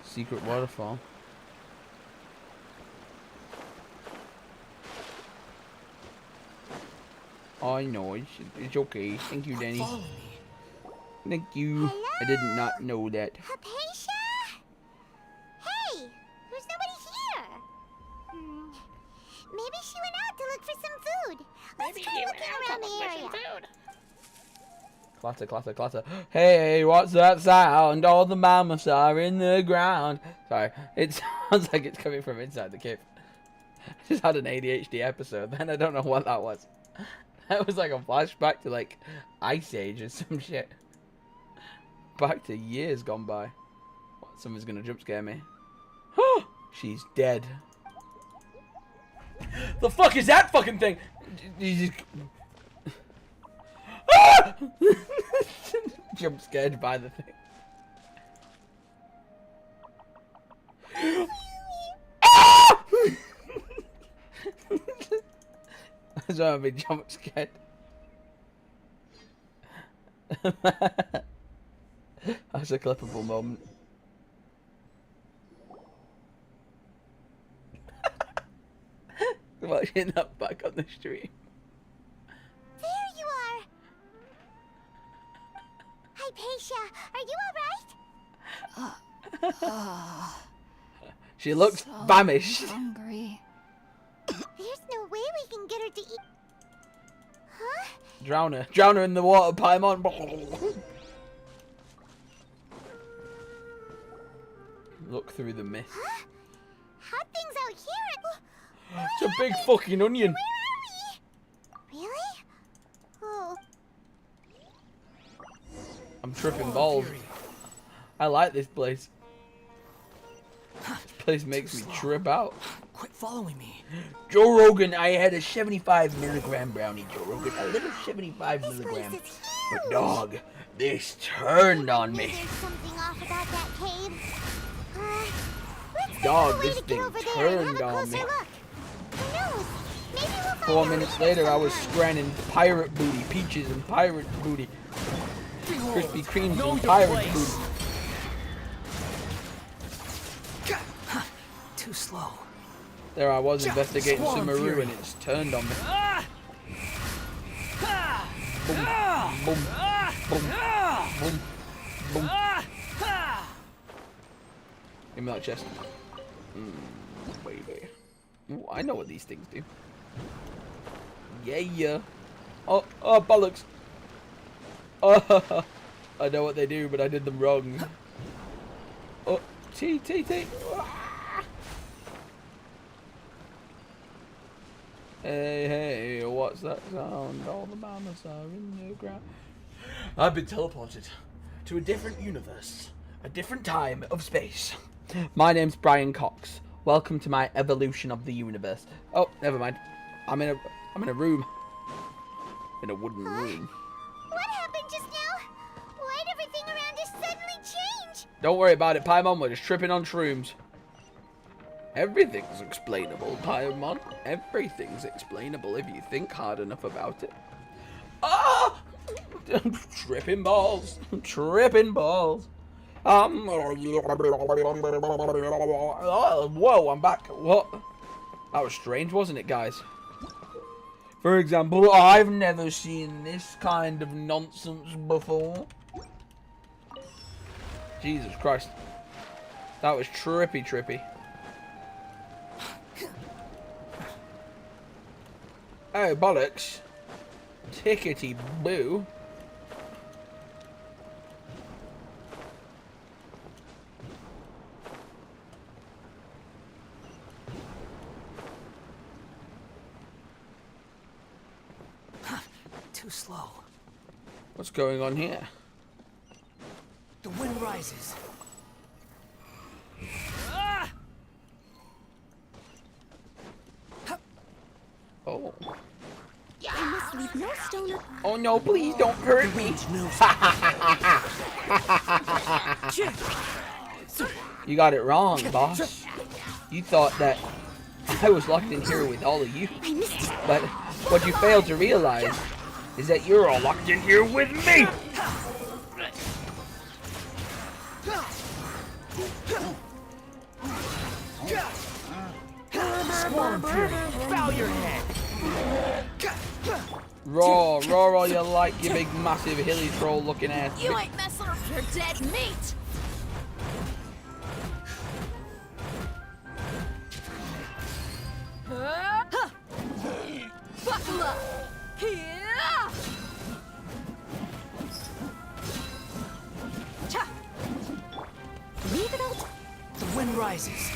secret waterfall. Oh, no, it's okay. Thank you, Danny. Thank you. Hello? I did not know that. Hypatia? Hey, there's nobody here. Maybe she went out to look for some food. Let's try looking around the area. Clatter, clatter, clatter. Hey, what's that sound? All the mammoths are in the ground. Sorry, it sounds like it's coming from inside the cave. I just had an ADHD episode, then I don't know what that was. That was like a flashback to like Ice Age or some shit. Back to years gone by. What, someone's gonna jump scare me. She's dead. The fuck is that fucking thing? Ah! Jump scared by the thing. Ah! That's why I've been jump scared. That's a clippable moment. watching that back on the stream. There you are. Hypatia, are you alright? She looks famished. Hungry. There's no way we can get her to eat. Huh? Drown her. Drown her in the water, Paimon. Look through the mist. Huh? Hot things out here. It's a big fucking onion. Where are we? Really? Oh. I'm tripping balls. I like this place. This place makes me trip out. Quit following me. Joe Rogan, I had a 75 milligram brownie, Joe Rogan. A little 75 milligram. This is huge. But dog, this turned on me. There's something off about that cave. Let's Dog, find a way this to get thing over there and turned have a on closer me. look. Who knows? Maybe we'll find 4 out minutes here later, I was sometime. scranning pirate booty, peaches and pirate booty. Krispy Kremes Know and your pirate place. booty. Too slow. There I was investigating Swan Sumeru Fury. and it's turned on me. Ah! Ah! Boom, Ah! boom, Ah! boom, Ah! boom, boom. Ah! Ah! Give me that chest. Baby. Ooh, I know what these things do. Yeah. Oh, bollocks. Oh, I know what they do, but I did them wrong. Oh, T. Hey, what's that sound? All the mammals are in the ground. I've been teleported to a different universe, a different time of space. My name's Brian Cox. Welcome to my evolution of the universe. Oh, never mind. I'm in a room. In a wooden room. What happened just now? Why'd everything around us suddenly change? Don't worry about it, Paimon. We're just tripping on shrooms. Everything's explainable, Paimon. Everything's explainable if you think hard enough about it. Ah! Tripping balls. Tripping balls. Whoa, I'm back. What? That was strange, wasn't it, guys? For example, I've never seen this kind of nonsense before. Jesus Christ. That was trippy. Oh, bollocks. Tickety boo. Too slow. What's going on here? The wind rises. Ah! Oh. I must leave no stone. Oh no, please don't hurt me. You got it wrong, boss. You thought that I was locked in here with all of you. I missed it. But what you failed to realize is that you're all locked in here with me. Swan Fury, bow your head. Roar you like, you big massive hilly troll looking ass. You ain't messing with your dead meat! Buckle up! Here! Cha! Leave it out. The wind rises.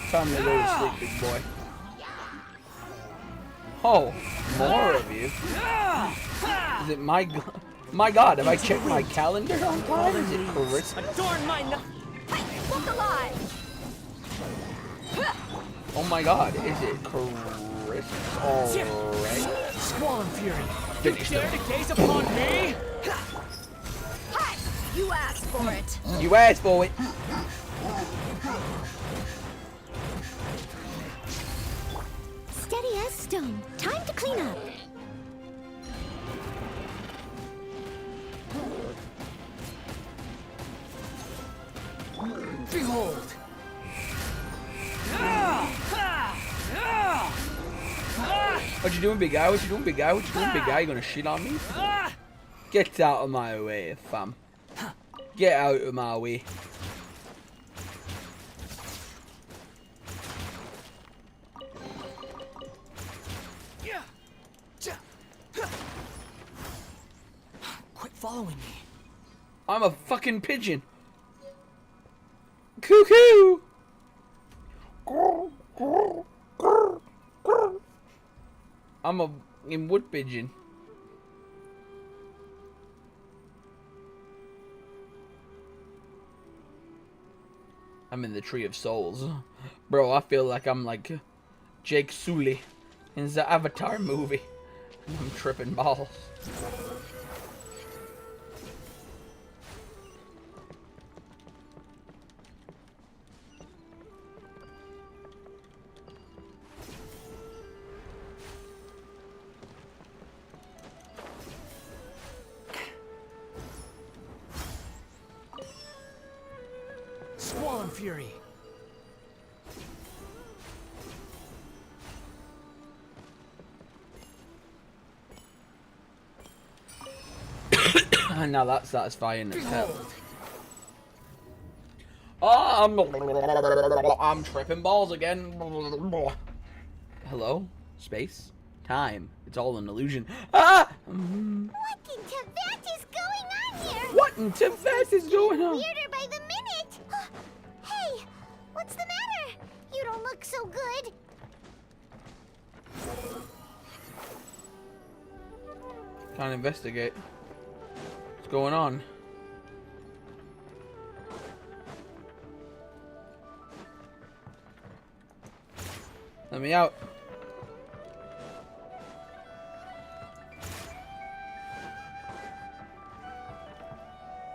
Time to go to sleep, big boy. Oh, more of you. Is it my God, have I checked my calendar on time? Is it Christmas? Adorn my Hey, look alive! Oh my God, is it Christmas already? Swan Fury. Finish dare them. to gaze upon me? Hi! You asked for it! You asked for it. Steady as stone. Time to clean up. Behold. What you doing, big guy? What you doing, big guy? What you doing, big guy? You gonna shit on me? Get out of my way, fam. Get out of my way. Quit following me. I'm a fucking pigeon. Cuckoo! I'm a wood pigeon. I'm in the Tree of Souls. Bro, I feel like I'm like Jake Sully in the Avatar movie. I'm tripping balls. Squall and Fury. Now that's satisfying as hell. Oh, I'm tripping balls again. Hello? Space? Time. It's all an illusion. Ah! What in Tibet is going on here? What in Tibet is going on? Weirder by the minute. Hey, what's the matter? You don't look so good. Can't investigate. What's going on? Let me out.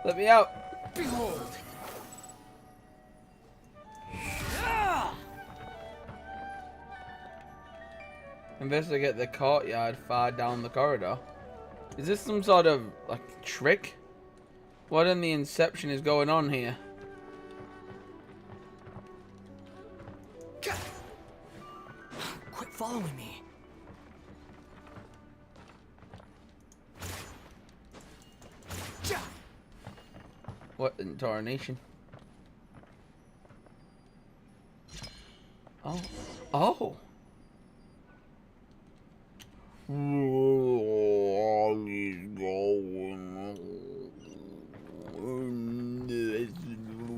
Let me out. Behold. Investigate the courtyard far down the corridor. Is this some sort of like trick? What in the inception is going on here? Quit following me. What in tarnation? Oh. Oh. Wrong is going on. This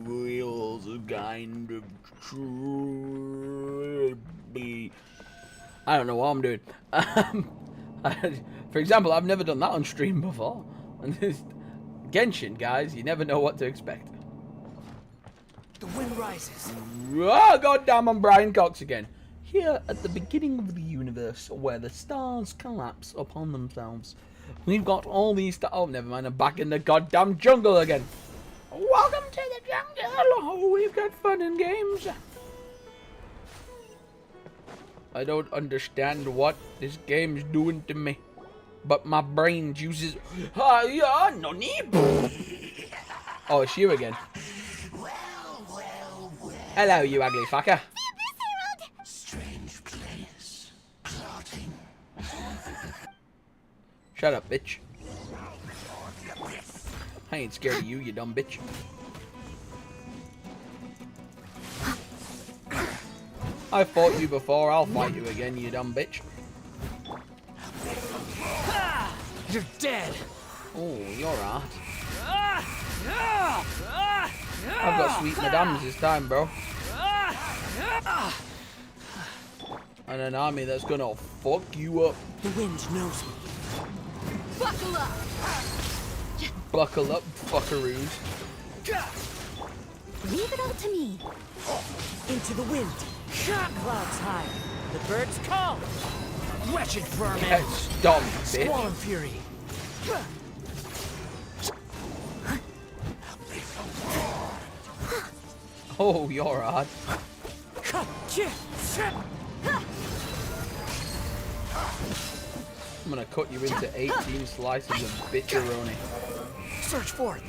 feels kind of trippy. I don't know what I'm doing. For example, I've never done that on stream before. And this Genshin, guys, you never know what to expect. The wind rises. Oh, goddamn, I'm Brian Cox again. Here at the beginning of the universe, where the stars collapse upon themselves, we've got all these stars. Oh, never mind, I'm back in the goddamn jungle again. Welcome to the jungle. Oh, we've got fun and games. I don't understand what this game's doing to me, but my brain juices. Yeah, no need. Oh, it's you again. Hello, you ugly fucker. Strange place. Plotting. Shut up, bitch. I ain't scared of you, you dumb bitch. I fought you before, I'll fight you again, you dumb bitch. You're dead. Oh, you're right. I've got sweet madams this time, bro. And an army that's gonna fuck you up. The wind knows me. Buckle up! Buckle up, fuckaroos. Leave it all to me. Into the wind. Clouds high. The birds call. Wretched vermin. Get stomped, bitch. Squall and Fury. Oh, you're hard. I'm gonna cut you into 18 slices of bitcheroni. Search for it.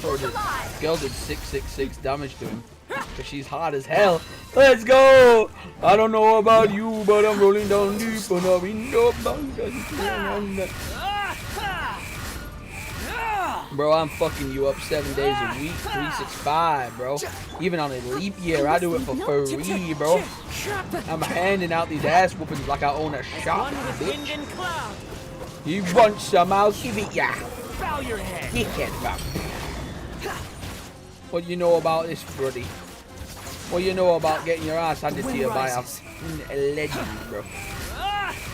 Girl did 666 damage to him. Because she's hard as hell. Let's go! I don't know about you, but I'm rolling down deep on a window. Bro, I'm fucking you up 7 days a week, 365, bro. Even on a leap year, I do it for free, bro. I'm handing out these ass whoopings like I own a shop, bitch. You want some, I'll give it ya. Bow your head. Dickhead, bro. What you know about this, Brody? What you know about getting your ass handed to you by a legend, bro?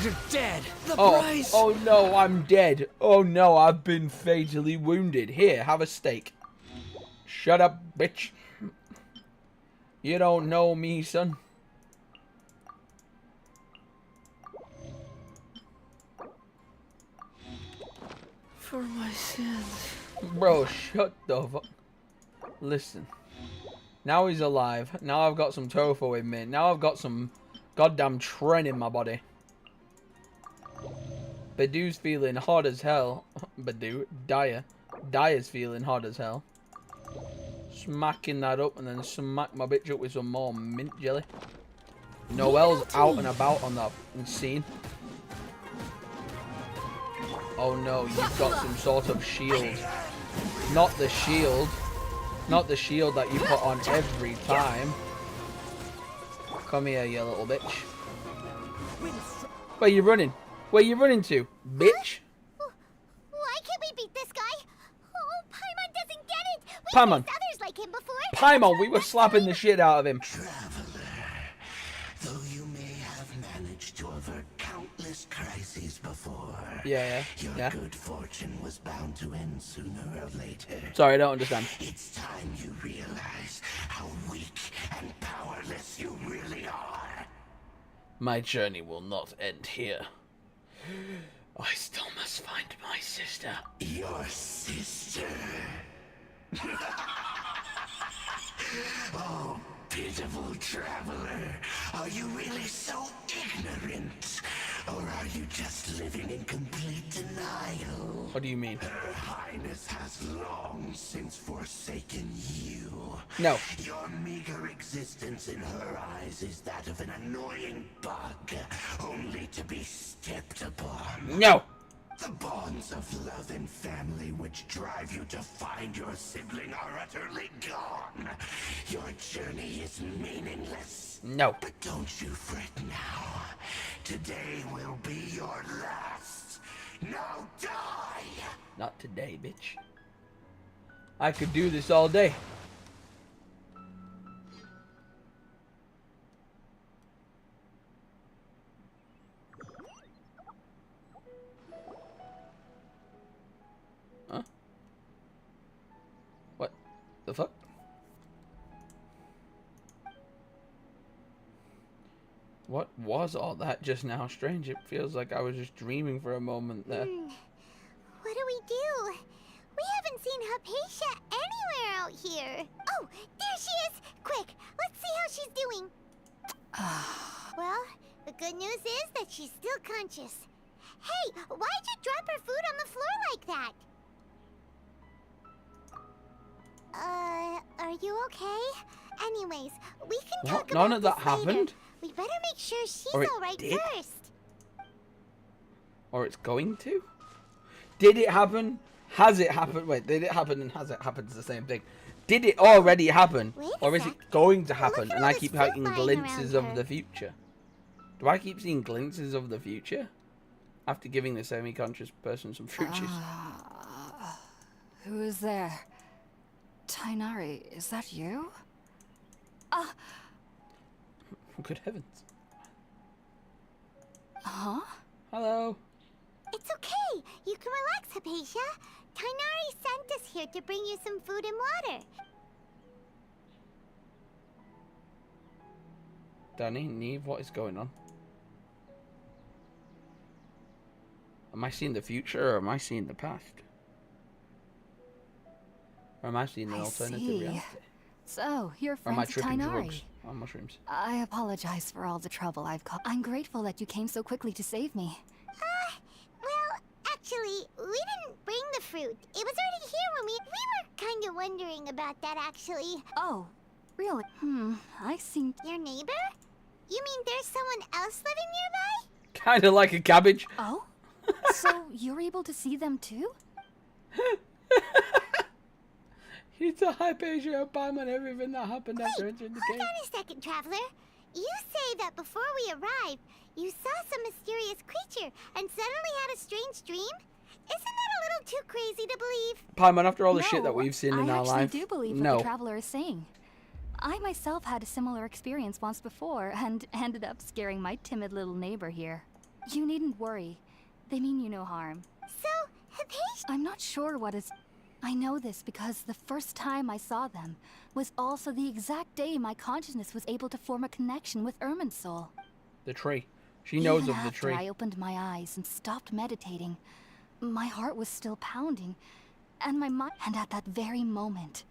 You're dead. Oh no, I'm dead. Oh no, I've been fatally wounded. Here, have a steak. Shut up, bitch. You don't know me, son. For my sins. Bro, shut the fuck. Listen. Now he's alive. Now I've got some tofu in me. Now I've got some goddamn tren in my body. Badoo's feeling hot as hell. Badoo. Dire's feeling hot as hell. Smacking that up and then smack my bitch up with some more mint jelly. Noelle's out and about on that scene. Oh no, you've got some sort of shield. Not the shield. Not the shield that you put on every time. Come here, you little bitch. Where you running? Where you running to, bitch? Why can't we beat this guy? Oh, Paimon doesn't get it. We Paimon. faced others like him before. Paimon, we were slapping the shit out of him. Traveler, though you may have managed to avert countless crises before, Yeah. your good fortune was bound to end sooner or later. Sorry, I don't understand. It's time you realize how weak and powerless you really are. My journey will not end here. I still must find my sister. Your sister. Oh, pitiful traveler. Are you really so ignorant? Or are you just living in complete denial? What do you mean? Her Highness has long since forsaken you. No. Your meager existence in her eyes is that of an annoying bug, only to be stepped upon. No. The bonds of love and family which drive you to find your sibling are utterly gone. Your journey is meaningless. No. But don't you fret now. Today will be your last. Now die! Not today, bitch. I could do this all day. Huh? What the fuck? What was all that just now? Strange. It feels like I was just dreaming for a moment there. What do we do? We haven't seen Hypatia anywhere out here. Oh, there she is! Quick, let's see how she's doing. Well, the good news is that she's still conscious. Hey, why'd you drop her food on the floor like that? Are you okay? Anyways, we can talk about None of that this later. happened? We better make sure she's Or it alright did? first. Or it's going to? Did it happen? Has it happened? Wait, did it happen and has it happened? It's the same thing. Did it already happen? Wait a Or is sec. it going to happen? Look at And all I this keep fruit having lying glimpses around of her. the future. Do I keep seeing glimpses of the future? After giving the semi-conscious person some fruit juice. Who is there? Tainari, is that you? Good heavens. Huh? Hello. It's okay. You can relax, Hypatia. Tainari sent us here to bring you some food and water. Danny, Neve, what is going on? Am I seeing the future or am I seeing the past? Or am I seeing an I alternative see. reality? So, you're Or am I friends with tripping Tainari. drugs on mushrooms? I apologize for all the trouble I've caused. I'm grateful that you came so quickly to save me. Well, actually, we didn't bring the fruit. It was already here when we were kind of wondering about that actually. Oh, really? I seem... Your neighbor? You mean there's someone else living nearby? Kind of like a cabbage. Oh? So you're able to see them too? It's a Hypatia Paimon everything that happened after Wait, entering the hold game. on a second, Traveler. You say that before we arrived, you saw some mysterious creature and suddenly had a strange dream? Isn't that a little too crazy to believe? Paimon, after all the shit that we've seen in I our life. actually do believe what the Traveler is saying. I myself had a similar experience once before and ended up scaring my timid little neighbor here. You needn't worry. They mean you no harm. So, Hypatia... I'm not sure what is... I know this because the first time I saw them was also the exact day my consciousness was able to form a connection with Irminsul. The tree. She knows Even of the after tree. I opened my eyes and stopped meditating, my heart was still pounding, and my mind... And at that very moment,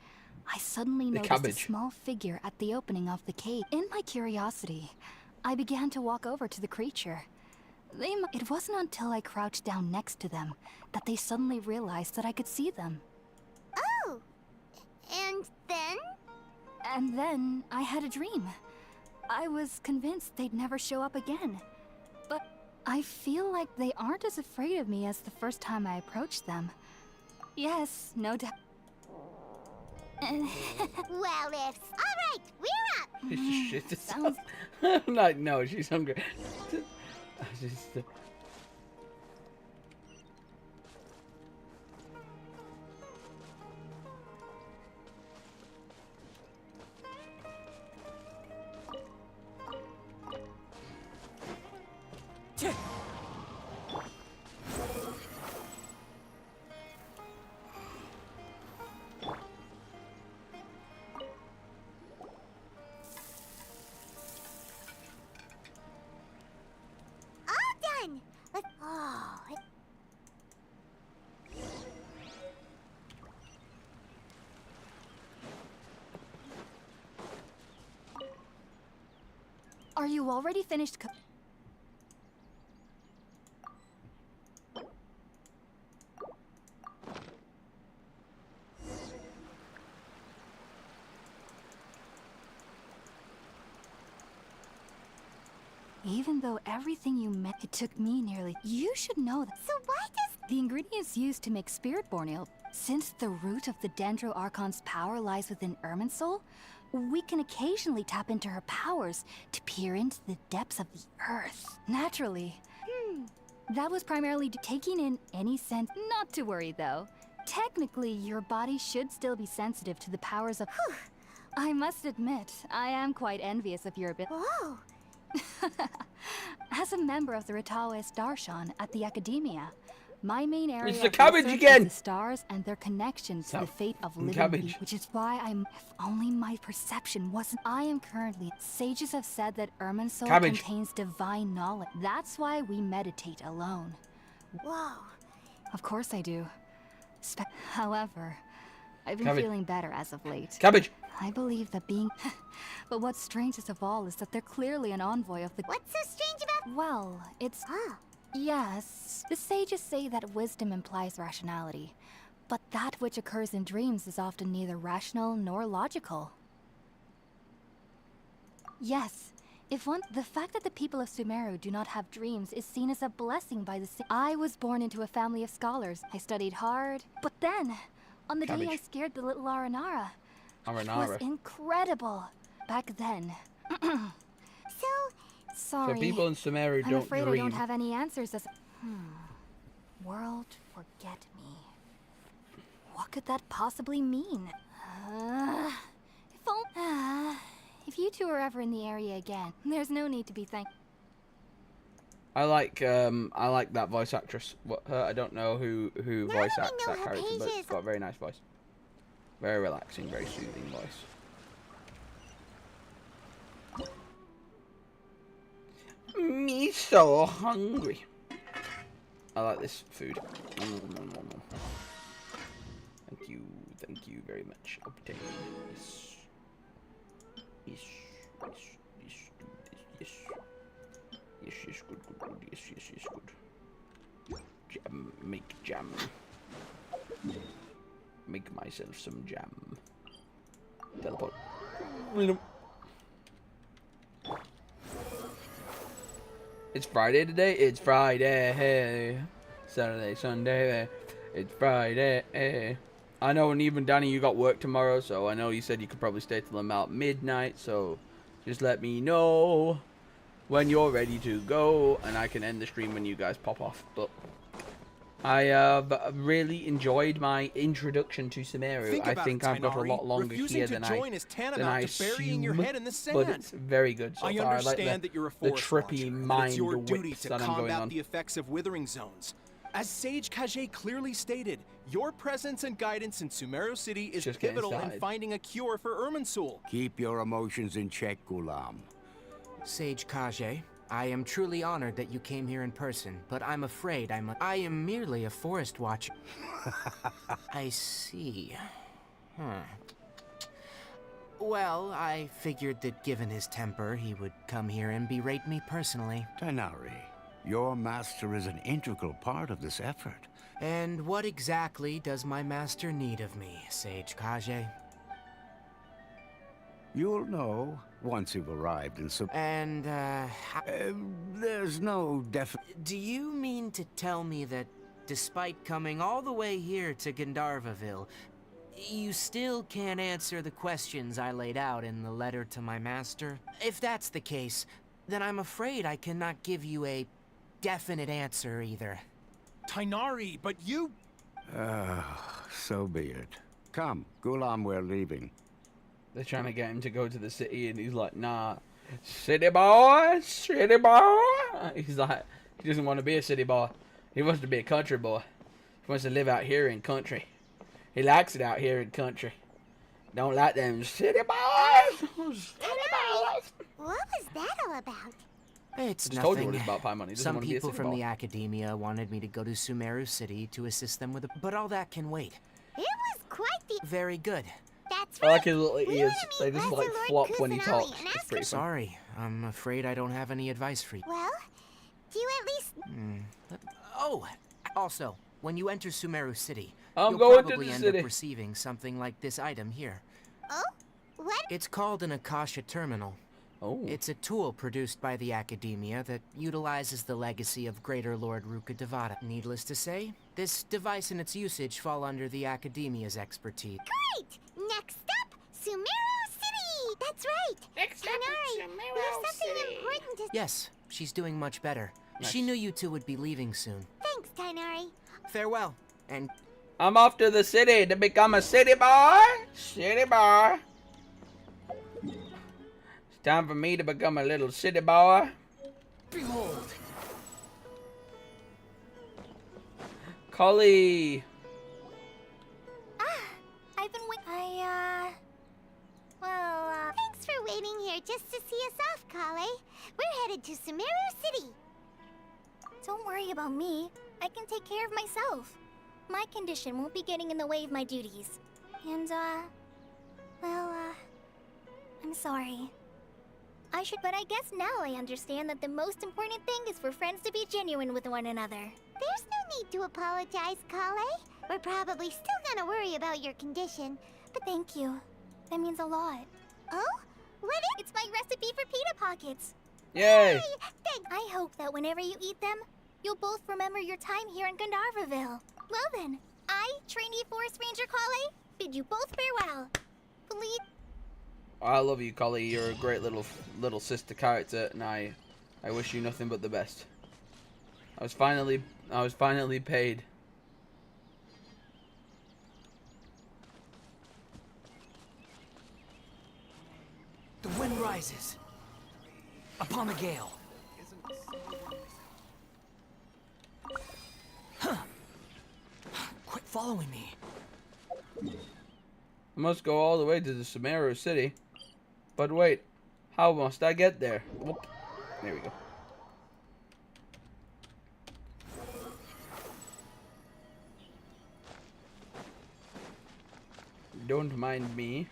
I suddenly noticed a small figure at the opening of the cave. In my curiosity, I began to walk over to the creature. It wasn't until I crouched down next to them that they suddenly realized that I could see them. Oh! And then? And then I had a dream. I was convinced they'd never show up again. But I feel like they aren't as afraid of me as the first time I approached them. Yes, no doubt. Well, ifs. Alright, we're up! Shit. Sounds... I'm like, no, she's hungry. Just, All done! Oh... Are you already finished Even though everything you meant, it took me nearly... You should know that... So why does... The ingredients used to make Spiritborn ale, since the root of the Dendro Archon's power lies within Irminsul, we can occasionally tap into her powers to peer into the depths of the earth. Naturally. That was primarily taking in any sense... Not to worry, though. Technically, your body should still be sensitive to the powers of... I must admit, I am quite envious of your ability. Whoa! As a member of the Ritawes Darshan at the Academia, my main area It's the of cabbage research again! is the stars and their connections to the fate of living Cabbage. beings, which is why if only my perception wasn't... I am currently... Sages have said that Irminsul Cabbage. contains divine knowledge. That's why we meditate alone. Whoa. Of course I do. However, I've been Cabbage. feeling better as of late. Cabbage. I believe that being... But what's strangest of all is that they're clearly an envoy of the... What's so strange about... Well, it's... Yes, the sages say that wisdom implies rationality, but that which occurs in dreams is often neither rational nor logical. Yes, the fact that the people of Sumeru do not have dreams is seen as a blessing by the... I was born into a family of scholars. I studied hard, but then, on the day Cabbage. I scared the little Aranara, it was Aranara. incredible. Back then. So... Sorry. So people in Sumeru I'm don't afraid dream. I don't have any answers as... World forget me. What could that possibly mean? If you two are ever in the area again, there's no need to be I like that voice actress. I don't know who voice that acts we know that character, but Hypatia it's got a very nice voice. Very relaxing, very soothing voice. Me so hungry. I like this food. Thank you very much. Obtain this. Yes, good. Yes, good. Jam, make jam. make myself some jam. Teleport. It's Friday today? It's Friday. Hey. Saturday, Sunday. It's Friday. Hey. I know, and even Danny, you got work tomorrow, so I know you said you could probably stay till about midnight, so just let me know when you're ready to go, and I can end the stream when you guys pop off. But I have really enjoyed my introduction to Sumeru. I think I've got a lot longer here than I assume, but it's very good so far. I like the trippy mind whips that I'm going on. The effects of withering zones. As Sage Kage clearly stated, your presence and guidance in Sumeru City is pivotal in finding a cure for Irminsul. Keep your emotions in check, Gulam. Sage Kage, I am truly honored that you came here in person, but I'm afraid I am merely a forest watcher. I see. Well, I figured that given his temper, he would come here and berate me personally. Tighnari, your master is an integral part of this effort. And what exactly does my master need of me, Sage Kage? You'll know once you've arrived in there's no definite... Do you mean to tell me that despite coming all the way here to Gandharvaville, you still can't answer the questions I laid out in the letter to my master? If that's the case, then I'm afraid I cannot give you a definite answer either. Tighnari, but you... So be it. Come, Gulam, we're leaving. They're trying to get him to go to the city, and he's like, nah. City boy! City boy! He's like, he doesn't want to be a city boy. He wants to be a country boy. He wants to live out here in country. He likes it out here in country. Don't like them city boys! City boys! What was that all about? It's nothing. Told you what nothing. it's about, Paimon. Some people from the academia wanted me to go to Sumeru City to assist them with it, but all that can wait. It was quite the... Very good. That's I right. like his little ears. They just like flop when he talks. It's pretty fun. Sorry, I'm afraid I don't have any advice for you. Well, do you at least... Oh, also, when you enter Sumeru City, you'll probably end up receiving something like this item here. Oh? What? It's called an Akasha Terminal. Oh. It's a tool produced by the academia that utilizes the legacy of Greater Lord Ruka Devata. Needless to say, this device and its usage fall under the academia's expertise. Great! Next up, Sumeru City! That's right! Next up, Tighnari, we have something important to... Yes, she's doing much better. Nice. She knew you two would be leaving soon. Thanks, Tighnari. Farewell, and... I'm off to the city to become a city boy! City boy! It's time for me to become a little city boy. Behold! Collie! I've been Thanks for waiting here just to see us off, Kale. We're headed to Sumeru City. Don't worry about me. I can take care of myself. My condition won't be getting in the way of my duties. And, I'm sorry. But I guess now I understand that the most important thing is for friends to be genuine with one another. There's no need to apologize, Kale. We're probably still gonna worry about your condition. But thank you. That means a lot. Oh? What is... It's my recipe for pita pockets. Yay! I hope that whenever you eat them, you'll both remember your time here in Gandharvaville. Well then, I, trainee Forest Ranger Kale, bid you both farewell. Please. I love you, Collie. You're a great little sister character, and I wish you nothing but the best. I was finally paid. The wind rises upon the gale. Quit following me. I must go all the way to the Sumeru City. But wait, how must I get there? Whoop. There we go. Don't mind me.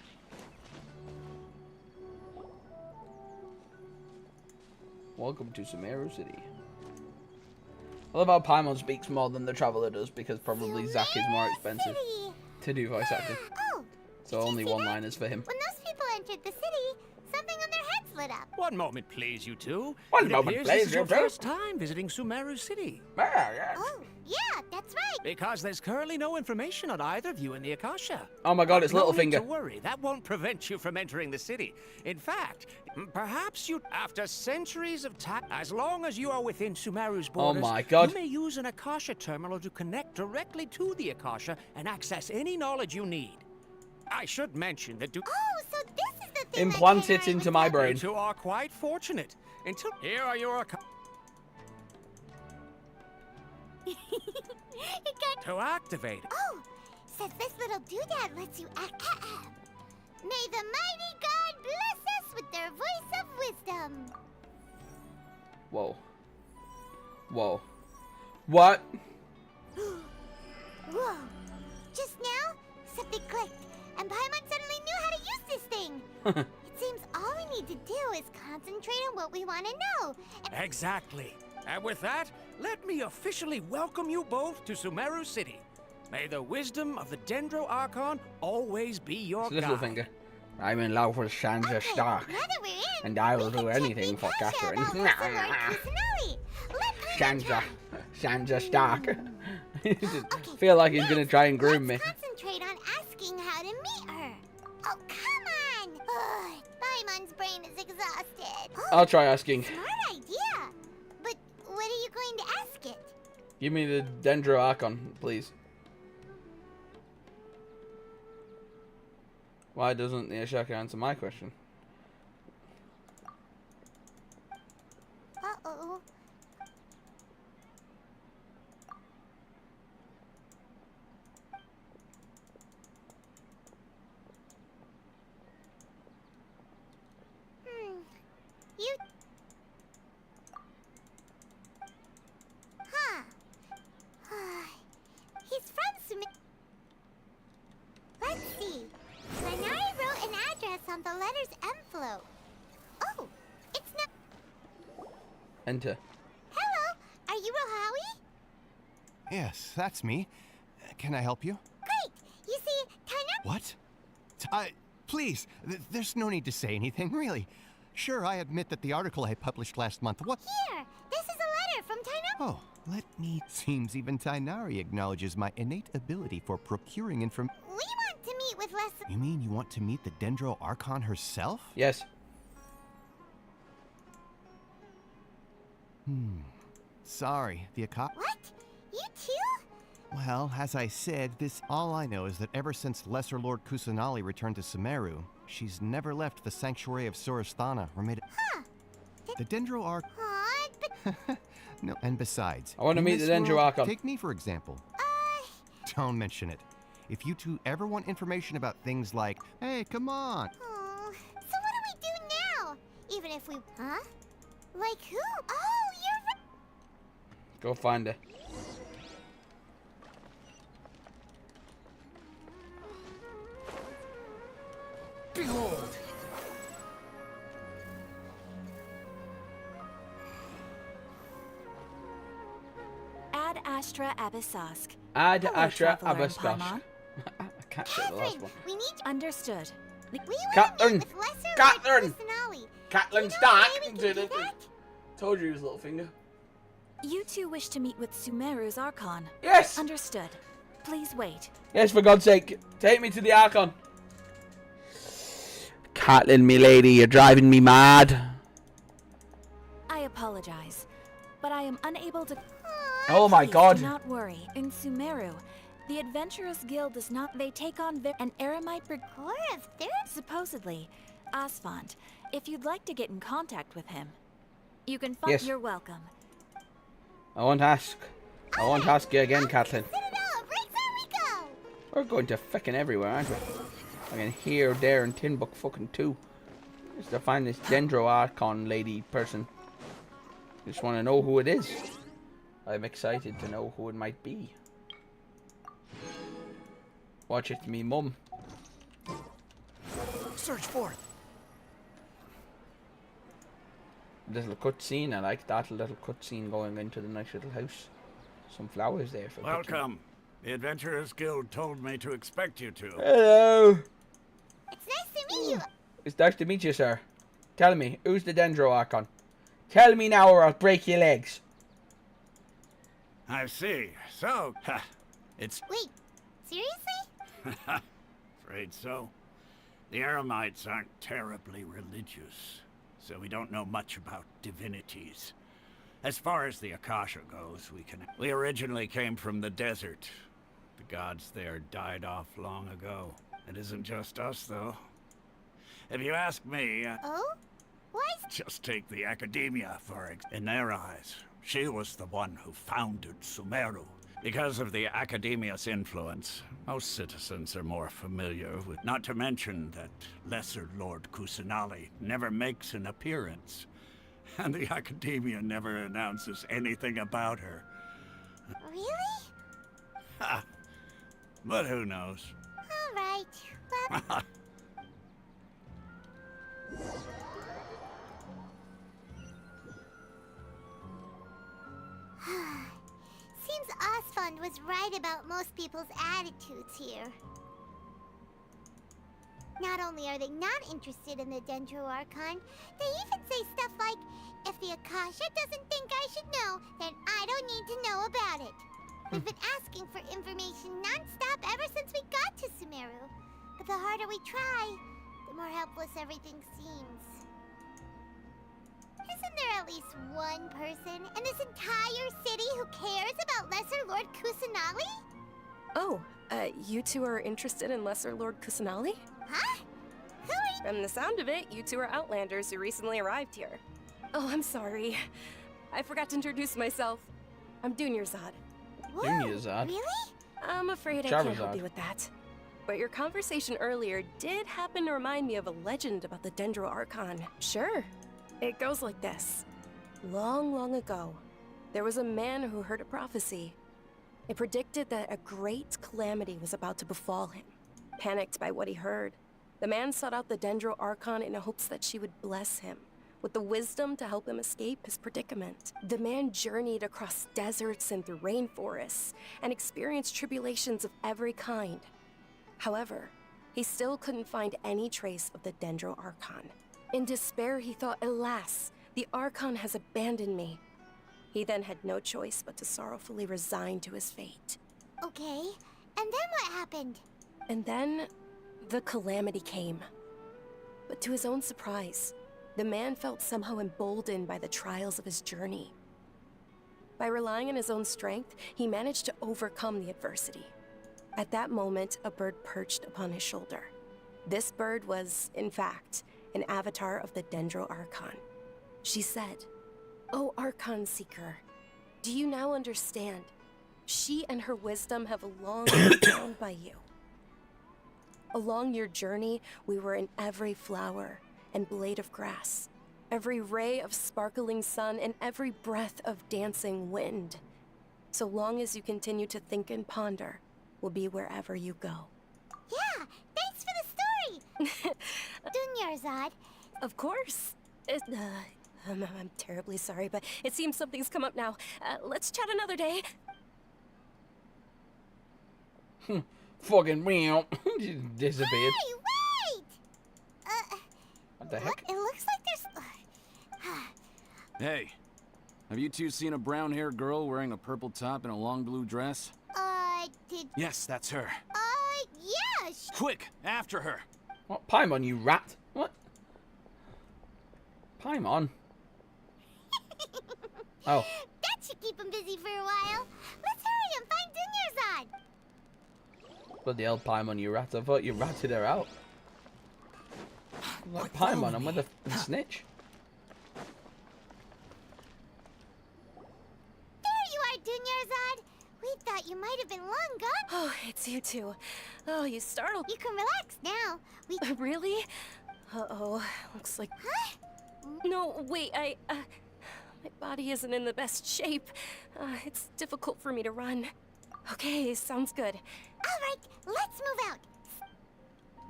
Welcome to Sumeru City. I love how Paimon speaks more than the Traveler does because probably Zack is more expensive. to do voice acting. Oh, So did you only see that? one-liners for him. When those people entered the city, something on their heads lit up. One moment, please, you two. One It moment, appears please, this is you your two. first time visiting Sumeru City. Oh, yeah, that's right. Because there's currently no information on either of you in the Akasha. Oh my god, it's No Littlefinger. need to worry, that won't prevent you from entering the city. In fact, perhaps you, after centuries of as long as you are within Sumeru's borders, my God. you may use an Akasha terminal to connect directly to the Akasha and access any knowledge you need. I should mention that Oh, so this is the thing Implant that it into my brain. you two are quite fortunate. Until here are your It got... to activate. Oh, says this little doodad lets you act... May the mighty God bless us with their voice of wisdom. Whoa. Whoa. What? Whoa. Just now, something clicked, and Paimon suddenly knew how to use this thing. It seems all we need to do is concentrate on what we want to know. Exactly. And with that, let me officially welcome you both to Sumeru City. May the wisdom of the Dendro Archon always be your guide. Littlefinger. I'm in love with Sansa Stark. Now that we're in, And I will we do can check anything the for Akasha Catherine. about Lesser Lord Kusanali. Let Paimon Sansa. try. Sansa Stark. Feel like he's gonna try and groom me. Let's concentrate on asking how to meet her. Oh, come on! Ugh, Paimon's brain is exhausted. Oh, I'll try asking. smart idea. But what are you going to ask it? Give me the Dendro Archon, please. Why doesn't the Ashaka answer my question? Uh-oh. You... Huh. He's from Sumi... Let's see. Lanari wrote an address on the letter's envelope. Oh, it's not... Enter. Hello, are you Rohawi? Yes, that's me. Can I help you? Great! You see, Taina... What? Please, there's no need to say anything, really. Sure, I admit that the article I published last month... What? Here! This is a letter from Taina... Oh, let me... Seems even Tainari acknowledges my innate ability for procuring information. We want to meet with Les... You mean you want to meet the Dendro Archon herself? Yes. Sorry, the Akasha... What? You too? Well, as I said, all I know is that ever since Lesser Lord Kusanali returned to Sumeru, she's never left the Sanctuary of Sorasthana or made it... Huh. The Dendro Archon... Aw, but... No, and besides... I want to in meet this the Dendro world- Archon. Take me, for example. Don't mention it. If you two ever want information about things like, hey, come on. Oh, so what do we do now? Even if we... Huh? Like who? Oh, you're right. Go find her. Behold! Ad Astra Abyssask. Ad Hello, Astra traveler in Abaskosh. Paimon. I can't say the last Catherine, one. we need to... Understood. We want to Catherine! meet with Lesser Catherine! Lord Kusanali. Catelyn You know Stark! a way we can do that? Told you he was Littlefinger. You two wish to meet with Sumeru's Archon. Yes! Understood. Please wait. Yes, for God's sake. Take me to the Archon. Catelyn, me lady, you're driving me mad. I apologize, but I am unable to... Oh my Please god. do not worry. In Sumeru, the Adventurous Guild does not... They take on an Eremite... Core of third? Supposedly. Asphont. If you'd like to get in contact with him, you can find... Yes. You're welcome. I won't ask. I won't ask you again, Catelyn. Set it up! Right where we go! We're going to fucking everywhere, aren't we? I mean, here, there, and Tinbook fucking too. Just to find this Dendro Archon lady person. Just want to know who it is. I'm excited to know who it might be. Watch it, me mum. Search forth. Little cutscene. I like that little cutscene going into the nice little house. Some flowers there for picking. Welcome. The Adventurers Guild told me to expect you to. Hello. It's nice to meet you. It's nice to meet you, sir. Tell me, who's the Dendro Archon? Tell me now or I'll break your legs. I see. So, it's... Wait, seriously? Afraid so. The Eremites aren't terribly religious, so we don't know much about divinities. As far as the Akasha goes, we originally came from the desert. The gods there died off long ago. It isn't just us, though. If you ask me... Oh? Why? Just take the Academia, for example. In their eyes, she was the one who founded Sumeru. Because of the Academia's influence, most citizens are more familiar with... Not to mention that Lesser Lord Kusanali never makes an appearance. And the Academia never announces anything about her. Really? Ha! But who knows? All right. Well... Seems Osfond was right about most people's attitudes here. Not only are they not interested in the Dendro Archon, they even say stuff like, if the Akasha doesn't think I should know, then I don't need to know about it. We've been asking for information non-stop ever since we got to Sumeru. But the harder we try, the more helpless everything seems. Isn't there at least one person in this entire city who cares about Lesser Lord Kusanali? Oh, you two are interested in Lesser Lord Kusanali? Huh? Who are you? From the sound of it, you two are Outlanders who recently arrived here. Oh, I'm sorry. I forgot to introduce myself. I'm Dunyarzad. Dunyarzad? Really? I'm afraid I can't help you with that. But your conversation earlier did happen to remind me of a legend about the Dendro Archon. Sure. It goes like this. Long, long ago, there was a man who heard a prophecy. It predicted that a great calamity was about to befall him. Panicked by what he heard, the man sought out the Dendro Archon in hopes that she would bless him with the wisdom to help him escape his predicament. The man journeyed across deserts and through rainforests and experienced tribulations of every kind. However, he still couldn't find any trace of the Dendro Archon. In despair, he thought, alas, the Archon has abandoned me. He then had no choice but to sorrowfully resign to his fate. Okay, and then what happened? And then, the calamity came. But to his own surprise, the man felt somehow emboldened by the trials of his journey. By relying on his own strength, he managed to overcome the adversity. At that moment, a bird perched upon his shoulder. This bird was, in fact, an avatar of the Dendro Archon. She said, "O Archon Seeker, do you now understand? She and her wisdom have long been bound by you. Along your journey, we were in every flower and blade of grass, every ray of sparkling sun, and every breath of dancing wind. So long as you continue to think and ponder, we'll be wherever you go." Yeah, thanks for the story! Dunyarzad. Of course. I'm terribly sorry, but it seems something's come up now. Let's chat another day. Fucking meow. Just disappeared. Hey, wait! What the heck? It looks like there's... Hey, have you two seen a brown-haired girl wearing a purple top and a long blue dress? Did... Yes, that's her. Yeah, Quick, after her! What? Paimon, you rat. What? Paimon? Oh. That should keep him busy for a while. Let's hurry and find Dunyarzad. Bloody hell, Paimon, you rat. I thought you ratted her out. Like, Paimon, I'm with a snitch. There you are, Dunyarzad. We thought you might have been long gone. Oh, it's you two. Oh, you startled. You can relax now. We... Really? Uh-oh. Looks like... Huh? No, wait, my body isn't in the best shape. It's difficult for me to run. Okay, sounds good. All right, let's move out.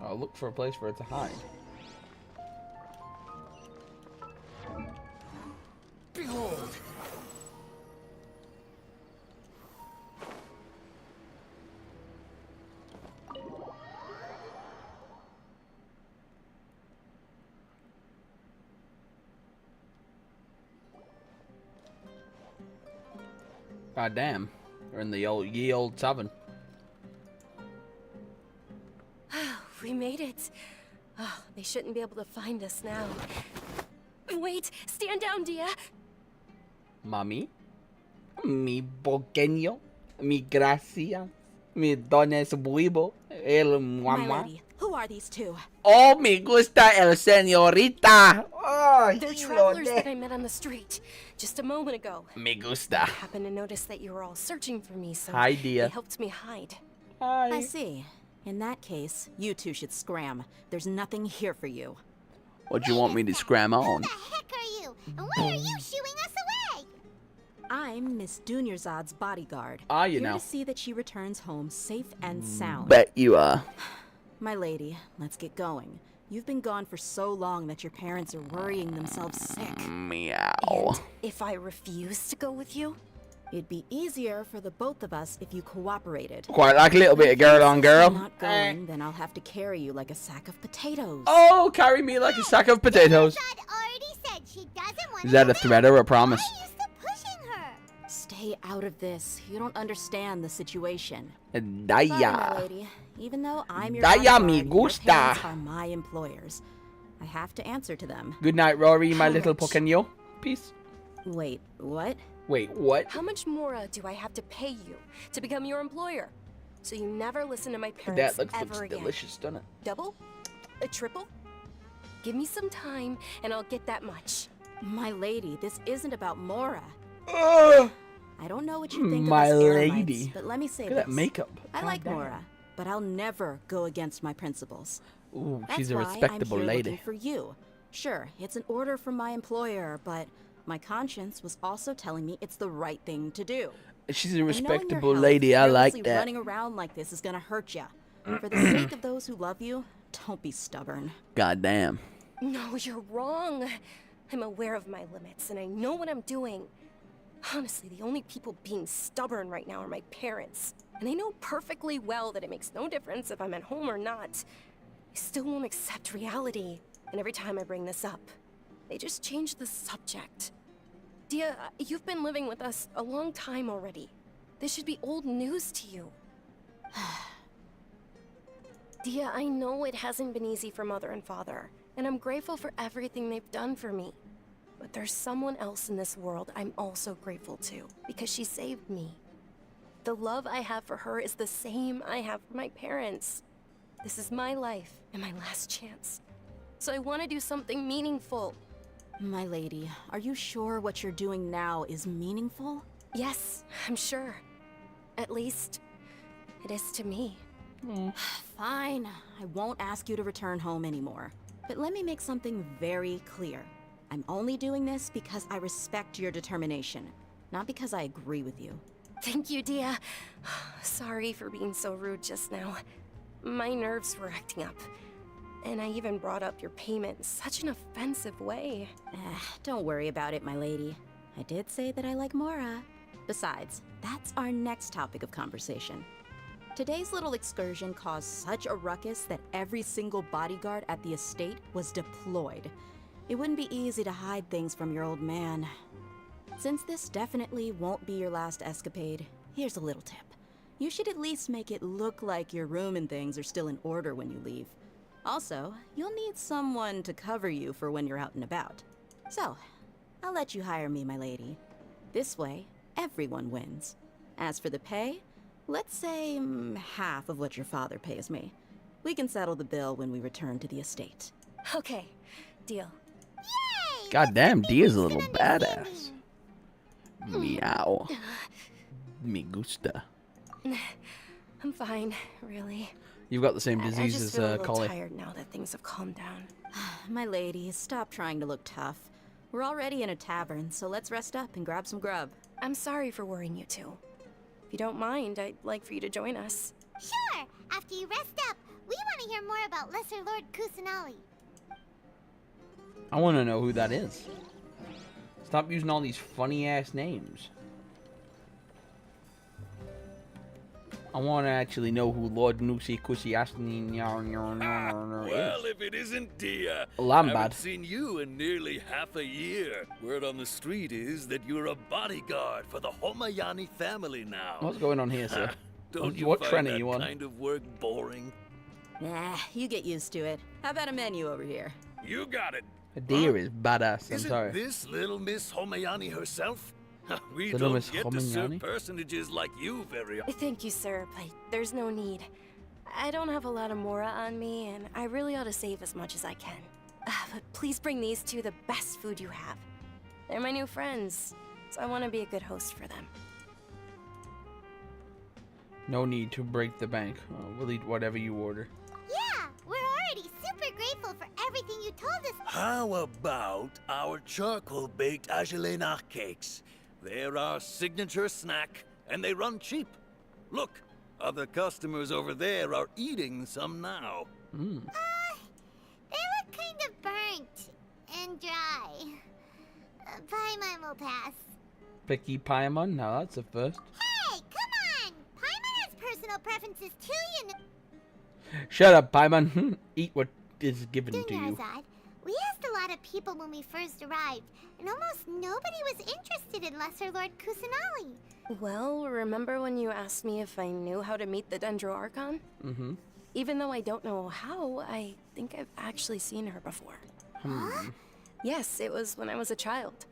I'll look for a place for her to hide. Behold! God damn. We're in the ye old tavern. We made it. Oh, they shouldn't be able to find us now. Wait, stand down, Dia. Mami? Mi pequeño. Mi gracia. Mi dones buivo. El My mamá. lady, who are these two? Oh, me gusta el señorita. Oh, They're hilo travelers de- that I met on the street just a moment ago. Me gusta. I happened to notice that you were all searching for me, so Hi, Dia. they helped me hide. I see. In that case, you two should scram. There's nothing here for you. What do you want me to scram on? Who the heck are you? And why are you shooing us away? I'm Miss Dunyarzad's bodyguard. Are you here now? to see that she returns home safe and sound. Bet you are. My lady, let's get going. You've been gone for so long that your parents are worrying themselves sick. Meow. If I refuse to go with you? It'd be easier for the both of us if you cooperated. Quite like a little bit of girl on girl. If you're not going, then I'll have to carry you like a sack of potatoes. Oh, carry me like a sack of potatoes. Dad already said she doesn't want Is that a threat or a promise? Why are you still pushing her? Stay out of this. You don't understand the situation. Sorry, my Daya. lady. Even though I'm your Daya bodyguard, me your gusta. parents are my employers. I have to answer to them. Good night, Rory, my How little much? pequeño. Peace. Wait, what? Wait, what? How much more do I have to pay you to become your employer? So you never listen to my That parents looks ever again. delicious, doesn't it? Double? A triple? Give me some time and I'll get that much. My lady, this isn't about Mora. Ugh. I don't know what you think My of us Eremites, lady. but let me say Look at this. that makeup. I God like damn. Mora, but I'll never go against my principles. Ooh, That's she's a why respectable I'm here lady. looking for you. Sure, it's an order from my employer, but my conscience was also telling me it's the right thing to do. She's a And knowing your respectable health, lady. I like carelessly that. Running around like this is gonna hurt you. For the sake of those who love you, don't be stubborn. God damn. No, you're wrong. I'm aware of my limits and I know what I'm doing. Honestly, the only people being stubborn right now are my parents. And they know perfectly well that it makes no difference if I'm at home or not. They still won't accept reality. And every time I bring this up, they just change the subject. Dia, you've been living with us a long time already. This should be old news to you. Dia, I know it hasn't been easy for Mother and Father, and I'm grateful for everything they've done for me. But there's someone else in this world I'm also grateful to, because she saved me. The love I have for her is the same I have for my parents. This is my life and my last chance. So I want to do something meaningful. My lady, are you sure what you're doing now is meaningful? Yes, I'm sure. At least, it is to me. Fine, I won't ask you to return home anymore. But let me make something very clear. I'm only doing this because I respect your determination, not because I agree with you. Thank you, Dia. Sorry for being so rude just now. My nerves were acting up. And I even brought up your payment in such an offensive way. Don't worry about it, my lady. I did say that I like Mora. Besides, that's our next topic of conversation. Today's little excursion caused such a ruckus that every single bodyguard at the estate was deployed. It wouldn't be easy to hide things from your old man. Since this definitely won't be your last escapade, here's a little tip. You should at least make it look like your room and things are still in order when you leave. Also, you'll need someone to cover you for when you're out and about. So, I'll let you hire me, my lady. This way, everyone wins. As for the pay, let's say half of what your father pays me. We can settle the bill when we return to the estate. Okay, deal. God damn, Dia's a little badass. Meow. Me gusta. I'm fine, really. You've got the same I disease just as feel a little Collie. tired now that things have calmed down. My lady, stop trying to look tough. We're already in a tavern, so let's rest up and grab some grub. I'm sorry for worrying you two. If you don't mind, I'd like for you to join us. Sure. After you rest up, we want to hear more about Lesser Lord Kusanali. I want to know who that is. Stop using all these funny ass names. I want to actually know who Lord Nusi Kusi Asni Well, if it isn't Dia. Lambad. Haven't seen you in nearly half a year. Word on the street is that you're a bodyguard for the Homayani family now. What's going on here, sir? Don't you What find trend are that you on? kind of work boring? Nah, you get used to it. How about a menu over here? You got it. Dia is badass. I'm Isn't sorry. this little Miss Homayani herself? We Little don't Miss get to serve Homayani? personages like you very often. Thank you, sir, but there's no need. I don't have a lot of Mora on me, and I really ought to save as much as I can. But please bring these two the best food you have. They're my new friends, so I want to be a good host for them. No need to break the bank. We'll eat whatever you order. Yeah, we're already super grateful for everything you told us. How about our charcoal-baked agelena cakes? They're our signature snack, and they run cheap. Look, other customers over there are eating some now. They look kind of burnt and dry. Paimon will pass. Picky Paimon? Now that's a first. Hey, come on! Paimon has personal preferences too, you know. Shut up, Paimon. Eat what is given to you. Dunyarzad, we asked a lot of people when we first arrived, and almost nobody was interested in Lesser Lord Kusanali. Well, remember when you asked me if I knew how to meet the Dendro Archon? Mm-hmm. Even though I don't know how, I think I've actually seen her before. Hmm. Yes, it was when I was a child.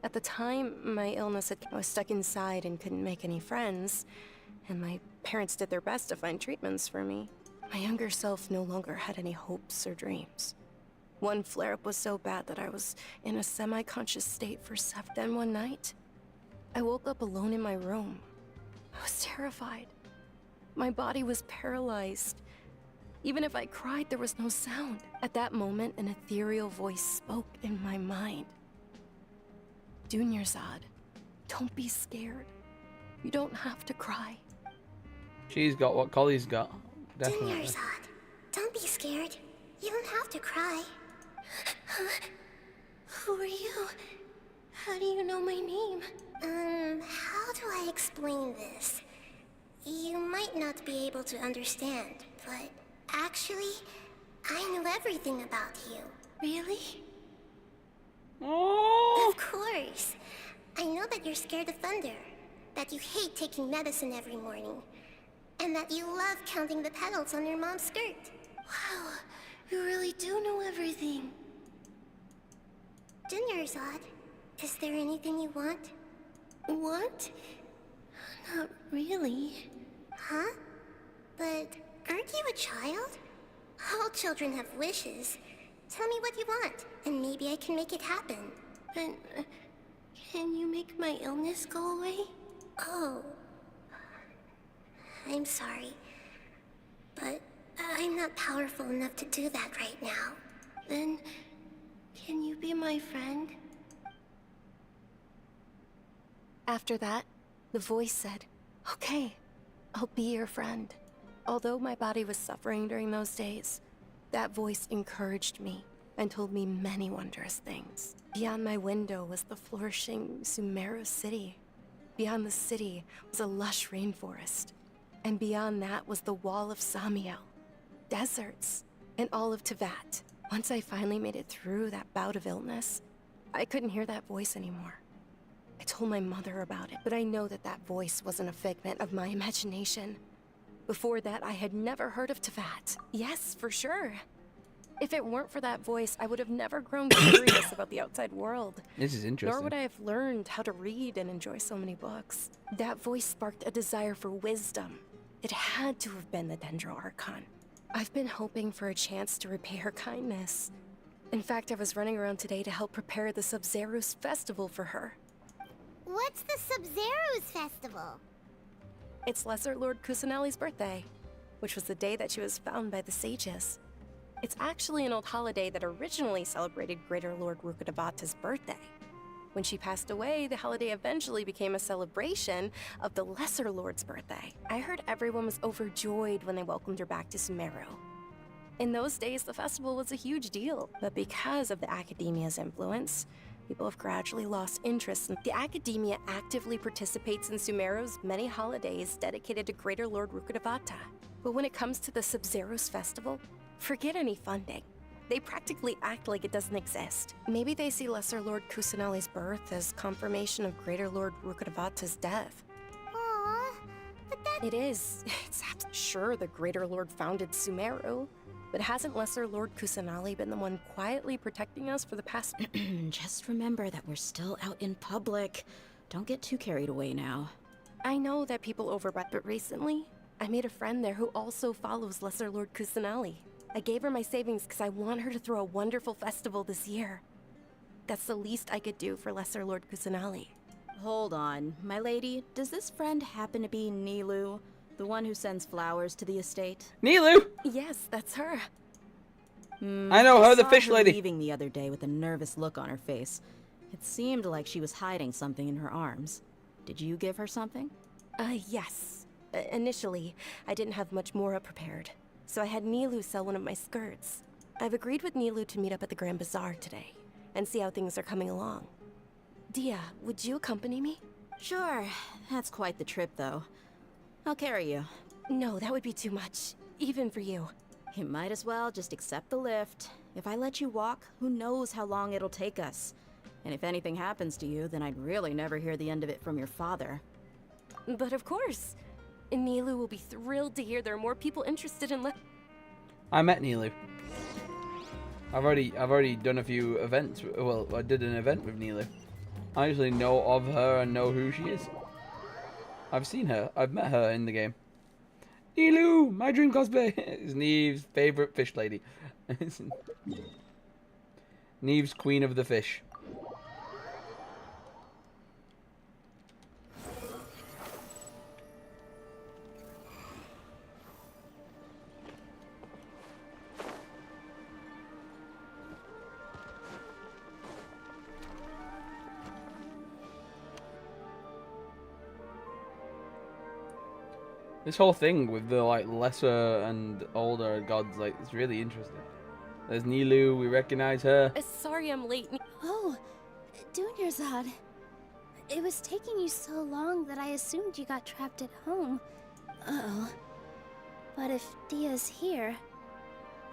At the time, my illness I was stuck inside and couldn't make any friends, and my parents did their best to find treatments for me. My younger self no longer had any hopes or dreams. One flare-up was so bad that I was in a semi-conscious state for 7. Then one night, I woke up alone in my room. I was terrified. My body was paralyzed. Even if I cried, there was no sound. At that moment, an ethereal voice spoke in my mind. Dunyarzad, don't be scared. You don't have to cry. She's got what Collie's got. Definitely. Dunyarzad, don't be scared. You don't have to cry. Who are you? How do you know my name? How do I explain this? You might not be able to understand, but actually, I know everything about you. Really? Oh. Of course. I know that you're scared of thunder, that you hate taking medicine every morning, and that you love counting the petals on your mom's skirt. Wow, you really do know everything. Dunyarzad, is there anything you want? Want? Not really. Huh? But aren't you a child? All children have wishes. Tell me what you want, and maybe I can make it happen. But, can you make my illness go away? Oh. I'm sorry. But I'm not powerful enough to do that right now. Then, can you be my friend? After that, the voice said, "Okay, I'll be your friend." Although my body was suffering during those days, that voice encouraged me and told me many wondrous things. Beyond my window was the flourishing Sumeru city. Beyond the city was a lush rainforest. And beyond that was the wall of Samiel, deserts, and all of Tevat. Once I finally made it through that bout of illness, I couldn't hear that voice anymore. I told my mother about it, but I know that that voice wasn't a figment of my imagination. Before that, I had never heard of Tevat. Yes, for sure. If it weren't for that voice, I would have never grown curious about the outside world. This is interesting. Nor would I have learned how to read and enjoy so many books. That voice sparked a desire for wisdom. It had to have been the Dendro Archon. I've been hoping for a chance to repay her kindness. In fact, I was running around today to help prepare the Sub-Zerus festival for her. What's the Sub-Zerus festival? It's Lesser Lord Kusanali's birthday, which was the day that she was found by the sages. It's actually an old holiday that originally celebrated Greater Lord Rukkhadevata's birthday. When she passed away, the holiday eventually became a celebration of the Lesser Lord's birthday. I heard everyone was overjoyed when they welcomed her back to Sumeru. In those days, the festival was a huge deal, but because of the Academia's influence, People have gradually lost interest. The Academia actively participates in Sumeru's many holidays dedicated to Greater Lord Rukkhadevata. But when it comes to the Sub-Zero's festival, forget any funding. They practically act like it doesn't exist. Maybe they see Lesser Lord Kusanali's birth as confirmation of Greater Lord Rukkhadevata's death. Aww, but that... It is. It's sure the Greater Lord founded Sumeru, but hasn't Lesser Lord Kusanali been the one quietly protecting us for the past... Just remember that we're still out in public. Don't get too carried away now. I know that people overbreath, but recently, I made a friend there who also follows Lesser Lord Kusanali. I gave her my savings because I want her to throw a wonderful festival this year. That's the least I could do for Lesser Lord Kusanali. Hold on, my lady. Does this friend happen to be Nilou? The one who sends flowers to the estate? Nilou! Yes, that's her. I know her, the fish lady. Leaving the other day with a nervous look on her face. It seemed like she was hiding something in her arms. Did you give her something? Yes. Initially, I didn't have much Mora prepared, so I had Nilou sell one of my skirts. I've agreed with Nilou to meet up at the Grand Bazaar today, and see how things are coming along. Dia, would you accompany me? Sure. That's quite the trip, though. I'll carry you. No, that would be too much, even for you. You might as well just accept the lift. If I let you walk, who knows how long it'll take us. And if anything happens to you, then I'd really never hear the end of it from your father. But of course. Nilou will be thrilled to hear there are more people interested in I met Nilou. I've already done a few events. Well, I did an event with Nilou. I actually know of her and know who she is. I've seen her. I've met her in the game. Nilou, my dream cosplay is Neve's favorite fish lady. Neve's queen of the fish. This whole thing with the like lesser and older gods, like, it's really interesting. There's Nilou, we recognize her. Sorry I'm late. Oh, Dunyarzad. It was taking you so long that I assumed you got trapped at home. Uh-oh. But if Dia's here,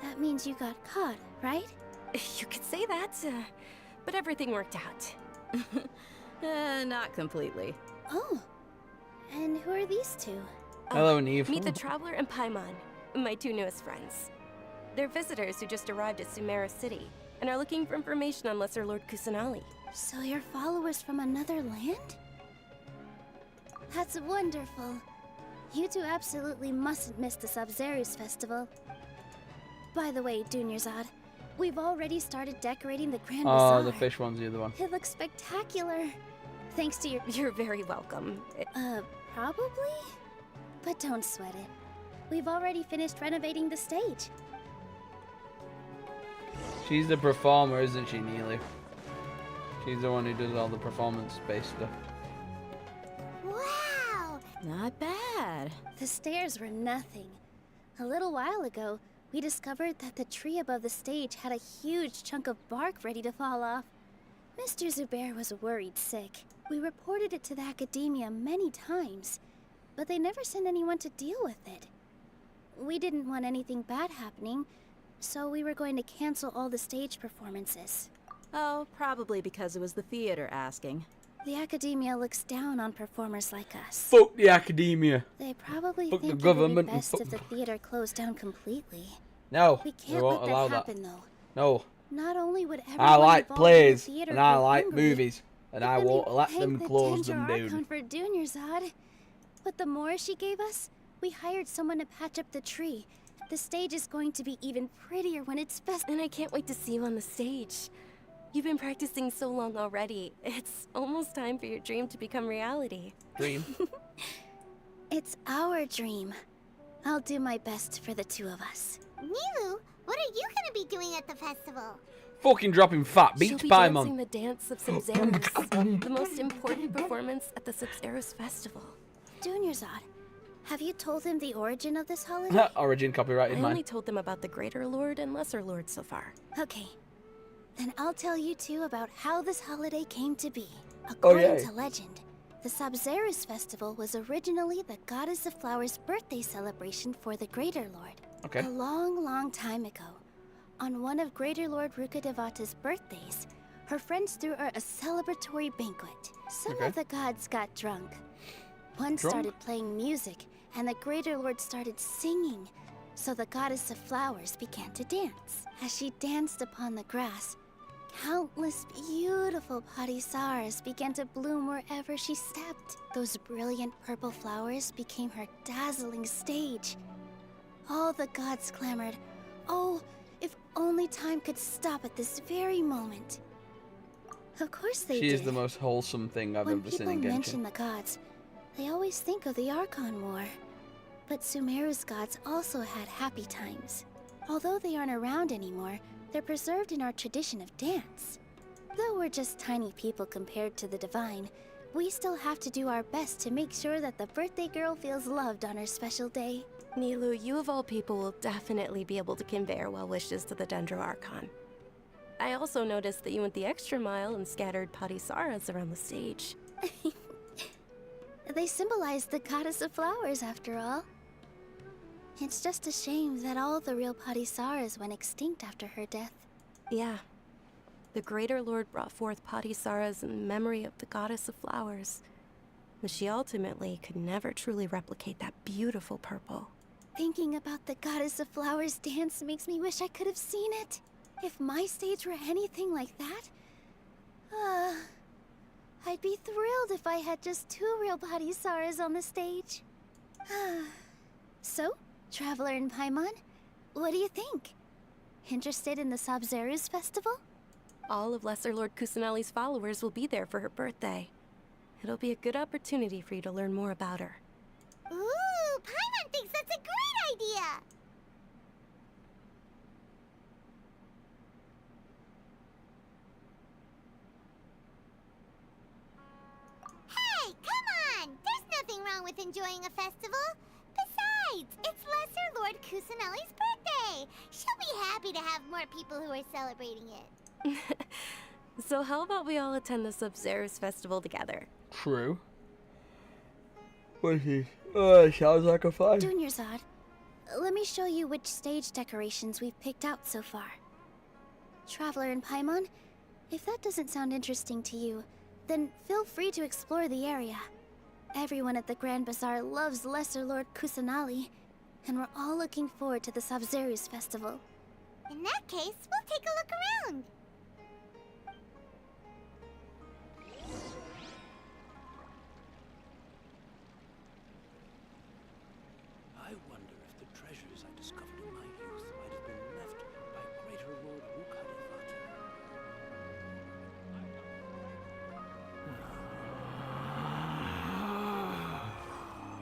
that means you got caught, right? You could say that, but everything worked out. Not completely. Oh, and who are these two? Hello, Neve. Meet the Traveler and Paimon, my two newest friends. They're visitors who just arrived at Sumeru City and are looking for information on Lesser Lord Kusanali. So you're followers from another land? That's wonderful. You two absolutely mustn't miss the Sub-Zero's festival. By the way, Dunyarzad, we've already started decorating the Grand Bazaar. Oh, the fish one's the other one. It looks spectacular. Thanks to your... You're very welcome. Probably? But don't sweat it. We've already finished renovating the stage. She's the performer, isn't she, Nilou? She's the one who does all the performance-based stuff. Wow! Not bad. The stairs were nothing. A little while ago, we discovered that the tree above the stage had a huge chunk of bark ready to fall off. Mr. Zubair was worried sick. We reported it to the Academia many times, but they never sent anyone to deal with it. We didn't want anything bad happening, so we were going to cancel all the stage performances. Oh, probably because it was the theater asking. The Academia looks down on performers like us. Fuck the Academia. They probably Fuck think the government. it would be best if the theater closed down completely. No, We they can't won't let allow that happen, though. No. Not only would everyone I like involved plays, in the theater and I go like hungry, movies, and I won't let paid them the close them Dendro down. Archon for Dunyarzad. But the more she gave us, we hired someone to patch up the tree. The stage is going to be even prettier when it's best. And I can't wait to see you on the stage. You've been practicing so long already. It's almost time for your dream to become reality. Dream? It's our dream. I'll do my best for the two of us. Nilou, what are you gonna be doing at the festival? Fucking dropping fat She'll beats be by dancing mum. the dance of Sub-Zeros, the most important performance at the Sub-Zeros festival. Dunyarzad, have you told him the origin of this holiday? Origin copyrighted I mine. only told them about the Greater Lord and Lesser Lord so far. Okay. Then I'll tell you two about how this holiday came to be. Oh, According yay. to legend, the Sabzeruz festival was originally the Goddess of Flowers' birthday celebration for the Greater Lord. Okay. A long, long time ago, on one of Greater Lord Rukkhadevata's birthdays, her friends threw her a celebratory banquet. Some Okay. of the gods got drunk. One Drunk? started playing music, and the Greater Lord started singing. So the Goddess of Flowers began to dance. As she danced upon the grass, countless beautiful padisaras began to bloom wherever she stepped. Those brilliant purple flowers became her dazzling stage. All the gods clamored, "Oh, if only time could stop at this very moment." Of course they She did. is the most wholesome thing I've When ever seen people in mention Genshin. the gods, they always think of the Archon War. But Sumeru's gods also had happy times. Although they aren't around anymore, they're preserved in our tradition of dance. Though we're just tiny people compared to the divine, we still have to do our best to make sure that the birthday girl feels loved on her special day. Nilu, you of all people will definitely be able to convey our well wishes to the Dendro Archon. I also noticed that you went the extra mile and scattered padisaras around the stage. They symbolize the goddess of flowers, after all. It's just a shame that all the real padisaras went extinct after her death. Yeah. The Greater Lord brought forth padisaras in memory of the goddess of flowers. But she ultimately could never truly replicate that beautiful purple. Thinking about the goddess of flowers dance makes me wish I could have seen it. If my stage were anything like that, I'd be thrilled if I had just 2 real padisaras on the stage. So, Traveler and Paimon, what do you think? Interested in the Sabzeruz festival? All of Lesser Lord Kusanali's followers will be there for her birthday. It'll be a good opportunity for you to learn more about her. Ooh, Paimon thinks that's a great idea! Hey, come on! There's nothing wrong with enjoying a festival. Besides, it's Lesser Lord Kusanali's birthday. She'll be happy to have more people who are celebrating it. So how about we all attend the Sabzeruz festival together? True. What is he? Oh, it sounds like a fun. Dunyarzad, let me show you which stage decorations we've picked out so far. Traveler and Paimon, if that doesn't sound interesting to you, then feel free to explore the area. Everyone at the Grand Bazaar loves Lesser Lord Kusanali, and we're all looking forward to the Sabzeruz festival. In that case, we'll take a look around. I wonder if the treasures I discovered in my youth might have been left by Greater Lord Rukkhadevata.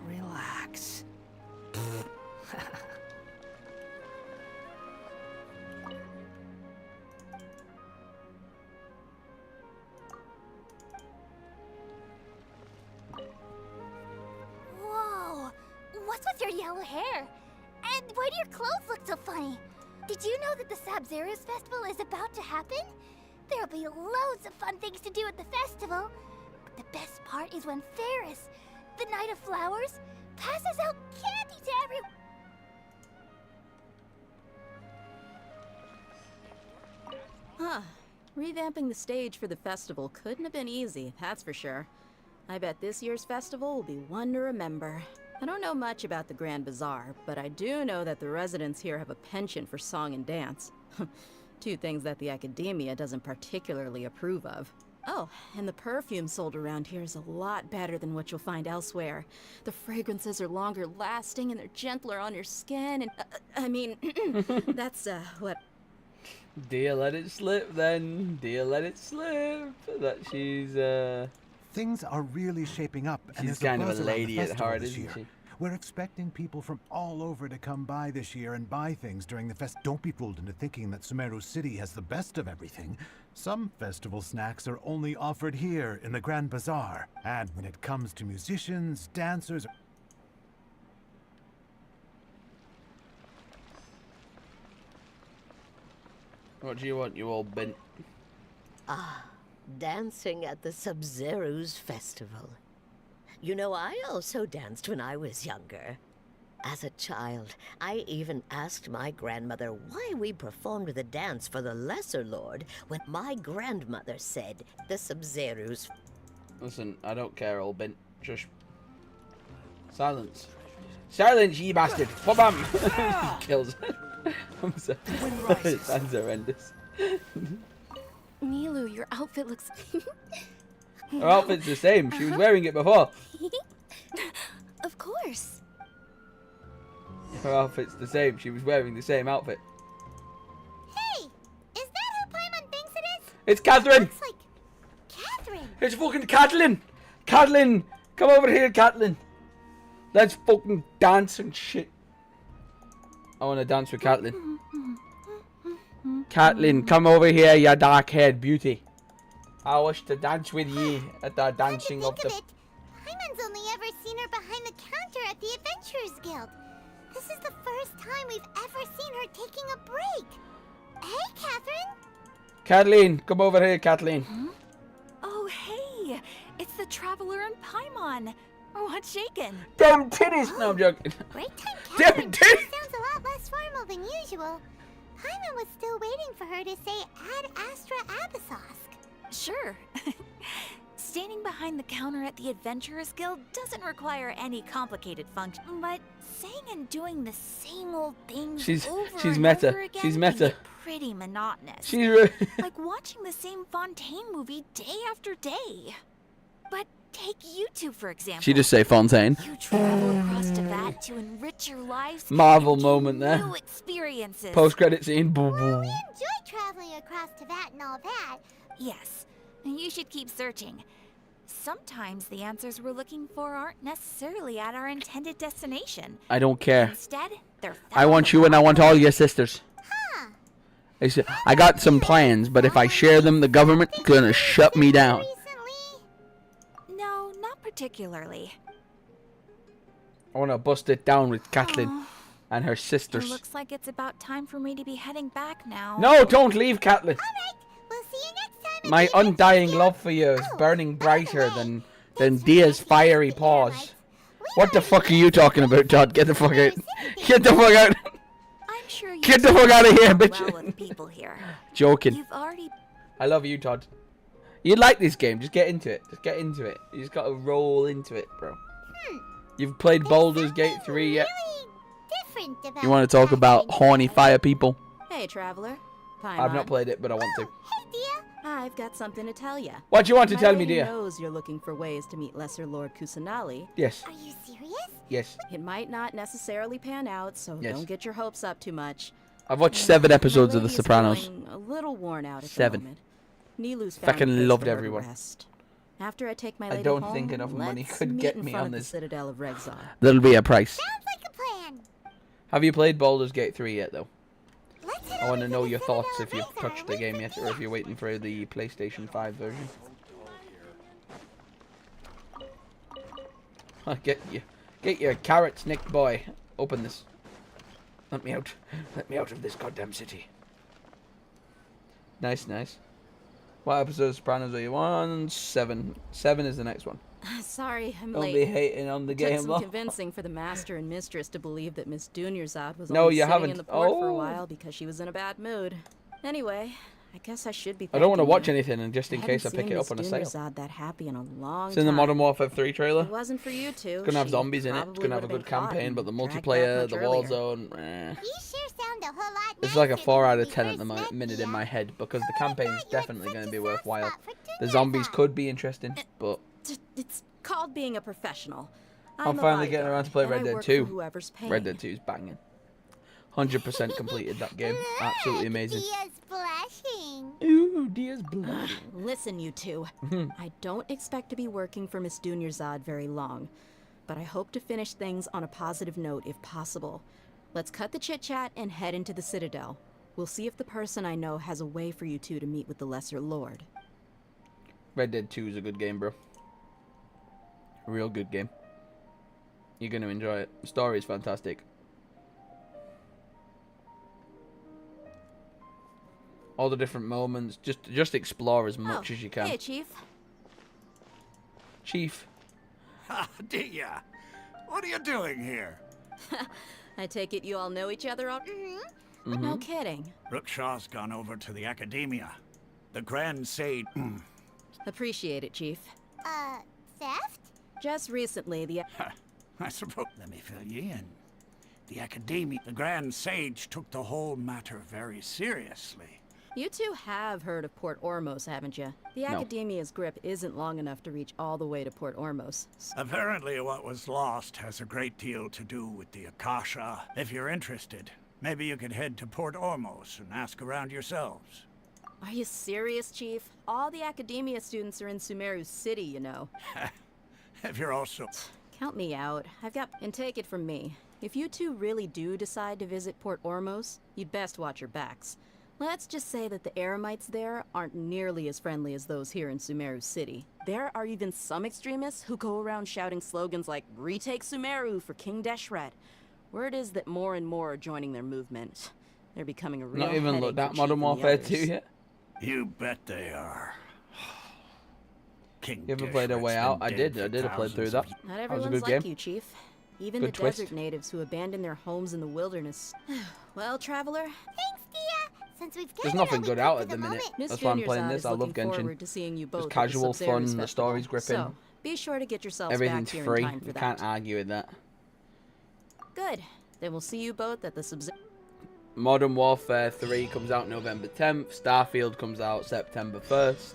Relax. Whoa! What's with your yellow hair? And why do your clothes look so funny? Did you know that the Sabzeruz festival is about to happen? There'll be loads of fun things to do at the festival. But the best part is when Ferris, the Knight of Flowers, passes out candy to everyone. Huh. Revamping the stage for the festival couldn't have been easy, that's for sure. I bet this year's festival will be one to remember. I don't know much about the Grand Bazaar, but I do know that the residents here have a penchant for song and dance. 2 things that the academia doesn't particularly approve of. Oh, and the perfume sold around here is a lot better than what you'll find elsewhere. The fragrances are longer lasting and they're gentler on your skin and, I mean, that's, what... Do you let it slip then? Do you let it slip? That she's, Things are really shaping up, and She's there's kind of buzz a around the lady at festival heart, this isn't year. she? We're expecting people from all over to come by this year and buy things during the fest. Don't be fooled into thinking that Sumeru City has the best of everything. Some festival snacks are only offered here in the Grand Bazaar. And when it comes to musicians, dancers... What do you want, you old bint? Ah, dancing at the Sub-Zero's festival. You know, I also danced when I was younger. As a child, I even asked my grandmother why we performed the dance for the Lesser Lord when my grandmother said the Sub-Zero's... Listen, I don't care, old bint. Shush. Silence. Silence, ye bastard! Bam! He kills her. I'm sorry. That's horrendous. Nilu, your outfit looks... Her outfit's the same. She was wearing it before. Of course. Her outfit's the same. She was wearing the same outfit. Hey, is that who Paimon thinks it is? It's Catherine! Looks like Catherine. It's fucking Catelyn! Catelyn! Come over here, Catelyn! Let's fucking dance and shit. I want to dance with Catelyn. Catelyn, come over here, you dark-haired beauty. I wish to dance with ye at the dancing of the... Paimon's only ever seen her behind the counter at the Adventurers Guild. This is the first time we've ever seen her taking a break. Hey, Catherine. Catelyn, come over here, Catelyn. Oh, hey! It's the Traveler and Paimon. What's shaking? Damn titties! No, I'm joking. Break time, Damn Catherine. titties! Sounds a lot less formal than usual. Paimon was still waiting for her to say Ad Astra Abyssosque. Sure. Standing behind the counter at the Adventurers Guild doesn't require any complicated function, but saying and doing the same old things She's over meta. and over again She's can meta. get pretty monotonous. She's really... like watching the same Fontaine movie day after day. But take you two, for example. She just say Fontaine. You travel across Teyvat to enrich your lives. Marvel moment there. New experiences. Post-credit scene. Well, we enjoy traveling across Teyvat and all that. Yes, you should keep searching. Sometimes the answers we're looking for aren't necessarily at our intended destination. I don't care. Instead, they're I want you and I want all your sisters. Huh. I got some plans, but if I share them, the government's gonna shut me down. No, not particularly. I wanna bust it down with Catelyn Aw. and her It sisters. looks like it's about time for me to be heading back now. No, don't leave, Catelyn. We'll see you next time. My undying love for you is burning brighter than Dia's fiery paws. What the fuck are you talking about, Todd? Get the fuck out. Get the fuck out. I'm sure you Get the fuck out of here, well bitch. with people here. Joking. You've already I love you, Todd. You like this game. Just get into it. Just get into it. You just gotta roll into it, bro. You've played Baldur's Gate 3 yet? Different about You want to talk about horny fire people? Hey, Traveler. I've not played it, but I want to. Hey, Dia. I've got something to tell you. What do you want to My tell me, lady dear? knows you're looking for ways to meet Lesser Lord Kusanali. Yes. Are you serious? Yes. It might not necessarily pan out, so Yes. don't get your hopes up too much. I've watched 7 episodes My of The lady's Sopranos. feeling a little worn out at 7. the moment. Nilu's Fucking found a place loved for her to everyone. rest. After I take my I lady don't home, think enough money let's could meet get in me front on of this. the Citadel of Rexar. There'll be a price. Sounds like a plan. Have you played Baldur's Gate 3 yet, though? Let's head I want to over know the your Citadel thoughts of if you've Rexar touched and the wait game for yet, or Dia. if you're waiting for the PlayStation 5 version. Get your carrots, Nick boy. Open this. Let me out. Let me out of this goddamn city. Nice, nice. What episode of Sopranos are you on? 7. 7 is the next one. Sorry, I'm Don't late. be hating on the Took game, some though. convincing for the master and mistress to believe that Miss Dunyarzad was No, only you sitting haven't. in the port for a Oh. while because she was in a bad mood. Anyway, I guess I should be. I don't want to thanking watch you. anything, and just in case I pick it up on a sale. Dunyarzad that happy in a long It's in the time. Modern Warfare 3 trailer. If it wasn't for you two, It's gonna have she zombies in it. It's probably gonna have a would've good been caught campaign, and but the dragged back multiplayer, much the earlier. Warzone. You sure sound a whole lot It's like a nicer 4 than out when of we 10 at the first met minute Dia. in my head, because the campaign's definitely going to be worthwhile. spot for The zombies could be interesting, but It's called being a professional. I'm a finally getting around to play bodyguard, Red and I Dead work 2. for whoever's paying. Red Dead 2 is banging. 100% completed that game. Absolutely amazing. Dia's blushing. Ooh, Dia's blushing. Listen, you two. I don't expect to be working for Miss Dunyarzad very long, but I hope to finish things on a positive note if possible. Let's cut the chit-chat and head into the Citadel. We'll see if the person I know has a way for you two to meet with the Lesser Lord. Red Dead 2 is a good game, bro. A real good game. You're going to enjoy it. The story is fantastic. all the different moments. Just explore as much as you can. Hey, Chief. Chief. Dia, what are you doing here? I take it you all know each other already? Mm-hmm. No kidding. Rookshaw's gone over to the Academia. The Grand Sage... Appreciate it, Chief. Theft? Just recently, the... I suppose... Let me fill you in. The Academia, the Grand Sage, took the whole matter very seriously. You two have heard of Port Ormos, haven't you? The Academia's grip isn't long enough to reach all the way to Port Ormos. Apparently what was lost has a great deal to do with the Akasha. If you're interested, maybe you could head to Port Ormos and ask around yourselves. Are you serious, Chief? All the Academia students are in Sumeru City, you know. If you're also... Count me out. And take it from me. If you two really do decide to visit Port Ormos, you'd best watch your backs. Let's just say that the Eremites there aren't nearly as friendly as those here in Sumeru City. There are even some extremists who go around shouting slogans like, "Retake Sumeru for King Deshret." Word is that more and more are joining their movement. They're becoming a real Not even looked at Modern Warfare 2 yet. You bet they are. King You ever played A Way Out? I did. I played through that. Not That was a everyone's good like game. you, Chief. Even Good the twist. desert natives who abandon their homes in the wilderness. Well, traveler. Thanks, Dia. Since we've There's gathered nothing all we good could out for at the minute. moment. Miss That's why I'm Junior's playing Odd this. is I love looking Genshin. forward to seeing you both It's at the casual, Sub-Zerus fun. The Festival. story's gripping. So, be sure to get yourselves Everything's back here free. in time for You that. can't argue with that. Good. Then we'll see you both at the Sub-Zerus. Modern Warfare 3 comes out November 10th. Starfield comes out September 1st.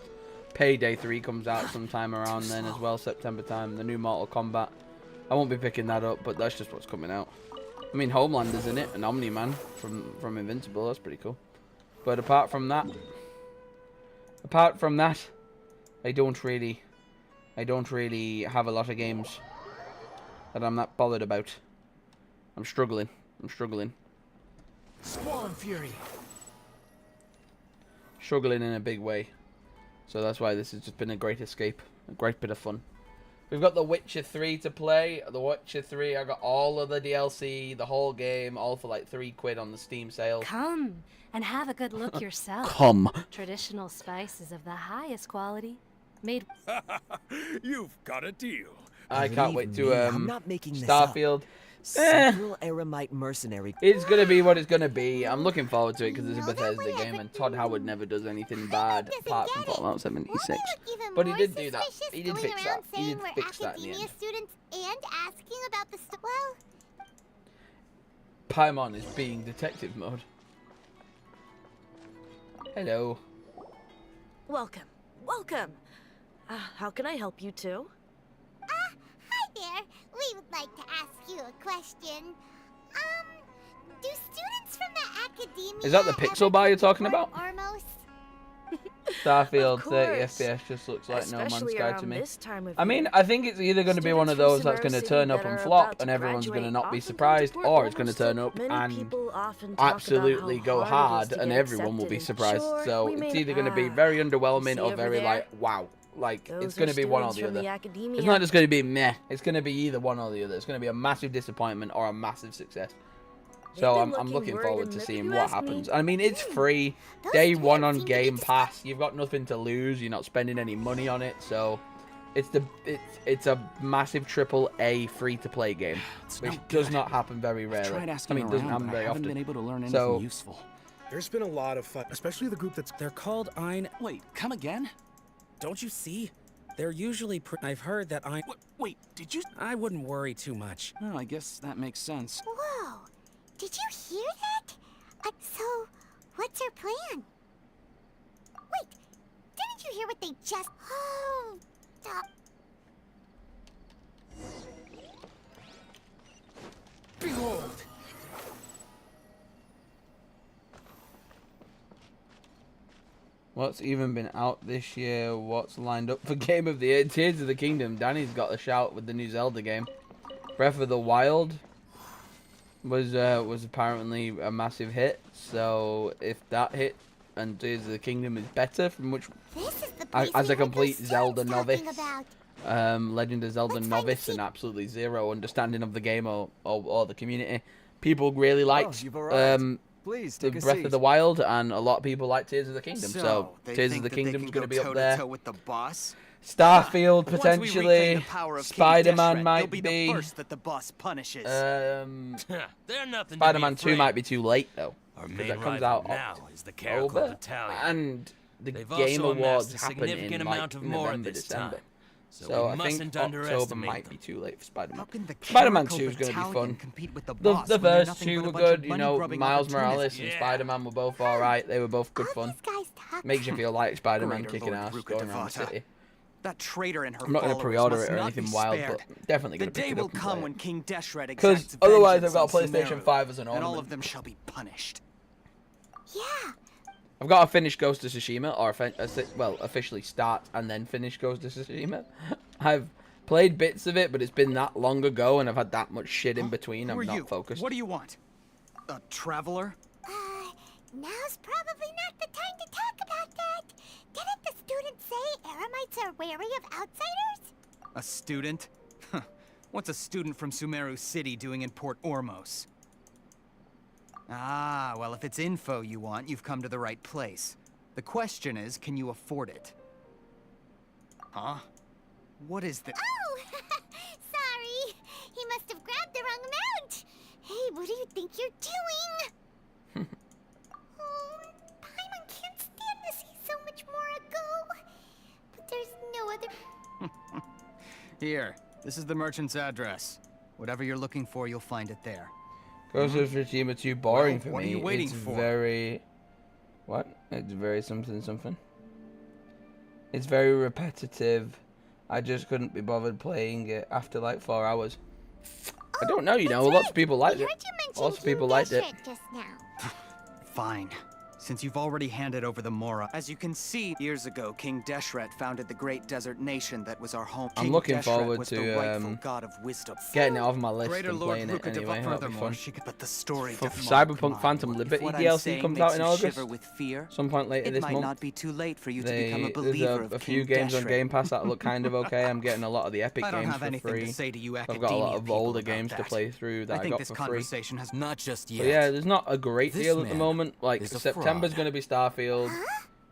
Payday 3 comes out sometime around then as well, September time. The new Mortal Kombat. I won't be picking that up, but that's just what's coming out. I mean, Homelander's in it, an Omni-Man from Invincible. That's pretty cool. But apart from that, I don't really have a lot of games that I'm not bothered about. I'm struggling. Squall and Fury. Struggling in a big way. So that's why this has just been a great escape. A great bit of fun. We've got The Witcher 3 to play. The Witcher 3, I got all of the DLC, the whole game, all for like £3 on the Steam sale. Come and have a good look yourself. Come. Traditional spices of the highest quality, made. You've got a deal. I can't wait to I'm not making this up. Starfield. Several Eremite mercenary. It's gonna be what it's gonna be. I'm looking forward to it because it's a Bethesda game, and Todd Howard never does anything bad apart from Fallout 76. But he did do that. He did fix that. He did fix that in the end. Students and asking about the well, Paimon is being detective mode. Hello. Welcome. How can I help you two? hi there. We would like to ask you a question. Do students from the Academia Is that the pixel bar you're talking about? Ormos? Starfield 30 course. FPS just looks like No Man's Especially Sky to around me. this time of I mean, year. I think it's either going to be one of Students those from that's going to Sumeru turn City up that and are flop, about and to everyone's going to graduate not be often come to surprised, Port or it's going to Ormos, turn up many and people often talk about absolutely how go hard it is hard, to and get everyone will be accepted. surprised. Sure, So we it's may either going to be not- very underwhelming See or over very there? like wow. Like Those it's going to are be one or students the from other. the Academia. It's not just going to be meh. It's going to be either one or the other. It's going to be a massive disappointment or a massive success. So They've been I'm looking looking forward worried to if seeing you what ask me. happens. I mean, it's free. Day one on Game Pass. You've got nothing to lose. You're not spending any money on it. So it's a massive AAA free-to-play game, which does not happen very rarely. Tried I asking mean, it doesn't around, happen but I very haven't often. been able to learn anything So useful. There's been a lot of fun, especially the group they're called Ein. Wait, come again? Don't you see? They're usually I've heard that Ein. Wait, did you? I wouldn't worry too much. Oh, I guess that makes sense. Whoa! Did you hear that? So, what's our plan? Wait, didn't you hear what they just... Oh, stop. Behold! What's even been out this year? What's lined up for Game of the Year? Tears of the Kingdom. Danny's got a shout with the new Zelda game. Breath of the Wild was apparently a massive hit. So if that hit and Tears of the Kingdom is better, from which as a complete Zelda novice, Legend of Zelda novice, and absolutely zero understanding of the game or the community, people really liked Please, the take a Breath seat. of the Wild, and a lot of people like Tears of the Kingdom. So they Tears of think the that they Kingdom's can going to go be up toe-to-toe there. with the boss? Starfield Once we reclaim potentially. the power of King Spider-Man Deshret, might you'll be the first that the boss punishes. They're nothing to Spider-Man be 2 afraid might be too late though. Our 'Cause main that comes rival out now is the Caracol October, Battalion. and the They've Game also Awards amassed a happen significant in amount like of more November, this December. time. So So we I think mustn't October underestimate might them. be too late for Spider-Man. How can the Spider-Man Caracol 2 is going to be Battalion fun. compete with the The boss when they're first nothing two but a were bunch of good, you know. money-grubbing Miles Morales opportunists? and Spider-Man were both alright. They were both good fun. Makes you feel like Spider-Man Greater kicking Lord ass, Ruka going around the Devata. city. That traitor and her I'm not going to followers pre-order must it or not anything be wild, spared. but definitely The going to day pick it will up and come play when it. King Deshret Because exacts otherwise vengeance I've got a on PlayStation Sumeru, 5 as an and all ornament. of them shall be punished. Yeah. I've got to finish Ghost of Tsushima, or officially start and then finish Ghost of Tsushima. I've played bits of it, but it's been that long ago, and I've had that much shit in between. I'm not focused. What do you want? A traveler? Now's probably not the time to talk about that. Didn't the students say Eremites are wary of outsiders? A student? Huh. What's a student from Sumeru City doing in Port Ormos? Ah, well, if it's info you want, you've come to the right place. The question is, can you afford it? Huh? What is this? Oh! Sorry. He must have grabbed the wrong amount. Hey, what do you think you're doing? Oh, Paimon can't stand to see so much more ago. But there's no other... Here, this is the merchant's address. Whatever you're looking for, you'll find it there. Ghost of Tsushima too boring Well, for what me. are you waiting it's for? very... What? It's very something. It's very repetitive. I just couldn't be bothered playing it after like 4 hours. I don't know, you know, lots of people liked it. Lots of people liked it. Just now. Fine. Since you've already handed over the Mora. As you can see, years ago, King Deshret founded the great desert nation that was our home. I'm King looking Deshret forward was to the rightful god of wisdom. getting it off my list Greater and Lord playing it Ruka anyway. That'll be furthermore, fun. but the story Cyberpunk Phantom Liberty what I'm DLC saying comes makes out in you August. shiver with fear, Some point later it this might month. not be too late for you to become a believer There's of a few King games on Deshret. Game Pass that look kind of okay. I'm getting a lot of the Epic I don't games have for anything free. to say to you I've got a lot academia of people older about games to that. play through that I I think got this for free. conversation has not just But yet. yeah, there's not a great This deal at the man moment. Like is a September's fraud. going to be Starfield.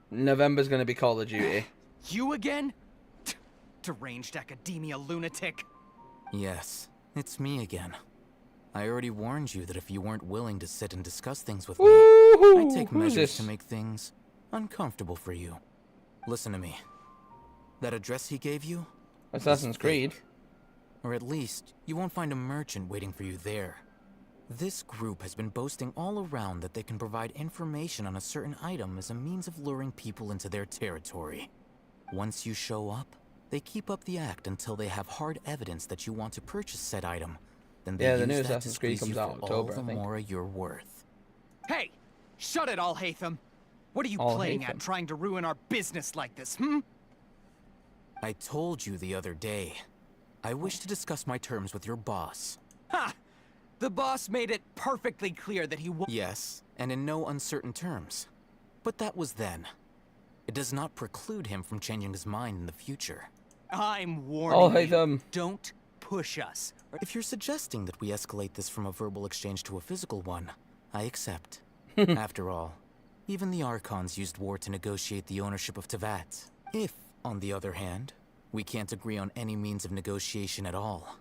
November's going to be Call of Duty. You again? Deranged academia lunatic. Yes, it's me again. I already warned you that if you weren't willing to sit and discuss things with me, I'd take Who's measures this? to make things uncomfortable for you. Listen to me. That address he gave you? Assassin's is Creed. fake. Or at least, you won't find a merchant waiting for you there. This group has been boasting all around that they can provide information on a certain item as a means of luring people into their territory. Once you show up, they keep up the act until they have hard evidence that you want to purchase said item. Then they Yeah, the use new that to Assassin's Creed squeeze comes you out for October, all I the think. more you're worth. Hey! Shut it, Al Hatham! What are you Al playing Hatham. at, trying to ruin our business like this, hmm? I told you the other day. I wish to discuss my terms with your boss. Ha! The boss made it perfectly clear that he Yes, and in no uncertain terms. But that was then. It does not preclude him from changing his mind in the future. I'm I'll warning hate you. them. Don't push us. If you're suggesting that we escalate this from a verbal exchange to a physical one, I accept. After all, even the Archons used war to negotiate the ownership of Tevat. If, on the other hand, we can't agree on any means of negotiation at all,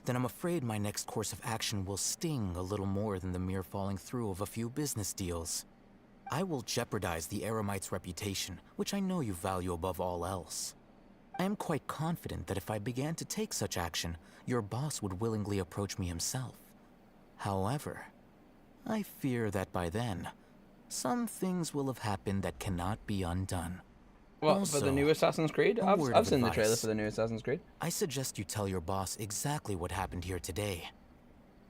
then I'm afraid my next course of action will sting a little more than the mere falling through of a few business deals. I will jeopardize the Eremite's reputation, which I know you value above all else. I am quite confident that if I began to take such action, your boss would willingly approach me himself. However, I fear that by then, some things will have happened that cannot be undone. What, for the new Assassin's Creed? a I've word I've of seen the trailer advice. for the new Assassin's Creed. I suggest you tell your boss exactly what happened here today.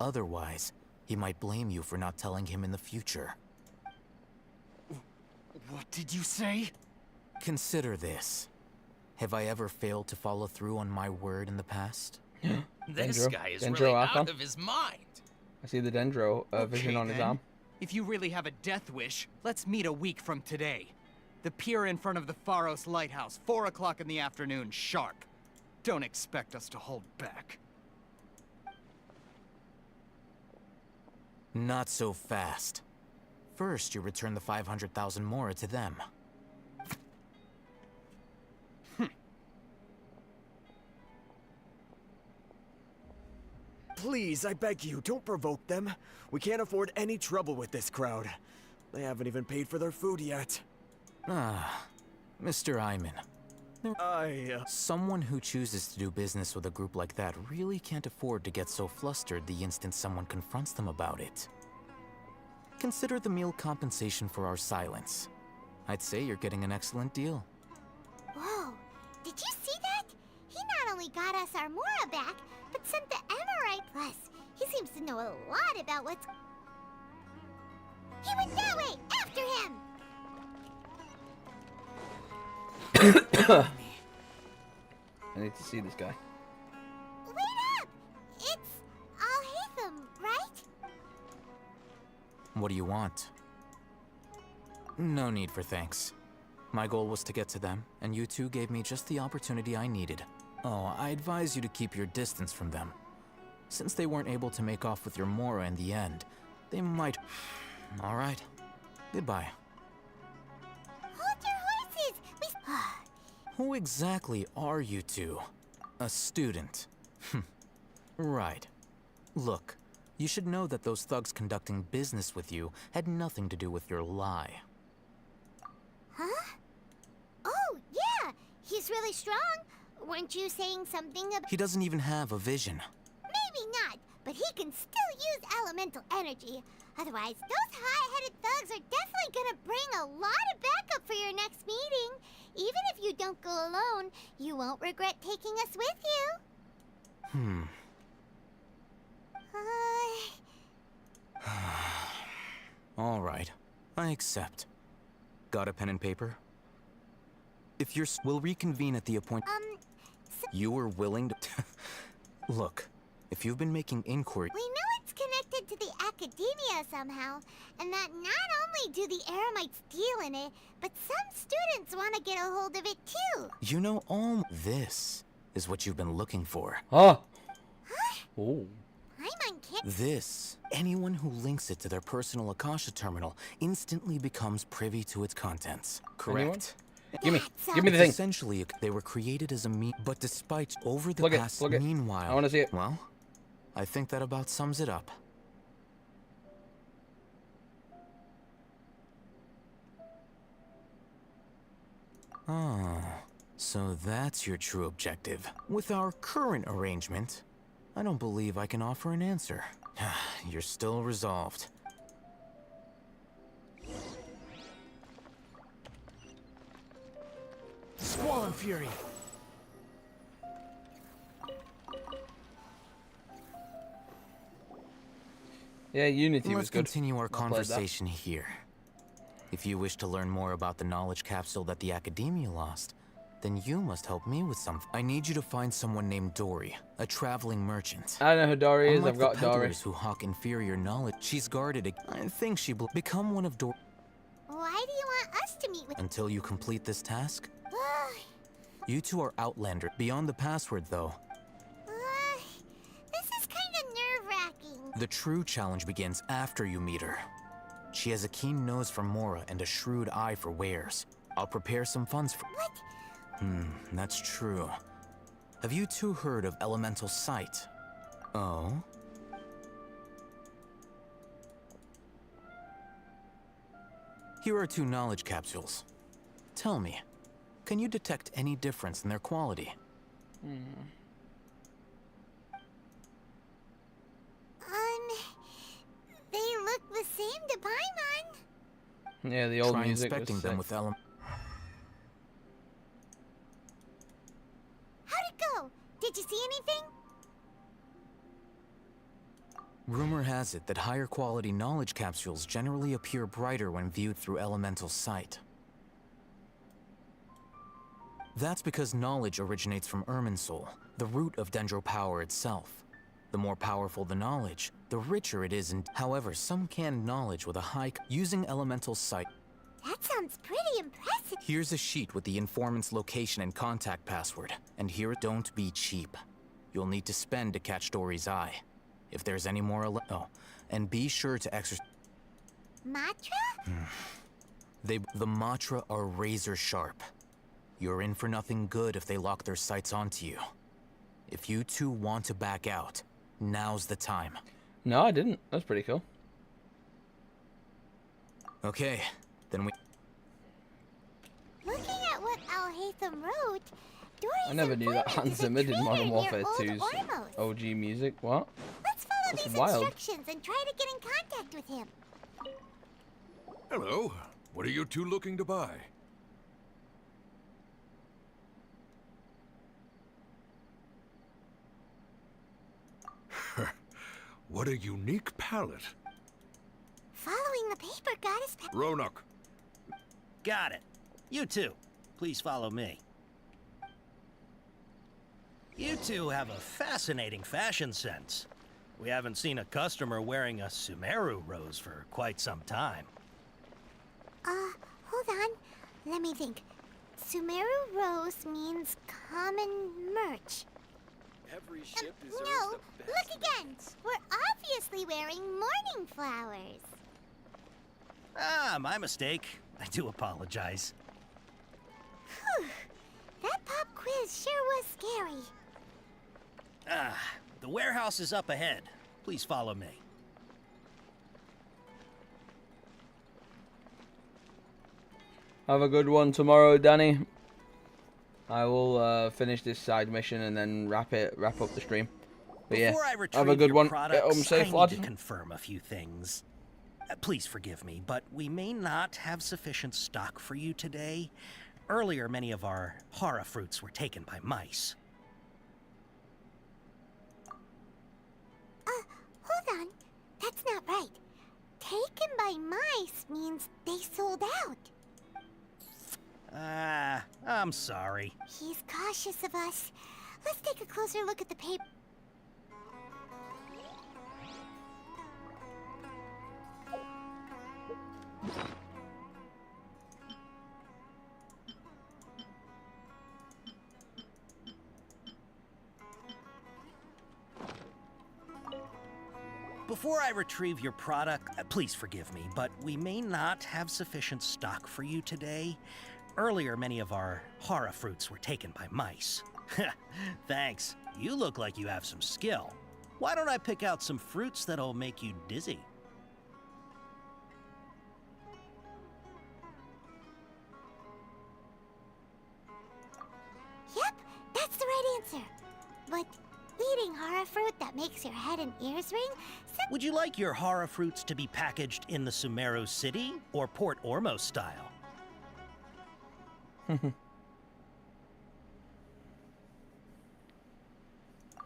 Otherwise, he might blame you for not telling him in the future. What did you say? Consider this. Have I ever failed to follow through on my word in the past? This Dendro. guy is Dendro really Archon. out of his mind. I see the Dendro vision on his then. arm. If you really have a death wish, let's meet a week from today. The pier in front of the Pharos Lighthouse, 4 o'clock in the afternoon, sharp. Don't expect us to hold back. Not so fast. first you return the 500,000 mora to them. Please, I beg you, don't provoke them. We can't afford any trouble with this crowd. They haven't even paid for their food yet. Ah, Mr. Iman. Someone who chooses to do business with a group like that really can't afford to get so flustered the instant someone confronts them about it. Consider the meal compensation for our silence. I'd say you're getting an excellent deal. Whoa, did you see that? He not only got us our Mora back, but sent the Emerite Plus. He seems to know a lot about what's... He went that way! After him! I need to see this guy. Wait up! It's Al-Haytham, right? What do you want? No need for thanks. My goal was to get to them, and you two gave me just the opportunity I needed. Oh, I advise you to keep your distance from them. Since they weren't able to make off with your Mora in the end, they might... All right. Goodbye. Hold your horses! Who exactly are you two? A student. Right. Look, you should know that those thugs conducting business with you had nothing to do with your lie. Huh? Oh, yeah! He's really strong. Weren't you saying something about... He doesn't even have a vision. Maybe not, but he can still use elemental energy. Otherwise, those hot-headed thugs are definitely gonna bring a lot of backup for your next meeting. Even if you don't go alone, you won't regret taking us with you. All right. I accept. Got a pen and paper? If you're... We'll reconvene at the appointment. You were willing to... Look, if you've been making inquiry... We know it's connected to the academia somehow, and that not only do the Eremites deal in it, but some students want to get a hold of it too. You know, all this is what you've been looking for. Huh? Oh. This. Anyone who links it to their personal Akasha terminal instantly becomes privy to its contents. Correct? Give me the thing. Essentially, they were created as a but despite over the Look past, it. meanwhile... I want to see it. Well, I think that about sums it up. Ah, so that's your true objective. With our current arrangement, I don't believe I can offer an answer. You're still resolved. Squall Fury! Yeah, Unity was Let's good. continue our I played that. conversation here. If you wish to learn more about the knowledge capsule that the Academia lost, then you must help me with something. I need you to find someone named Dory, a traveling merchant. I don't know who Dory is. Unlike I've got the Dory. peddlers who hawk inferior knowledge, she's guarded. I think she will become one of Dory. Why do you want us to meet with... Until you complete this task, you two are Outlander. Beyond the password, though. This is kind of nerve-wracking. The true challenge begins after you meet her. She has a keen nose for Mora and a shrewd eye for wares. I'll prepare some funds for... What? That's true. Have you two heard of elemental sight? Oh? Here are 2 knowledge capsules. Tell me, can you detect any difference in their quality? They look the same to Paimon. Yeah, the old Try music inspecting was them sick. with element. How'd it go? Did you see anything? Rumor has it that higher quality knowledge capsules generally appear brighter when viewed through elemental sight. That's because knowledge originates from Irminsul, the root of Dendro power itself. The more powerful the knowledge, the richer it is. However, some canned knowledge with a high using elemental sight. That sounds pretty impressive. Here's a sheet with the informant's location and contact password. And here, don't be cheap. You'll need to spend to catch Dory's eye. If there's any more and be sure to exercise. Matra? The Matra are razor sharp. You're in for nothing good if they lock their sights onto you. If you two want to back out, now's the time. No, I didn't. That's pretty cool. Okay, then we... Looking at what Al-Haytham wrote, I never knew that Hans Zimmer did Modern Warfare 2's OG music. What? Let's follow That's these wild. instructions and try to get in contact with him. Hello. What are you two looking to buy? What a unique palette. Following the paper got us... Roanoke. Got it. You two, please follow me. You two have a fascinating fashion sense. We haven't seen a customer wearing a Sumeru rose for quite some time. Hold on. Let me think. Sumeru Rose means common merch. Every ship deserves No, the best. look again. We're obviously wearing morning flowers. Ah, my mistake. I do apologize. Whew. That pop quiz sure was scary. Ah, the warehouse is up ahead. Please follow me. Have a good one tomorrow, Danny. I will finish this side mission and then wrap up the stream. But yeah, Before I have retrieve a good your one. products, Get home safe, I lad. need to confirm a few things. Please forgive me, but we may not have sufficient stock for you today. Earlier, many of our hara fruits were taken by mice. Hold on. That's not right. Taken by mice means they sold out. Ah, I'm sorry. He's cautious of us. Let's take a closer look at the paper. Before I retrieve your product, please forgive me, but we may not have sufficient stock for you today. Earlier, many of our hara fruits were taken by mice. Thanks. You look like you have some skill. Why don't I pick out some fruits that'll make you dizzy? Yep, that's the right answer. But eating hara fruit that makes your head and ears ring? Would you like your hara fruits to be packaged in the Sumeru City or Port Ormos style?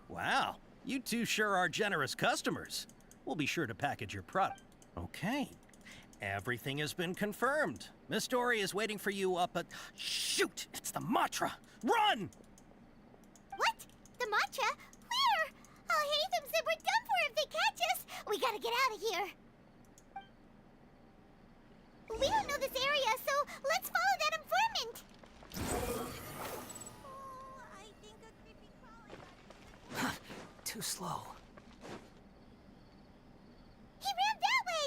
Wow, you two sure are generous customers. We'll be sure to package your product. Okay, everything has been confirmed. Miss Dory is waiting for you up at... Shoot, it's the Matra! Run! What? The Matra? Where? Al-Haytham said we're done for if they catch us. We gotta get out of here. We don't know this area, so let's follow that informant. Too slow. He ran that way.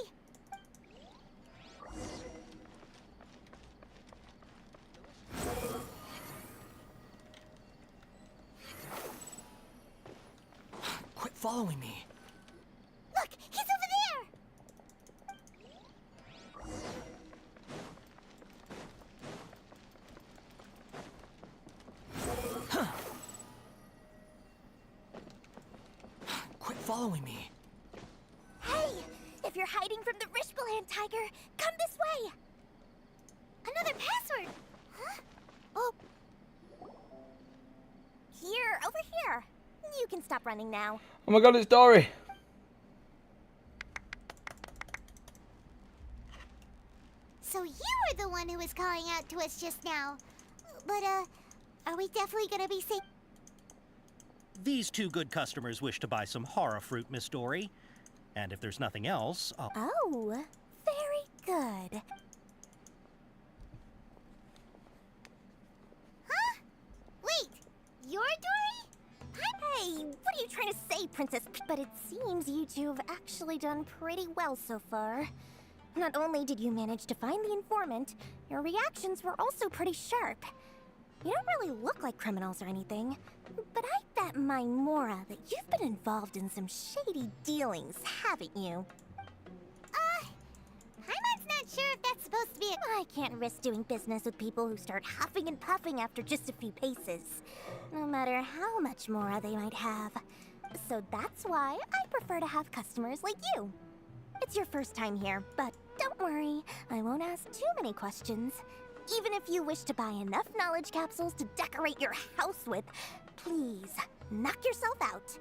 Quit following me. Look, he's over there. Quit following me. Hey, if you're hiding from the Rishbaland tiger, come this way. Another password. Huh? Oh. Here, over here. You can stop running now. Oh my god, it's Dory. So you were the one who was calling out to us just now. But, are we definitely gonna be safe? These two good customers wish to buy some hara fruit, Miss Dory. And if there's nothing else, I'll... Oh, very good. Huh? Wait, you're Dory? Hey, what are you trying to say, Princess? But it seems you two have actually done pretty well so far. Not only did you manage to find the informant, your reactions were also pretty sharp. You don't really look like criminals or anything, but I bet my Mora that you've been involved in some shady dealings, haven't you? Paimon's not sure if that's supposed to be I can't risk doing business with people who start huffing and puffing after just a few paces, no matter how much Mora they might have. So that's why I prefer to have customers like you. It's your first time here, but don't worry, I won't ask too many questions. Even if you wish to buy enough knowledge capsules to decorate your house with, please, knock yourself out.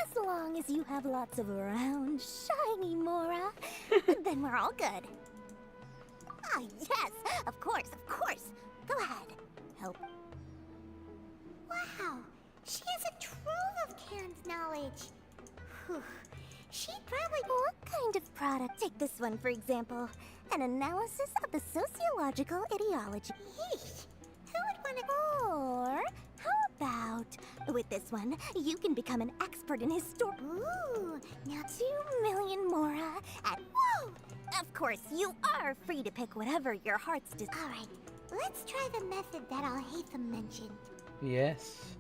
As long as you have lots of round, shiny Mora, then we're all good. Ah, yes, of course, of course. Go ahead. Help. Wow, she has a trove of canned knowledge. Whew. She'd probably... What kind of product? Take this one, for example. An analysis of the sociological ideology. Yeesh. Who would want to... Or how about, with this one, you can become an expert in history. Ooh, now 2 million Mora at... Whoa! Of course, you are free to pick whatever your heart's desire. All right, let's try the method that Al-Haytham mentioned. Yes.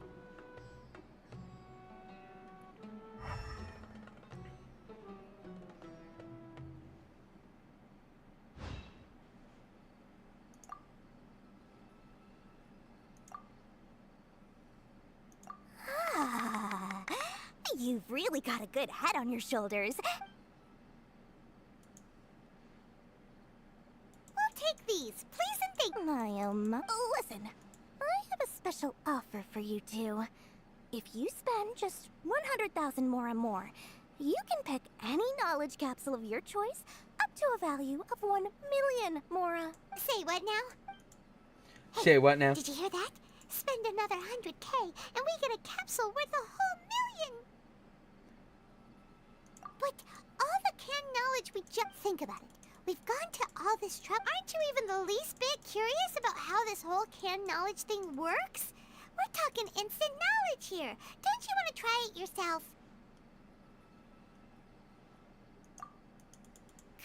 Ah, you've really got a good head on your shoulders. We'll take these, please and thank... Listen, I have a special offer for you two. If you spend just 100,000 more, you can pick any knowledge capsule of your choice up to a value of 1 million Mora. Say what now? Hey, say what now? Did you hear that? Spend another 100K and we get a capsule worth a whole million. But all the canned knowledge we just... Think about it. We've gone to all this trouble. Aren't you even the least bit curious about how this whole canned knowledge thing works? We're talking instant knowledge here. Don't you want to try it yourself?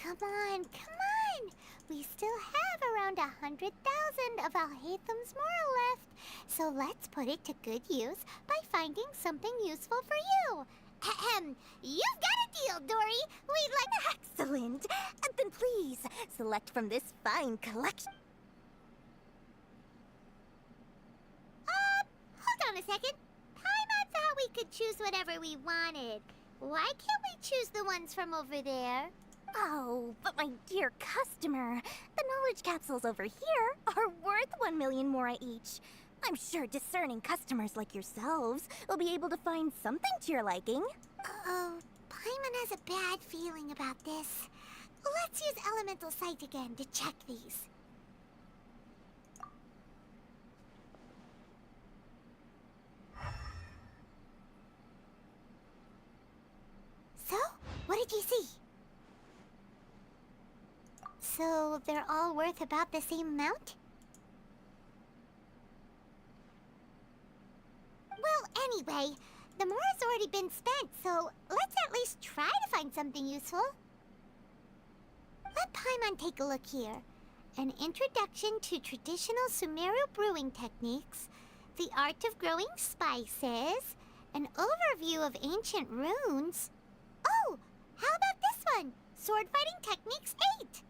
Come on, come on. We still have around 100,000 of Al-Haytham's Mora left. So let's put it to good use by finding something useful for you. Ahem. You've got a deal, Dory. We'd like... Excellent. Then please, select from this fine collection. Hold on a second. Paimon thought we could choose whatever we wanted. Why can't we choose the ones from over there? Oh, but my dear customer, the knowledge capsules over here are worth 1 million Mora each. I'm sure discerning customers like yourselves will be able to find something to your liking. Uh-oh, Paimon has a bad feeling about this. Let's use Elemental Sight again to check these. So, what did you see? So, they're all worth about the same amount? Well, anyway, the Mora's already been spent, so let's at least try to find something useful. Let Paimon take a look here. An introduction to traditional Sumeru brewing techniques, the art of growing spices, an overview of ancient runes. Oh, how about this one? Sword Fighting Techniques 8.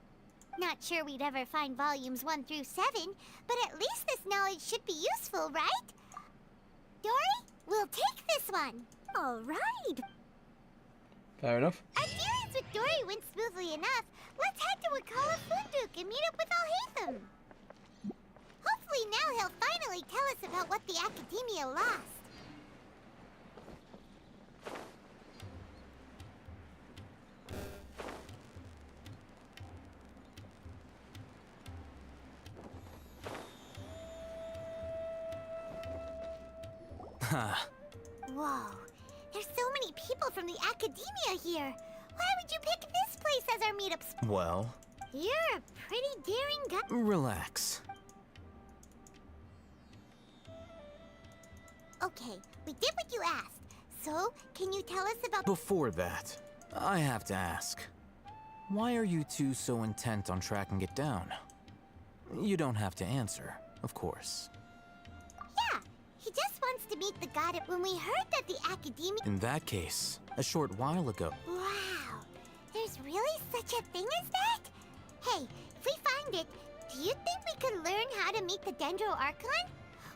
Not sure we'd ever find volumes 1 through 7, but at least this knowledge should be useful, right? Dory, we'll take this one. All right. Fair enough. Our dealings with Dory went smoothly enough. Let's head to Wakala Funduk and meet up with Al-Haytham. Hopefully now he'll finally tell us about what the Academia lost. Whoa, there's so many people from the Academia here. Why would you pick this place as our meetup spot? Well, You're a pretty daring guy. relax. Okay, we did what you asked. So, can you tell us about... Before that, I have to ask. Why are you two so intent on tracking it down? You don't have to answer, of course. Yeah, he just wants to meet the god when we heard that the academia... In that case, a short while ago. Wow, there's really such a thing as that? Hey, if we find it, do you think we could learn how to meet the Dendro Archon?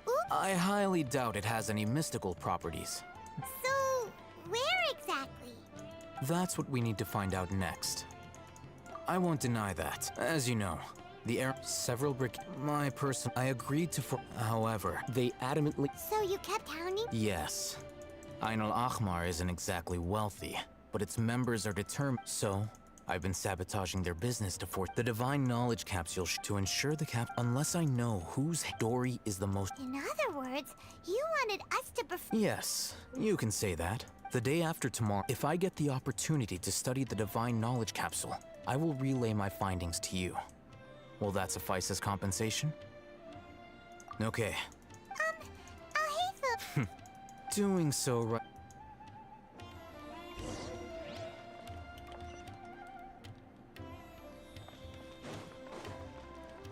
Oops. I highly doubt it has any mystical properties. So, where exactly? That's what we need to find out next. I won't deny that. As you know, the air several my person I agreed to for however, they adamantly So you kept hounding? Yes. Ain al-Ahmar isn't exactly wealthy, but its members are determined. So, I've been sabotaging their business to force the divine knowledge capsule to ensure the unless I know whose story is the most. In other words, you wanted us to Yes, you can say that. The day after tomorrow, if I get the opportunity to study the divine knowledge capsule, I will relay my findings to you. Will that suffice as compensation? Okay. I'll hate Doing so right.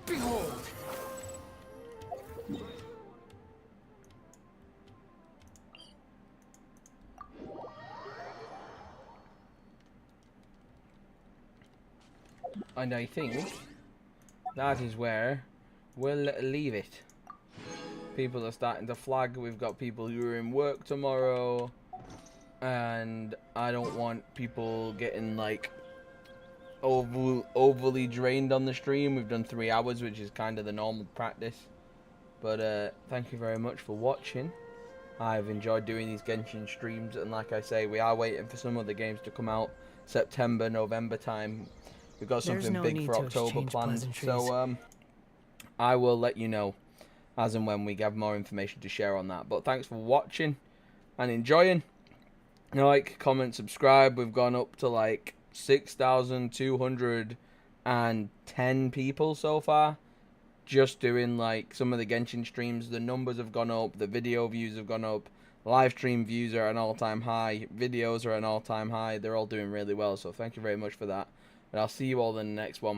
Behold! And I think that is where we'll leave it. People are starting to flag. We've got people who are in work tomorrow. And I don't want people getting like overly drained on the stream. We've done 3 hours, which is kind of the normal practice. But thank you very much for watching. I've enjoyed doing these Genshin streams, and like I say, we are waiting for some other games to come out September, November time. We've got something big for October planned, so I will let you know as and when we have more information to share on that. But thanks for watching and enjoying. Like, comment, subscribe. We've gone up to like 6,210 people so far. Just doing like some of the Genshin streams. The numbers have gone up. The video views have gone up. Live stream views are at an all-time high. Videos are at an all-time high. They're all doing really well. So thank you very much for that. And I'll see you all in the next one.